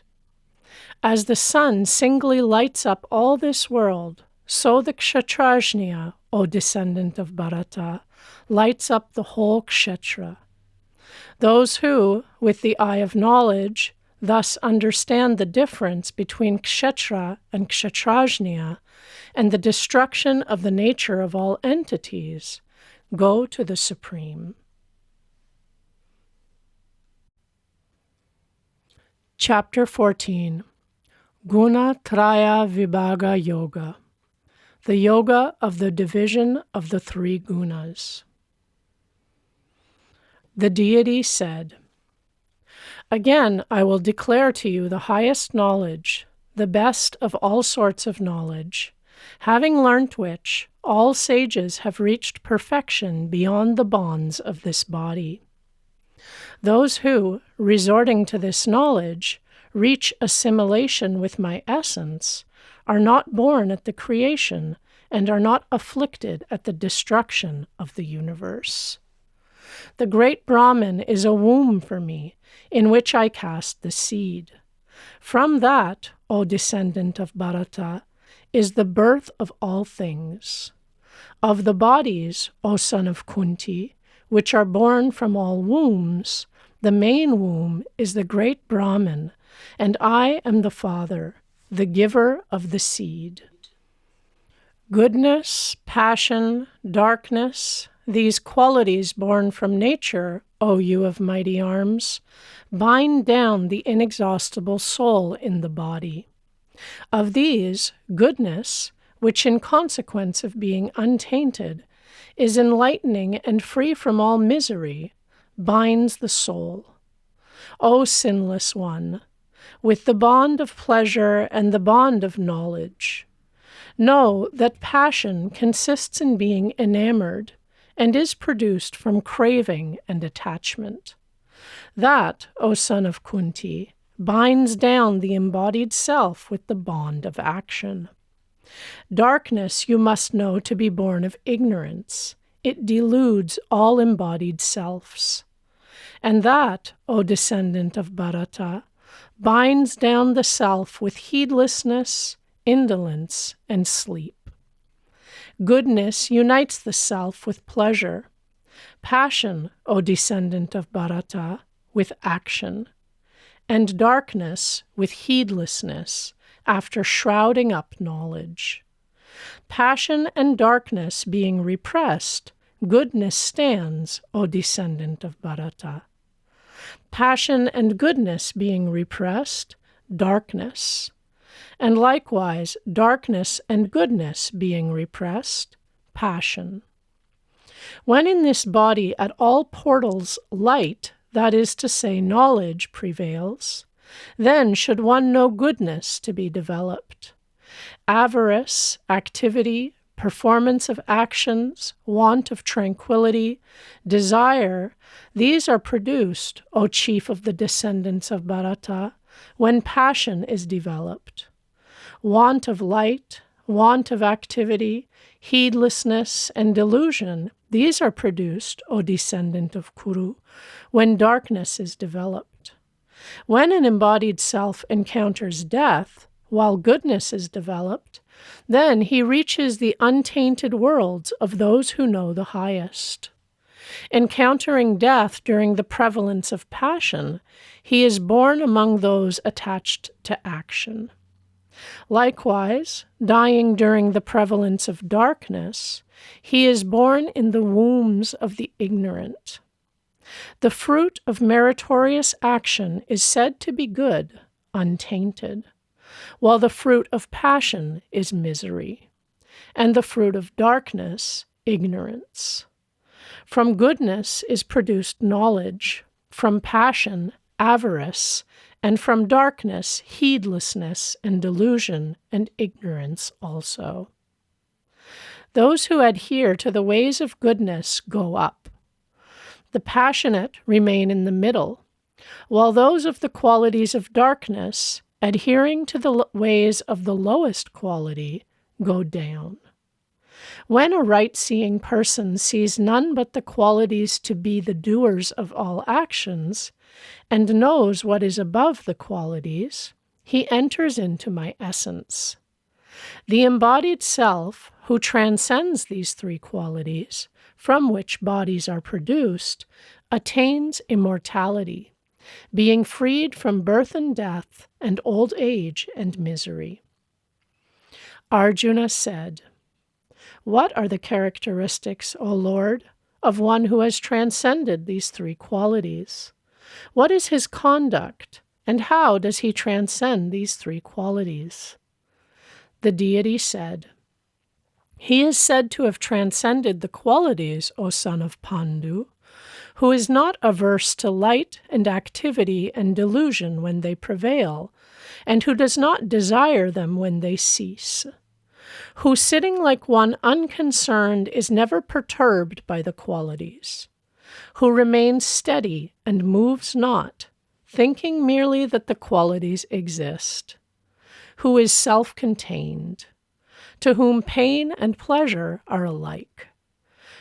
As the sun singly lights up all this world, so the Kshatrajña, O descendant of Bharata, lights up the whole Kshetra. Those who, with the eye of knowledge, thus understand the difference between Kshetra and Kshatrajña and the destruction of the nature of all entities, go to the Supreme. Chapter 14. Guna Traya Vibhaga Yoga, the Yoga of the Division of the Three Gunas. The deity said, "Again I will declare to you the highest knowledge, the best of all sorts of knowledge, having learnt which all sages have reached perfection beyond the bonds of this body. Those who, resorting to this knowledge, reach assimilation with my essence, are not born at the creation and are not afflicted at the destruction of the universe. The great Brahman is a womb for me, in which I cast the seed. From that, O descendant of Bharata, is the birth of all things. Of the bodies, O son of Kunti, which are born from all wombs, the main womb is the great Brahman, and I am the father, the giver of the seed. Goodness, passion, darkness, these qualities born from nature, O you of mighty arms, bind down the inexhaustible soul in the body. Of these, goodness, which in consequence of being untainted, is enlightening and free from all misery, binds the soul. O sinless one, with the bond of pleasure and the bond of knowledge, know that passion consists in being enamored, and is produced from craving and attachment. That, O son of Kunti, binds down the embodied self with the bond of action. Darkness you must know to be born of ignorance. It deludes all embodied selves. And that, O descendant of Bharata, binds down the self with heedlessness, indolence, and sleep. Goodness unites the self with pleasure. Passion, O descendant of Bharata, with action. And darkness with heedlessness, after shrouding up knowledge. Passion and darkness being repressed, goodness stands, O descendant of Bharata. Passion and goodness being repressed, darkness. And likewise, darkness and goodness being repressed, passion. When in this body at all portals light, that is to say, knowledge, prevails, then should one know goodness to be developed. Avarice, activity, performance of actions, want of tranquility, desire, these are produced, O chief of the descendants of Bharata, when passion is developed. Want of light, want of activity, heedlessness, and delusion, these are produced, O descendant of Kuru, when darkness is developed. When an embodied self encounters death, while goodness is developed, then he reaches the untainted worlds of those who know the highest. Encountering death during the prevalence of passion, he is born among those attached to action. Likewise, dying during the prevalence of darkness, he is born in the wombs of the ignorant. The fruit of meritorious action is said to be good, untainted, while the fruit of passion is misery, and the fruit of darkness, ignorance. From goodness is produced knowledge, from passion, avarice, and from darkness, heedlessness and delusion and ignorance also. Those who adhere to the ways of goodness go up. The passionate remain in the middle, while those of the qualities of darkness, adhering to the ways of the lowest quality, go down. When a right-seeing person sees none but the qualities to be the doers of all actions, and knows what is above the qualities, he enters into my essence. The embodied self, who transcends these three qualities, from which bodies are produced, attains immortality, being freed from birth and death and old age and misery. Arjuna said, "What are the characteristics, O Lord, of one who has transcended these three qualities? What is his conduct, and how does he transcend these three qualities?" The deity said, "He is said to have transcended the qualities, O son of Pandu, who is not averse to light and activity and delusion when they prevail, and who does not desire them when they cease, who sitting like one unconcerned is never perturbed by the qualities, who remains steady and moves not, thinking merely that the qualities exist, who is self-contained, to whom pain and pleasure are alike,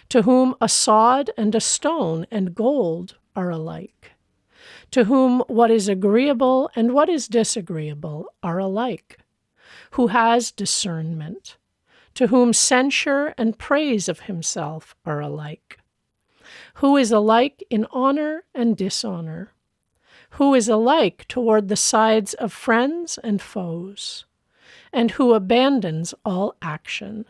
to whom a sod and a stone and gold are alike, to whom what is agreeable and what is disagreeable are alike, who has discernment, to whom censure and praise of himself are alike, who is alike in honor and dishonor, who is alike toward the sides of friends and foes, and who abandons all action.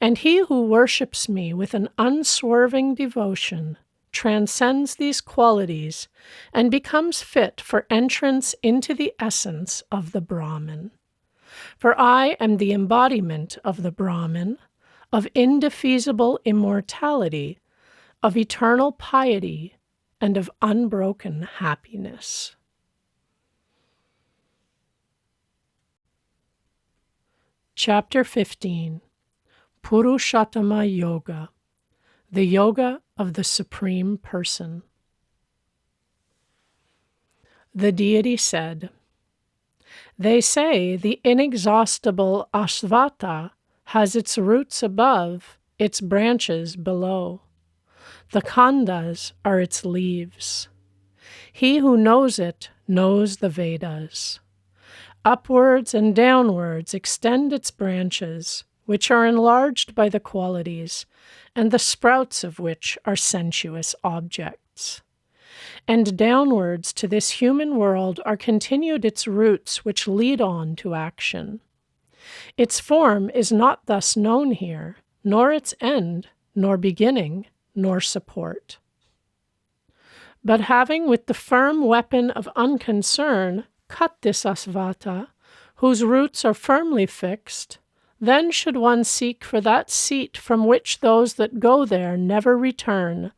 And he who worships me with an unswerving devotion transcends these qualities and becomes fit for entrance into the essence of the Brahman. For I am the embodiment of the Brahman, of indefeasible immortality, of eternal piety, and of unbroken happiness. Chapter 15. Purushottama Yoga, the Yoga of the Supreme Person. The deity said, "They say the inexhaustible Ashvata has its roots above, its branches below. The Khandas are its leaves. He who knows it knows the Vedas. Upwards and downwards extend its branches, which are enlarged by the qualities, and the sprouts of which are sensuous objects. And downwards to this human world are continued its roots which lead on to action. Its form is not thus known here, nor its end, nor beginning, nor support. But having with the firm weapon of unconcern cut this asvata, whose roots are firmly fixed, then should one seek for that seat from which those that go there never return,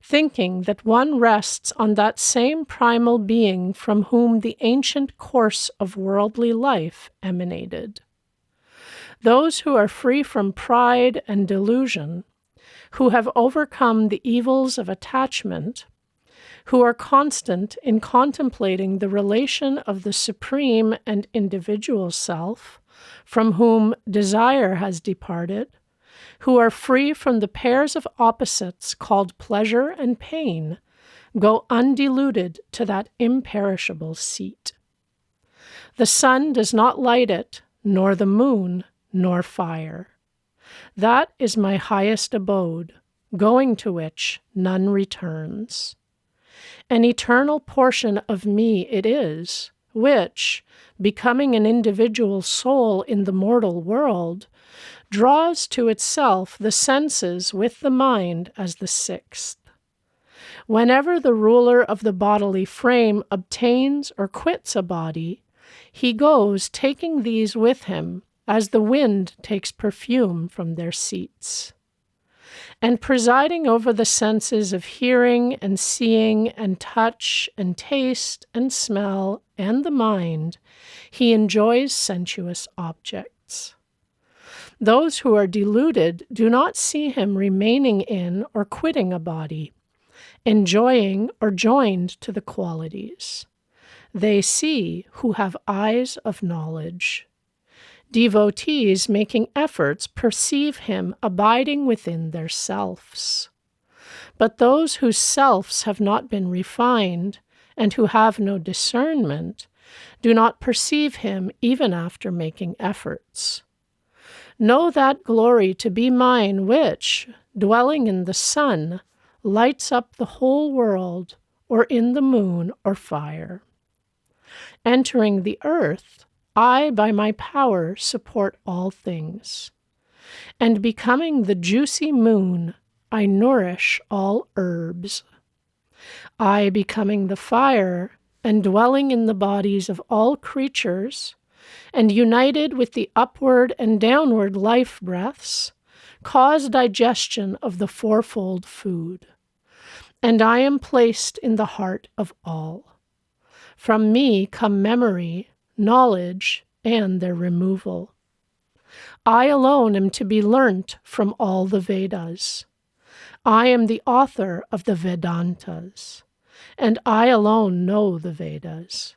thinking that one rests on that same primal being from whom the ancient course of worldly life emanated. Those who are free from pride and delusion, who have overcome the evils of attachment, who are constant in contemplating the relation of the supreme and individual self, from whom desire has departed, who are free from the pairs of opposites called pleasure and pain, go undiluted to that imperishable seat. The sun does not light it, nor the moon, nor fire. That is my highest abode, going to which none returns. An eternal portion of me it is, which, becoming an individual soul in the mortal world, draws to itself the senses with the mind as the sixth. Whenever the ruler of the bodily frame obtains or quits a body, he goes taking these with him, as the wind takes perfume from their seats. And presiding over the senses of hearing and seeing and touch and taste and smell and the mind, he enjoys sensuous objects. Those who are deluded do not see him remaining in or quitting a body, enjoying or joined to the qualities. They see who have eyes of knowledge. Devotees making efforts perceive him abiding within their selves. But those whose selves have not been refined and who have no discernment do not perceive him even after making efforts. Know that glory to be mine which, dwelling in the sun, lights up the whole world, or in the moon or fire. Entering the earth, I by my power support all things. And becoming the juicy moon, I nourish all herbs. I becoming the fire, and dwelling in the bodies of all creatures, and united with the upward and downward life breaths, cause digestion of the fourfold food. And I am placed in the heart of all. From me come memory, knowledge, and their removal. I alone am to be learnt from all the Vedas. I am the author of the Vedantas, and I alone know the Vedas.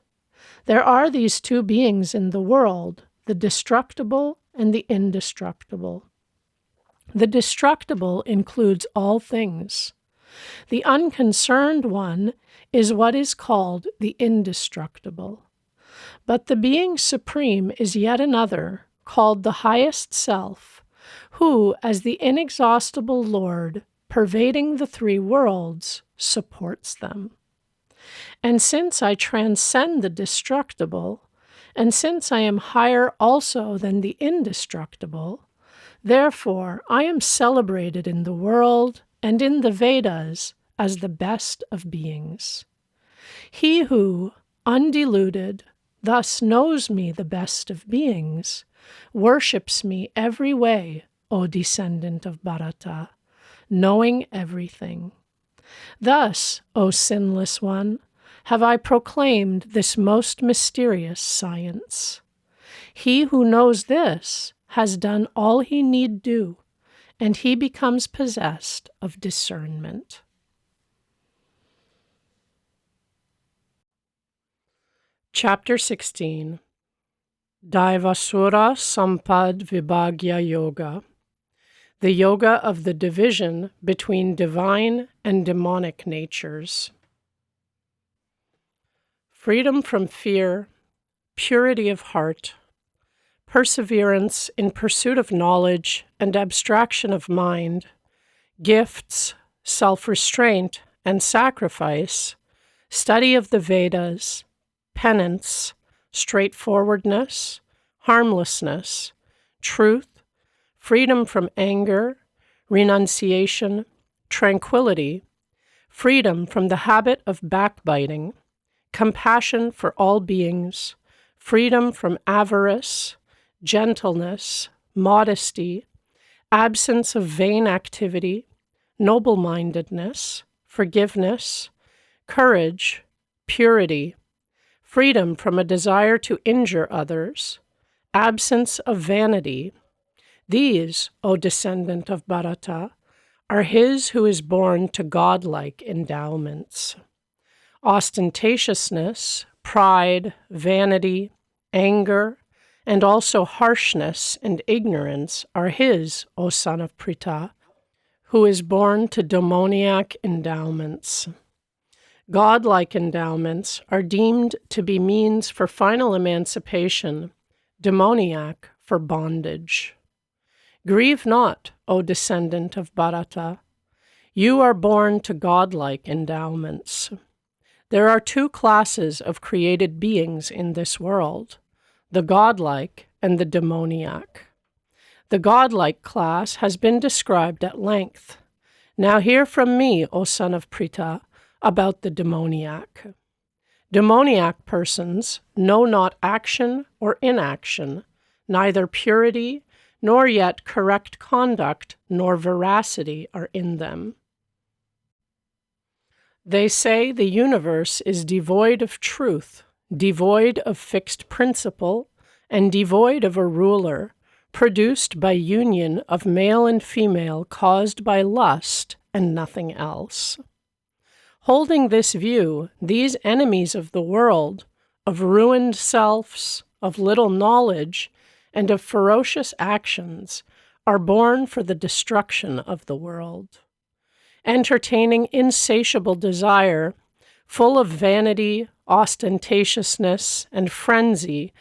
There are these two beings in the world, the destructible and the indestructible. The destructible includes all things. The unconcerned one is what is called the indestructible. But the being supreme is yet another, called the highest self, who, as the inexhaustible Lord, pervading the three worlds, supports them. And since I transcend the destructible, and since I am higher also than the indestructible, therefore I am celebrated in the world and in the Vedas as the best of beings. He who, undiluted, thus knows me the best of beings, worships me every way, O descendant of Bharata, knowing everything. Thus, O sinless one, have I proclaimed this most mysterious science. He who knows this has done all he need do, and he becomes possessed of discernment. Chapter 16. Daivasura Sampad Vibhagya Yoga, the yoga of the division between divine and demonic natures. Freedom from fear, purity of heart, perseverance in pursuit of knowledge and abstraction of mind, gifts, self-restraint and sacrifice, study of the Vedas, penance, straightforwardness, harmlessness, truth, freedom from anger, renunciation, tranquility, freedom from the habit of backbiting, compassion for all beings, freedom from avarice, gentleness, modesty, absence of vain activity, noble-mindedness, forgiveness, courage, purity, freedom from a desire to injure others, absence of vanity. These, O descendant of Bharata, are his who is born to godlike endowments. Ostentatiousness, pride, vanity, anger, and also harshness and ignorance are his, O son of Pritha, who is born to demoniac endowments. Godlike endowments are deemed to be means for final emancipation, demoniac for bondage. Grieve not, O descendant of Bharata. You are born to godlike endowments. There are two classes of created beings in this world, the godlike and the demoniac. The godlike class has been described at length. Now hear from me, O son of Pritha, about the demoniac. Demoniac persons know not action or inaction, neither purity, nor yet correct conduct, nor veracity are in them. They say the universe is devoid of truth, devoid of fixed principle, and devoid of a ruler, produced by union of male and female caused by lust and nothing else. Holding this view, these enemies of the world, of ruined selves, of little knowledge, and of ferocious actions, are born for the destruction of the world. Entertaining insatiable desire, full of vanity, ostentatiousness, and frenzy,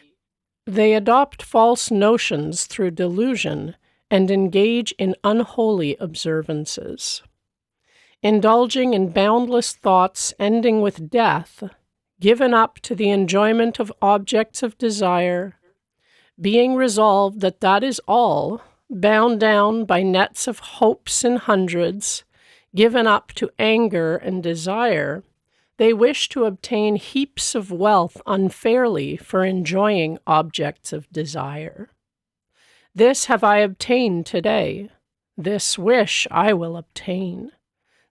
they adopt false notions through delusion and engage in unholy observances. Indulging in boundless thoughts ending with death, given up to the enjoyment of objects of desire, being resolved that that is all, bound down by nets of hopes in hundreds, given up to anger and desire, they wish to obtain heaps of wealth unfairly for enjoying objects of desire. This have I obtained today. This wish I will obtain.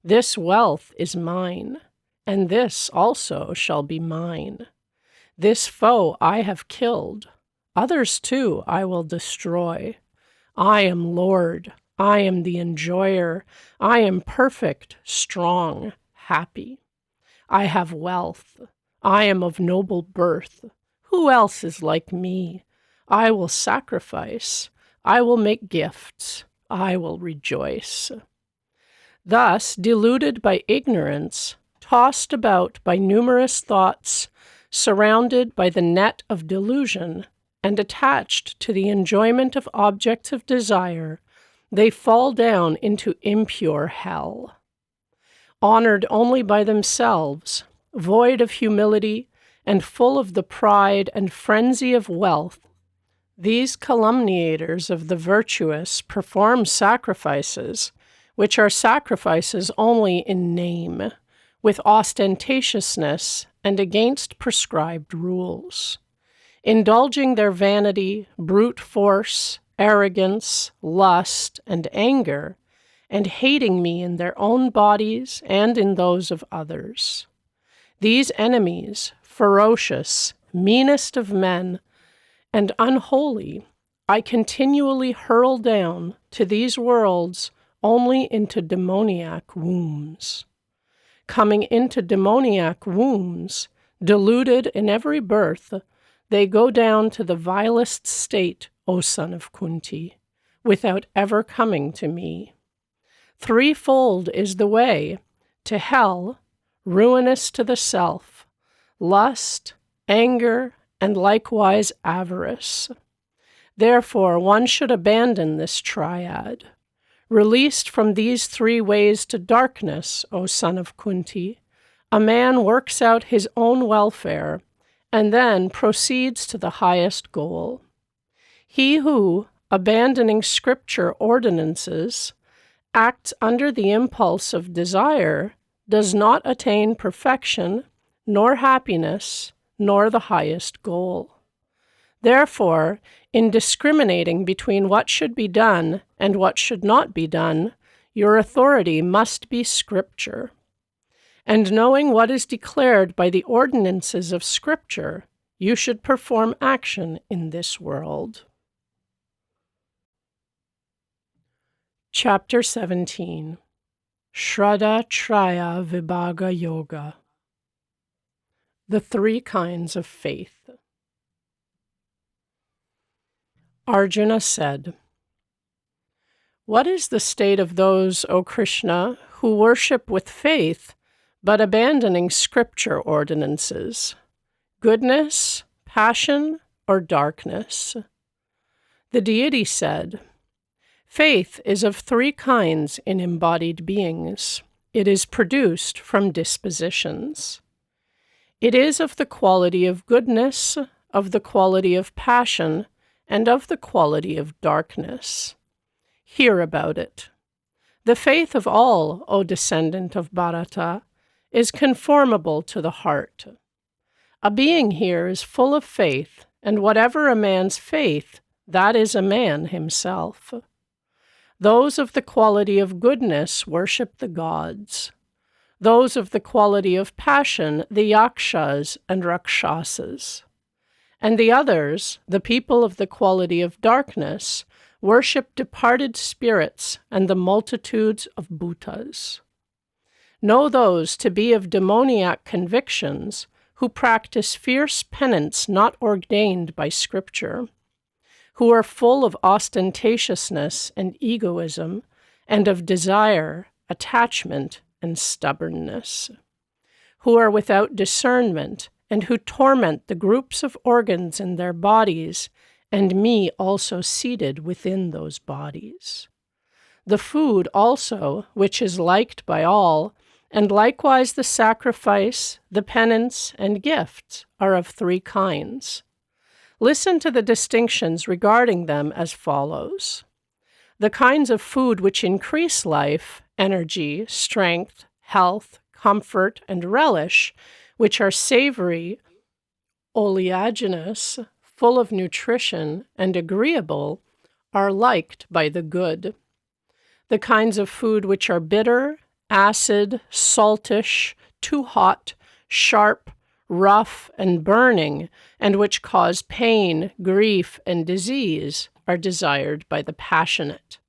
This wealth is mine, and this also shall be mine. This foe I have killed. Others too I will destroy. I am Lord. I am the enjoyer. I am perfect, strong, happy. I have wealth. I am of noble birth. Who else is like me? I will sacrifice. I will make gifts. I will rejoice. Thus, deluded by ignorance, tossed about by numerous thoughts, surrounded by the net of delusion, and attached to the enjoyment of objects of desire, they fall down into impure hell. Honored only by themselves, void of humility, and full of the pride and frenzy of wealth, these calumniators of the virtuous perform sacrifices, which are sacrifices only in name, with ostentatiousness and against prescribed rules. Indulging their vanity, brute force, arrogance, lust, and anger, and hating me in their own bodies and in those of others. These enemies, ferocious, meanest of men, and unholy, I continually hurl down to these worlds only into demoniac wombs. Coming into demoniac wombs, deluded in every birth, they go down to the vilest state, O son of Kunti, without ever coming to me. Threefold is the way: to hell, ruinous to the self, lust, anger, and likewise avarice. Therefore, one should abandon this triad. Released from these three ways to darkness, O son of Kunti, a man works out his own welfare and then proceeds to the highest goal. He who, abandoning scripture ordinances, acts under the impulse of desire, does not attain perfection, nor happiness, nor the highest goal. Therefore, in discriminating between what should be done and what should not be done, your authority must be Scripture. And knowing what is declared by the ordinances of Scripture, you should perform action in this world. Chapter 17. Shraddha Traya Vibhaga Yoga. The three kinds of faith. Arjuna said, "What is the state of those, O Krishna, who worship with faith, but abandoning scripture ordinances? Goodness, passion, or darkness?" The deity said, "Faith is of three kinds in embodied beings. It is produced from dispositions. It is of the quality of goodness, of the quality of passion, and of the quality of darkness. Hear about it. The faith of all, O descendant of Bharata, is conformable to the heart. A being here is full of faith, and whatever a man's faith, that is a man himself. Those of the quality of goodness worship the gods. Those of the quality of passion, the yakshas and rakshasas. And the others, the people of the quality of darkness, worship departed spirits and the multitudes of bhutas. Know those to be of demoniac convictions who practice fierce penance not ordained by Scripture, who are full of ostentatiousness and egoism, and of desire, attachment, and stubbornness, who are without discernment, and who torment the groups of organs in their bodies, and me also seated within those bodies. The food also, which is liked by all, and likewise the sacrifice, the penance, and gifts, are of three kinds. Listen to the distinctions regarding them as follows. The kinds of food which increase life, energy, strength, health, comfort, and relish, which are savory, oleaginous, full of nutrition, and agreeable, are liked by the good. The kinds of food which are bitter, acid, saltish, too hot, sharp, rough, and burning, and which cause pain, grief, and disease, are desired by the passionate.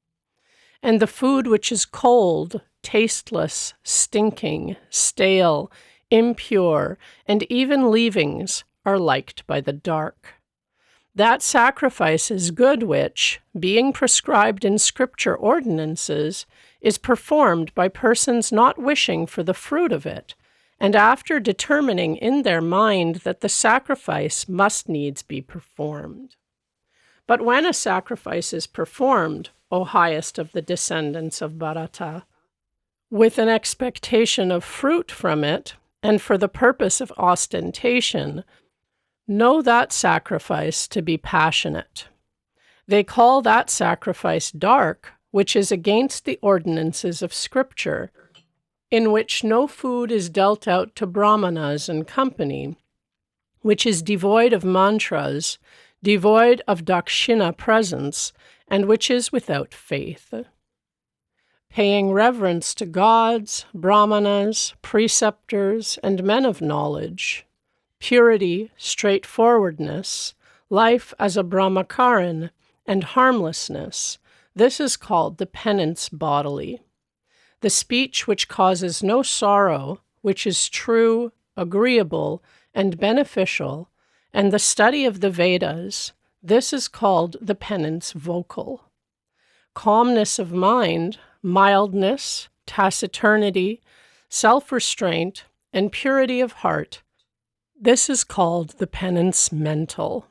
And the food which is cold, tasteless, stinking, stale, impure, and even leavings, are liked by the dark. That sacrifice is good which, being prescribed in Scripture ordinances, is performed by persons not wishing for the fruit of it, and after determining in their mind that the sacrifice must needs be performed. But when a sacrifice is performed, O highest of the descendants of Bharata, with an expectation of fruit from it, and for the purpose of ostentation, know that sacrifice to be passionate. They call that sacrifice dark, which is against the ordinances of Scripture, in which no food is dealt out to Brahmanas and company, which is devoid of mantras, devoid of dakshina presents, and which is without faith. Paying reverence to gods, Brahmanas, preceptors, and men of knowledge, purity, straightforwardness, life as a brahmacharin, and harmlessness, this is called the penance bodily. The speech which causes no sorrow, which is true, agreeable, and beneficial, and the study of the Vedas, this is called the penance vocal. Calmness of mind, mildness, taciturnity, self-restraint, and purity of heart, this is called the penance mental.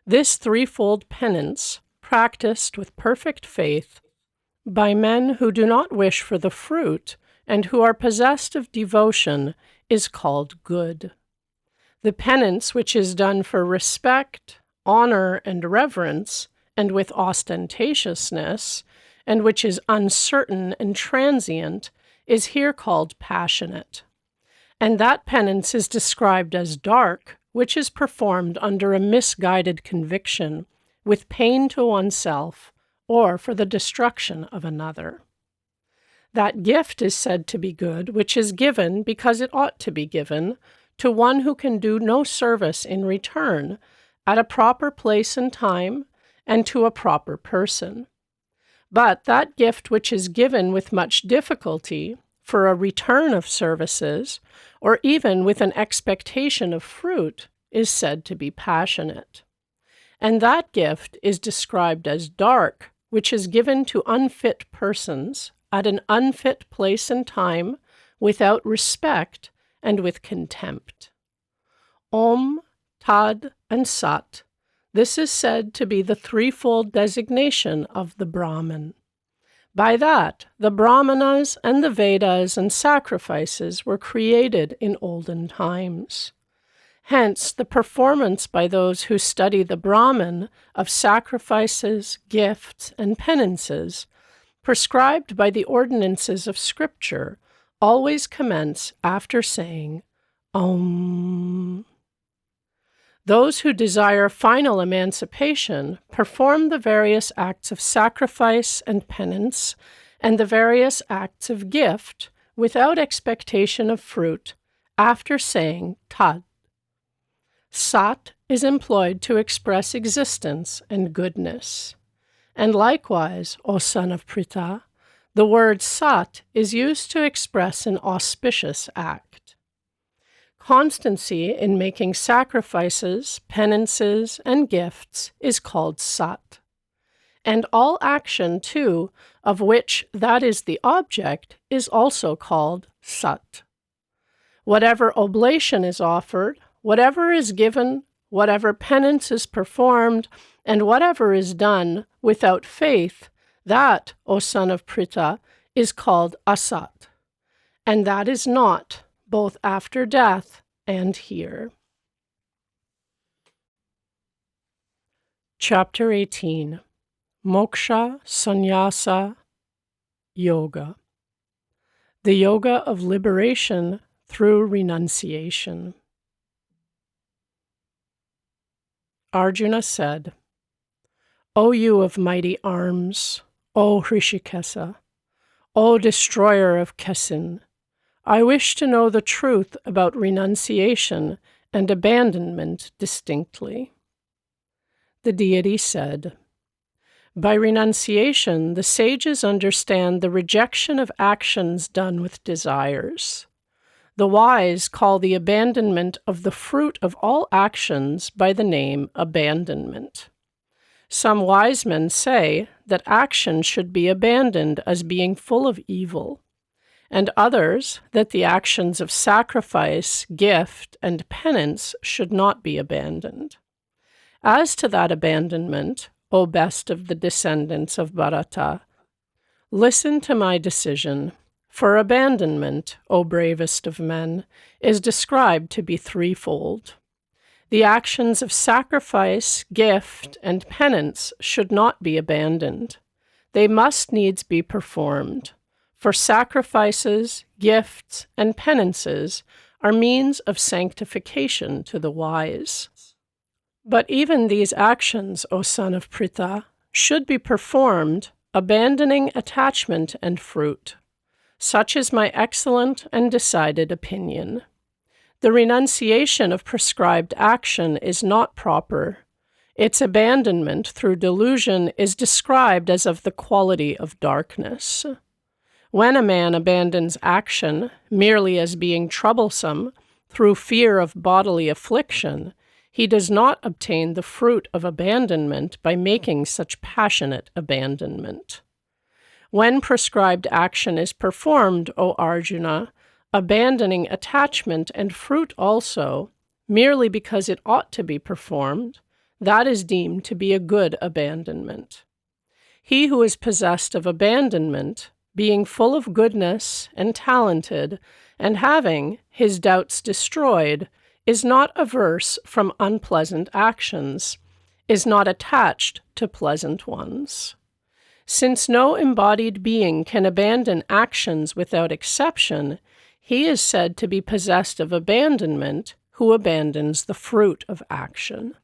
This threefold penance, practiced with perfect faith, by men who do not wish for the fruit and who are possessed of devotion, is called good. The penance which is done for respect, honor, and reverence, and with ostentatiousness, and which is uncertain and transient, is here called passionate. And that penance is described as dark, which is performed under a misguided conviction, with pain to oneself, or for the destruction of another. That gift is said to be good, which is given because it ought to be given, to one who can do no service in return, at a proper place and time, and to a proper person. But that gift which is given with much difficulty, for a return of services, or even with an expectation of fruit, is said to be passionate. And that gift is described as dark, which is given to unfit persons, at an unfit place and time, without respect, and with contempt. Om, Tad, and Sat, this is said to be the threefold designation of the Brahman. By that, the Brahmanas and the Vedas and sacrifices were created in olden times. Hence, the performance by those who study the Brahman of sacrifices, gifts, and penances prescribed by the ordinances of Scripture, always commence after saying Om. Those who desire final emancipation perform the various acts of sacrifice and penance and the various acts of gift without expectation of fruit after saying Tat. Sat is employed to express existence and goodness. And likewise, O son of Pritha, the word Sat is used to express an auspicious act. Constancy in making sacrifices, penances, and gifts is called Sat. And all action, too, of which that is the object, is also called Sat. Whatever oblation is offered, whatever is given, whatever penance is performed, and whatever is done without faith, that, O son of Pritha, is called Asat. And that is not, both after death and here. Chapter 18. Moksha Sannyasa Yoga. The Yoga of Liberation through Renunciation. Arjuna said, O you of mighty arms, O Hrishikesa, O destroyer of Kesin, I wish to know the truth about renunciation and abandonment distinctly. The deity said, By renunciation, the sages understand the rejection of actions done with desires. The wise call the abandonment of the fruit of all actions by the name abandonment. Some wise men say that action should be abandoned as being full of evil, and others that the actions of sacrifice, gift, and penance should not be abandoned. As to that abandonment, O best of the descendants of Bharata, listen to my decision, for abandonment, O bravest of men, is described to be threefold. The actions of sacrifice, gift, and penance should not be abandoned. They must needs be performed, for sacrifices, gifts, and penances are means of sanctification to the wise. But even these actions, O son of Pritha, should be performed, abandoning attachment and fruit. Such is my excellent and decided opinion. The renunciation of prescribed action is not proper. Its abandonment through delusion is described as of the quality of darkness. When a man abandons action merely as being troublesome through fear of bodily affliction, he does not obtain the fruit of abandonment by making such passionate abandonment. When prescribed action is performed, O Arjuna, abandoning attachment and fruit also, merely because it ought to be performed, that is deemed to be a good abandonment. He who is possessed of abandonment, being full of goodness and talented, and having his doubts destroyed, is not averse from unpleasant actions, is not attached to pleasant ones. Since no embodied being can abandon actions without exception, he is said to be possessed of abandonment who abandons the fruit of action.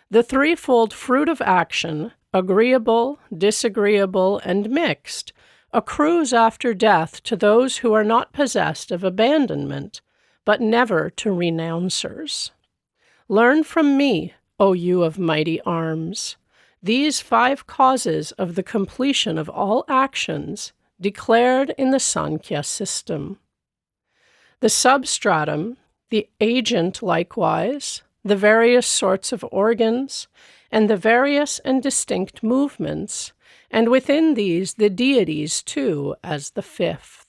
The threefold fruit of action, agreeable, disagreeable, and mixed, accrues after death to those who are not possessed of abandonment, but never to renouncers. Learn from me, O you of mighty arms, these 5 causes of the completion of all actions declared in the Sankhya system. The substratum, the agent likewise, the various sorts of organs, and the various and distinct movements, and within these the deities too as the 5th.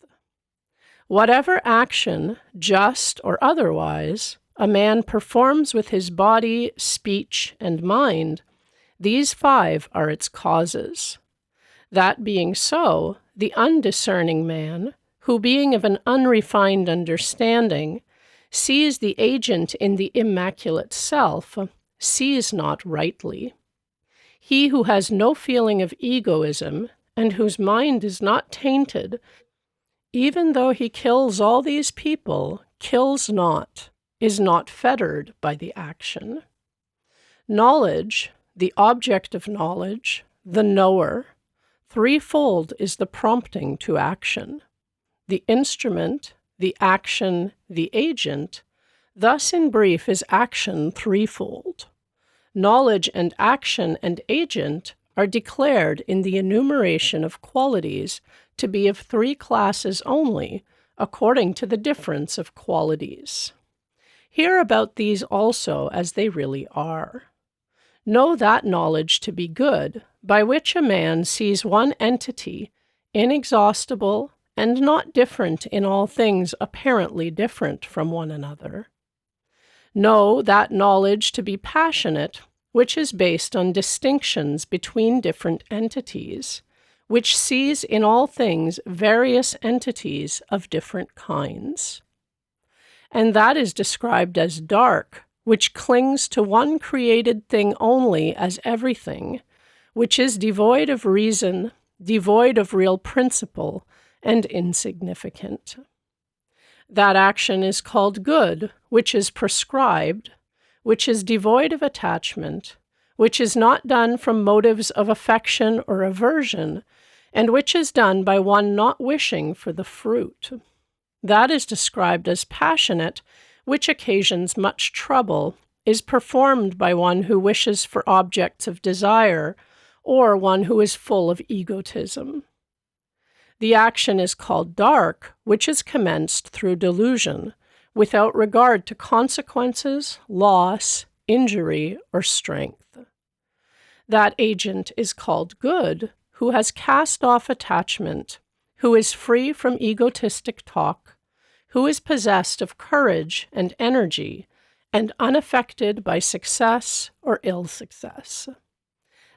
Whatever action, just or otherwise, a man performs with his body, speech, and mind, these 5 are its causes. That being so, the undiscerning man, who being of an unrefined understanding, sees the agent in the immaculate self, sees not rightly. He who has no feeling of egoism, and whose mind is not tainted, even though he kills all these people, kills not, is not fettered by the action. Knowledge, the object of knowledge, the knower, threefold is the prompting to action. The instrument, the action, the agent, thus in brief is action threefold. Knowledge and action and agent are declared in the enumeration of qualities to be of three classes only, according to the difference of qualities. Hear about these also as they really are. Know that knowledge to be good, by which a man sees one entity, inexhaustible, and not different in all things apparently different from one another. Know that knowledge to be passionate, which is based on distinctions between different entities, which sees in all things various entities of different kinds. And that is described as dark, which clings to one created thing only as everything, which is devoid of reason, devoid of real principle, and insignificant. That action is called good, which is prescribed, which is devoid of attachment, which is not done from motives of affection or aversion, and which is done by one not wishing for the fruit. That is described as passionate, which occasions much trouble, is performed by one who wishes for objects of desire, or one who is full of egotism. The action is called dark, which is commenced through delusion, without regard to consequences, loss, injury, or strength. That agent is called good, who has cast off attachment, who is free from egotistic talk, who is possessed of courage and energy, and unaffected by success or ill success.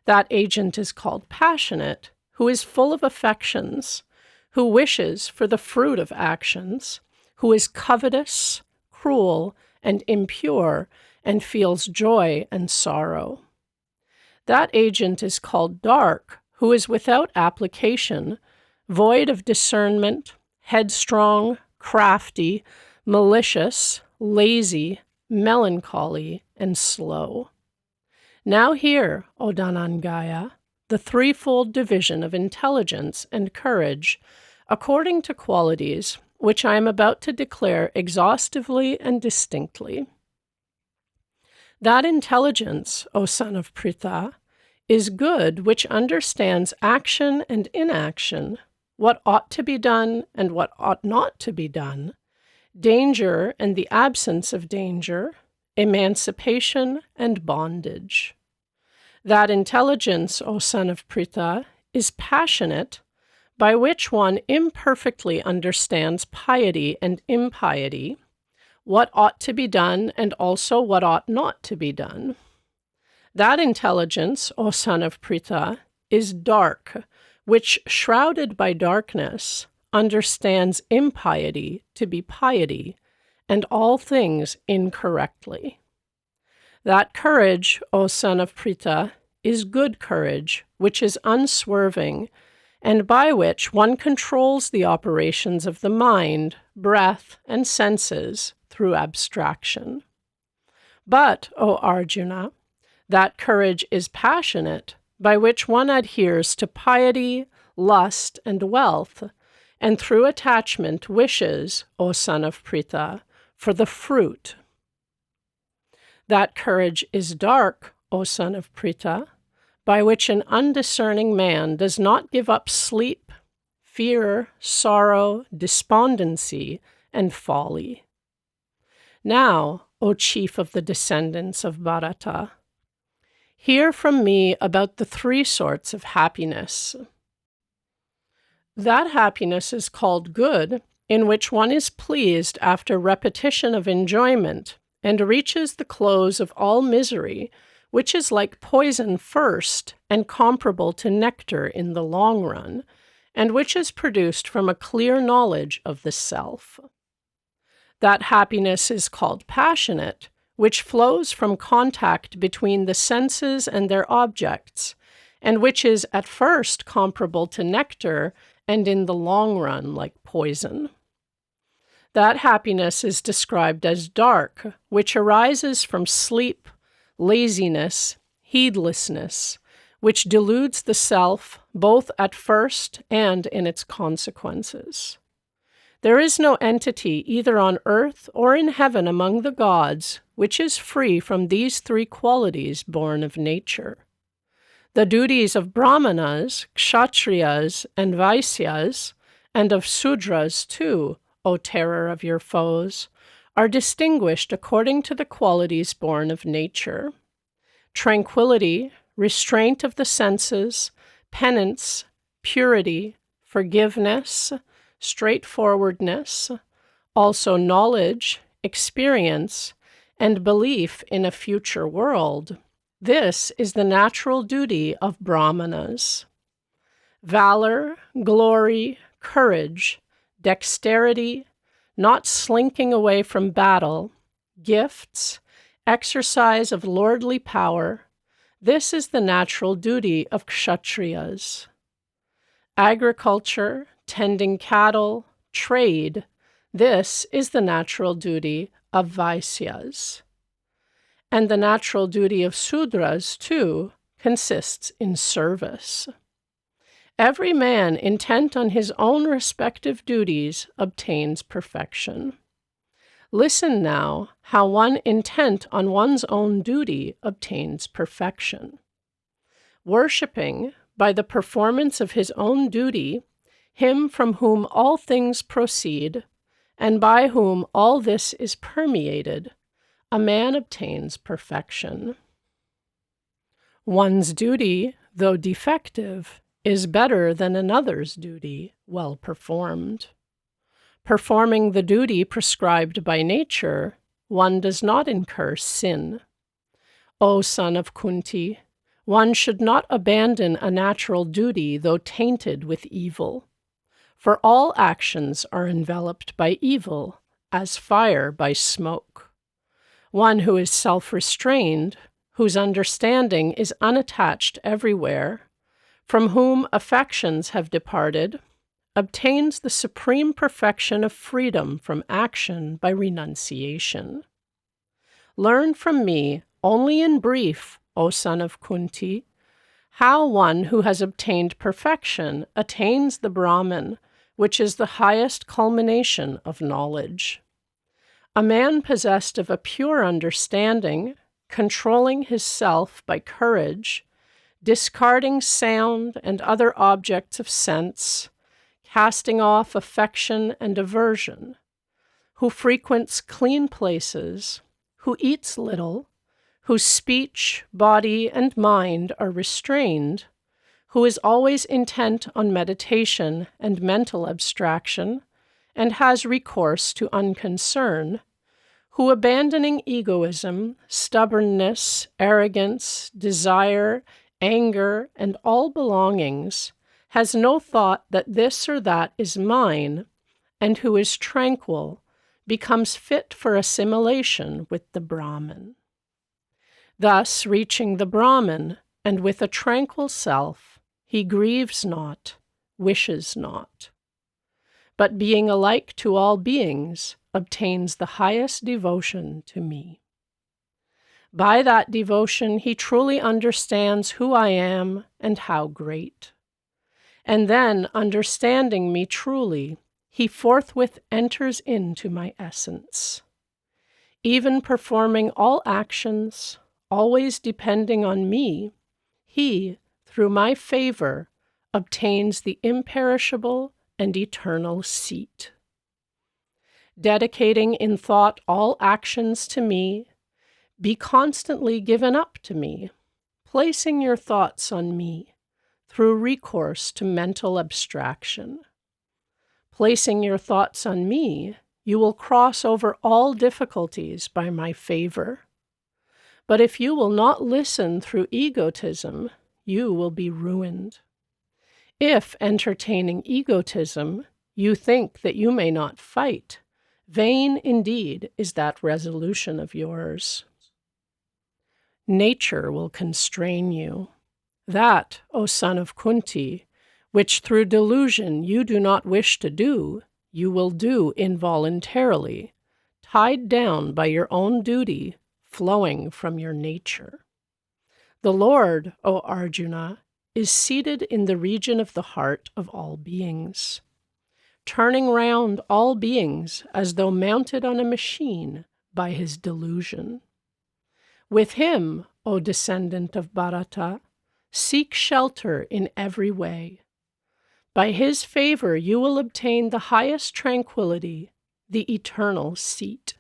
That agent is called passionate, who is full of affections, who wishes for the fruit of actions, who is covetous, cruel, and impure, and feels joy and sorrow. That agent is called dark, who is without application, void of discernment, headstrong, crafty, malicious, lazy, melancholy, and slow. Now hear, O Dhananjaya, the threefold division of intelligence and courage, according to qualities, which I am about to declare exhaustively and distinctly. That intelligence, O son of Pritha, is good which understands action and inaction, what ought to be done and what ought not to be done, danger and the absence of danger, emancipation and bondage. That intelligence, O son of Pritha, is passionate, by which one imperfectly understands piety and impiety, what ought to be done and also what ought not to be done. That intelligence, O son of Pritha, is dark, which, shrouded by darkness, understands impiety to be piety, and all things incorrectly. That courage, O son of Pritha, is good courage, which is unswerving, and by which one controls the operations of the mind, breath, and senses through abstraction. But, O Arjuna, that courage is passionate, by which one adheres to piety, lust, and wealth, and through attachment wishes, O son of Pritha, for the fruit. That courage is dark, O son of Pritha, by which an undiscerning man does not give up sleep, fear, sorrow, despondency, and folly. Now, O chief of the descendants of Bharata, hear from me about the three sorts of happiness. That happiness is called good, in which one is pleased after repetition of enjoyment, and reaches the close of all misery, which is like poison first and comparable to nectar in the long run, and which is produced from a clear knowledge of the self. That happiness is called passionate, which flows from contact between the senses and their objects, and which is at first comparable to nectar and in the long run like poison. That happiness is described as dark, which arises from sleep, laziness, heedlessness, which deludes the self both at first and in its consequences. There is no entity either on earth or in heaven among the gods which is free from these three qualities born of nature. The duties of Brahmanas, Kshatriyas, and Vaisyas, and of Sudras too, O terror of your foes, are distinguished according to the qualities born of nature. Tranquility, restraint of the senses, penance, purity, forgiveness, straightforwardness, also knowledge, experience, and belief in a future world. This is the natural duty of Brahmanas. Valor, glory, courage, dexterity, not slinking away from battle, gifts, exercise of lordly power, this is the natural duty of Kshatriyas. Agriculture, tending cattle, trade, this is the natural duty of Vaisyas. And the natural duty of Sudras, too, consists in service. Every man intent on his own respective duties obtains perfection. Listen now how one intent on one's own duty obtains perfection. Worshipping, by the performance of his own duty, him from whom all things proceed, and by whom all this is permeated, a man obtains perfection. One's duty, though defective, is better than another's duty well performed. Performing the duty prescribed by nature, one does not incur sin. O son of Kunti, one should not abandon a natural duty though tainted with evil. For all actions are enveloped by evil, as fire by smoke. One who is self-restrained, whose understanding is unattached everywhere, from whom affections have departed, obtains the supreme perfection of freedom from action by renunciation. Learn from me, only in brief, O son of Kunti, how one who has obtained perfection attains the Brahman, which is the highest culmination of knowledge. A man possessed of a pure understanding, controlling his self by courage, discarding sound and other objects of sense, casting off affection and aversion, who frequents clean places, who eats little, whose speech, body, and mind are restrained, who is always intent on meditation and mental abstraction, and has recourse to unconcern, who, abandoning egoism, stubbornness, arrogance, desire, anger, and all belongings, has no thought that this or that is mine, and who is tranquil, becomes fit for assimilation with the Brahman. Thus, reaching the Brahman, and with a tranquil self, he grieves not, wishes not, but being alike to all beings, obtains the highest devotion to me. By that devotion he truly understands who I am and how great. And then, understanding me truly, he forthwith enters into my essence. Even performing all actions, always depending on me, he, through my favor, obtains the imperishable and eternal seat. Dedicating in thought all actions to me, be constantly given up to me, placing your thoughts on me, through recourse to mental abstraction. Placing your thoughts on me, you will cross over all difficulties by my favor. But if you will not listen through egotism, you will be ruined. If, entertaining egotism, you think that you may not fight, vain indeed is that resolution of yours. Nature will constrain you. That, O son of Kunti, which through delusion you do not wish to do, you will do involuntarily, tied down by your own duty, flowing from your nature. The Lord, O Arjuna, is seated in the region of the heart of all beings, turning round all beings as though mounted on a machine by his delusion. With him, O descendant of Bharata, seek shelter in every way. By his favor you will obtain the highest tranquility, the eternal seat.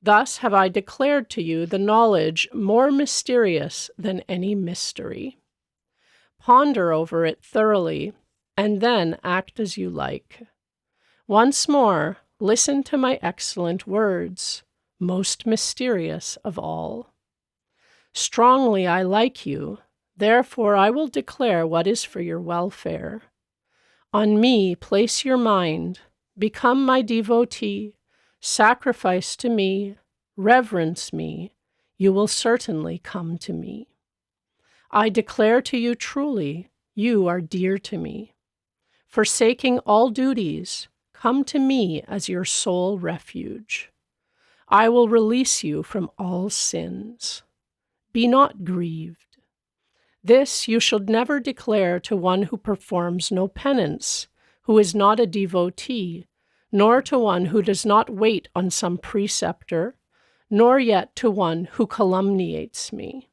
Thus have I declared to you the knowledge more mysterious than any mystery. Ponder over it thoroughly, and then act as you like. Once more, listen to my excellent words, most mysterious of all. Strongly I like you, therefore I will declare what is for your welfare. On me place your mind, become my devotee, sacrifice to me, reverence me, you will certainly come to me. I declare to you truly, you are dear to me. Forsaking all duties, come to me as your sole refuge. I will release you from all sins. Be not grieved. This you should never declare to one who performs no penance, who is not a devotee, nor to one who does not wait on some preceptor, nor yet to one who calumniates me.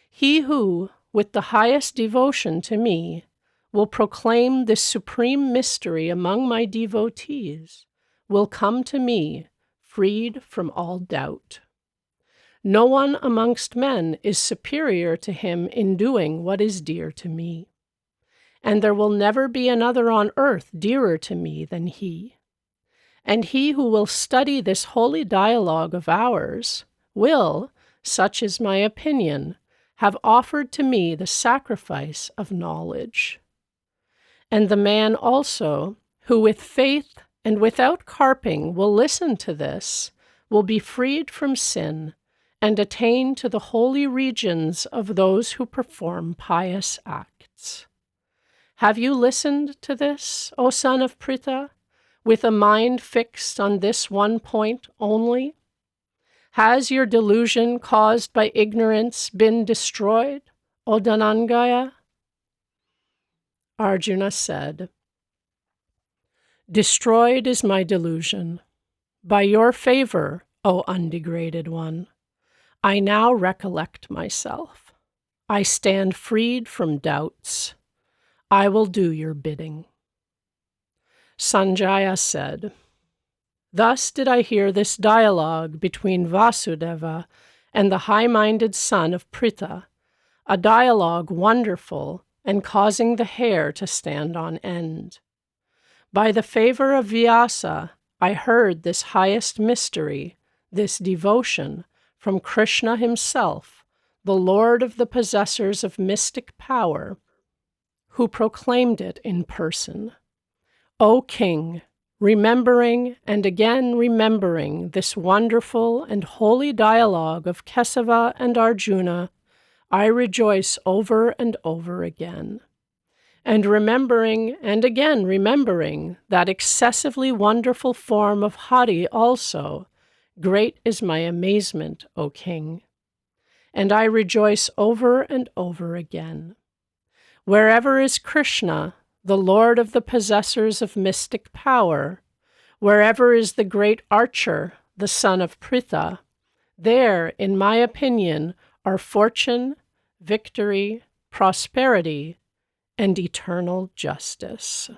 He who, with the highest devotion to me, will proclaim this supreme mystery among my devotees, will come to me, freed from all doubt. No one amongst men is superior to him in doing what is dear to me, and there will never be another on earth dearer to me than he. And he who will study this holy dialogue of ours will, such is my opinion, have offered to me the sacrifice of knowledge. And the man also, who with faith and without carping will listen to this, will be freed from sin and attain to the holy regions of those who perform pious acts. Have you listened to this, O son of Pritha, with a mind fixed on this one point only? Has your delusion caused by ignorance been destroyed, O Dhananjaya? Arjuna said, Destroyed is my delusion. By your favor, O undegraded one, I now recollect myself. I stand freed from doubts. I will do your bidding. Sanjaya said, Thus did I hear this dialogue between Vasudeva and the high-minded son of Pritha, a dialogue wonderful and causing the hair to stand on end. By the favor of Vyasa, I heard this highest mystery, this devotion, from Krishna himself, the Lord of the possessors of mystic power, who proclaimed it in person. O King, remembering and again remembering this wonderful and holy dialogue of Kesava and Arjuna, I rejoice over and over again. And remembering and again remembering that excessively wonderful form of Hari also, great is my amazement, O King. And I rejoice over and over again. Wherever is Krishna, the Lord of the possessors of mystic power, wherever is the great archer, the son of Pritha, there, in my opinion, are fortune, victory, prosperity, and eternal justice.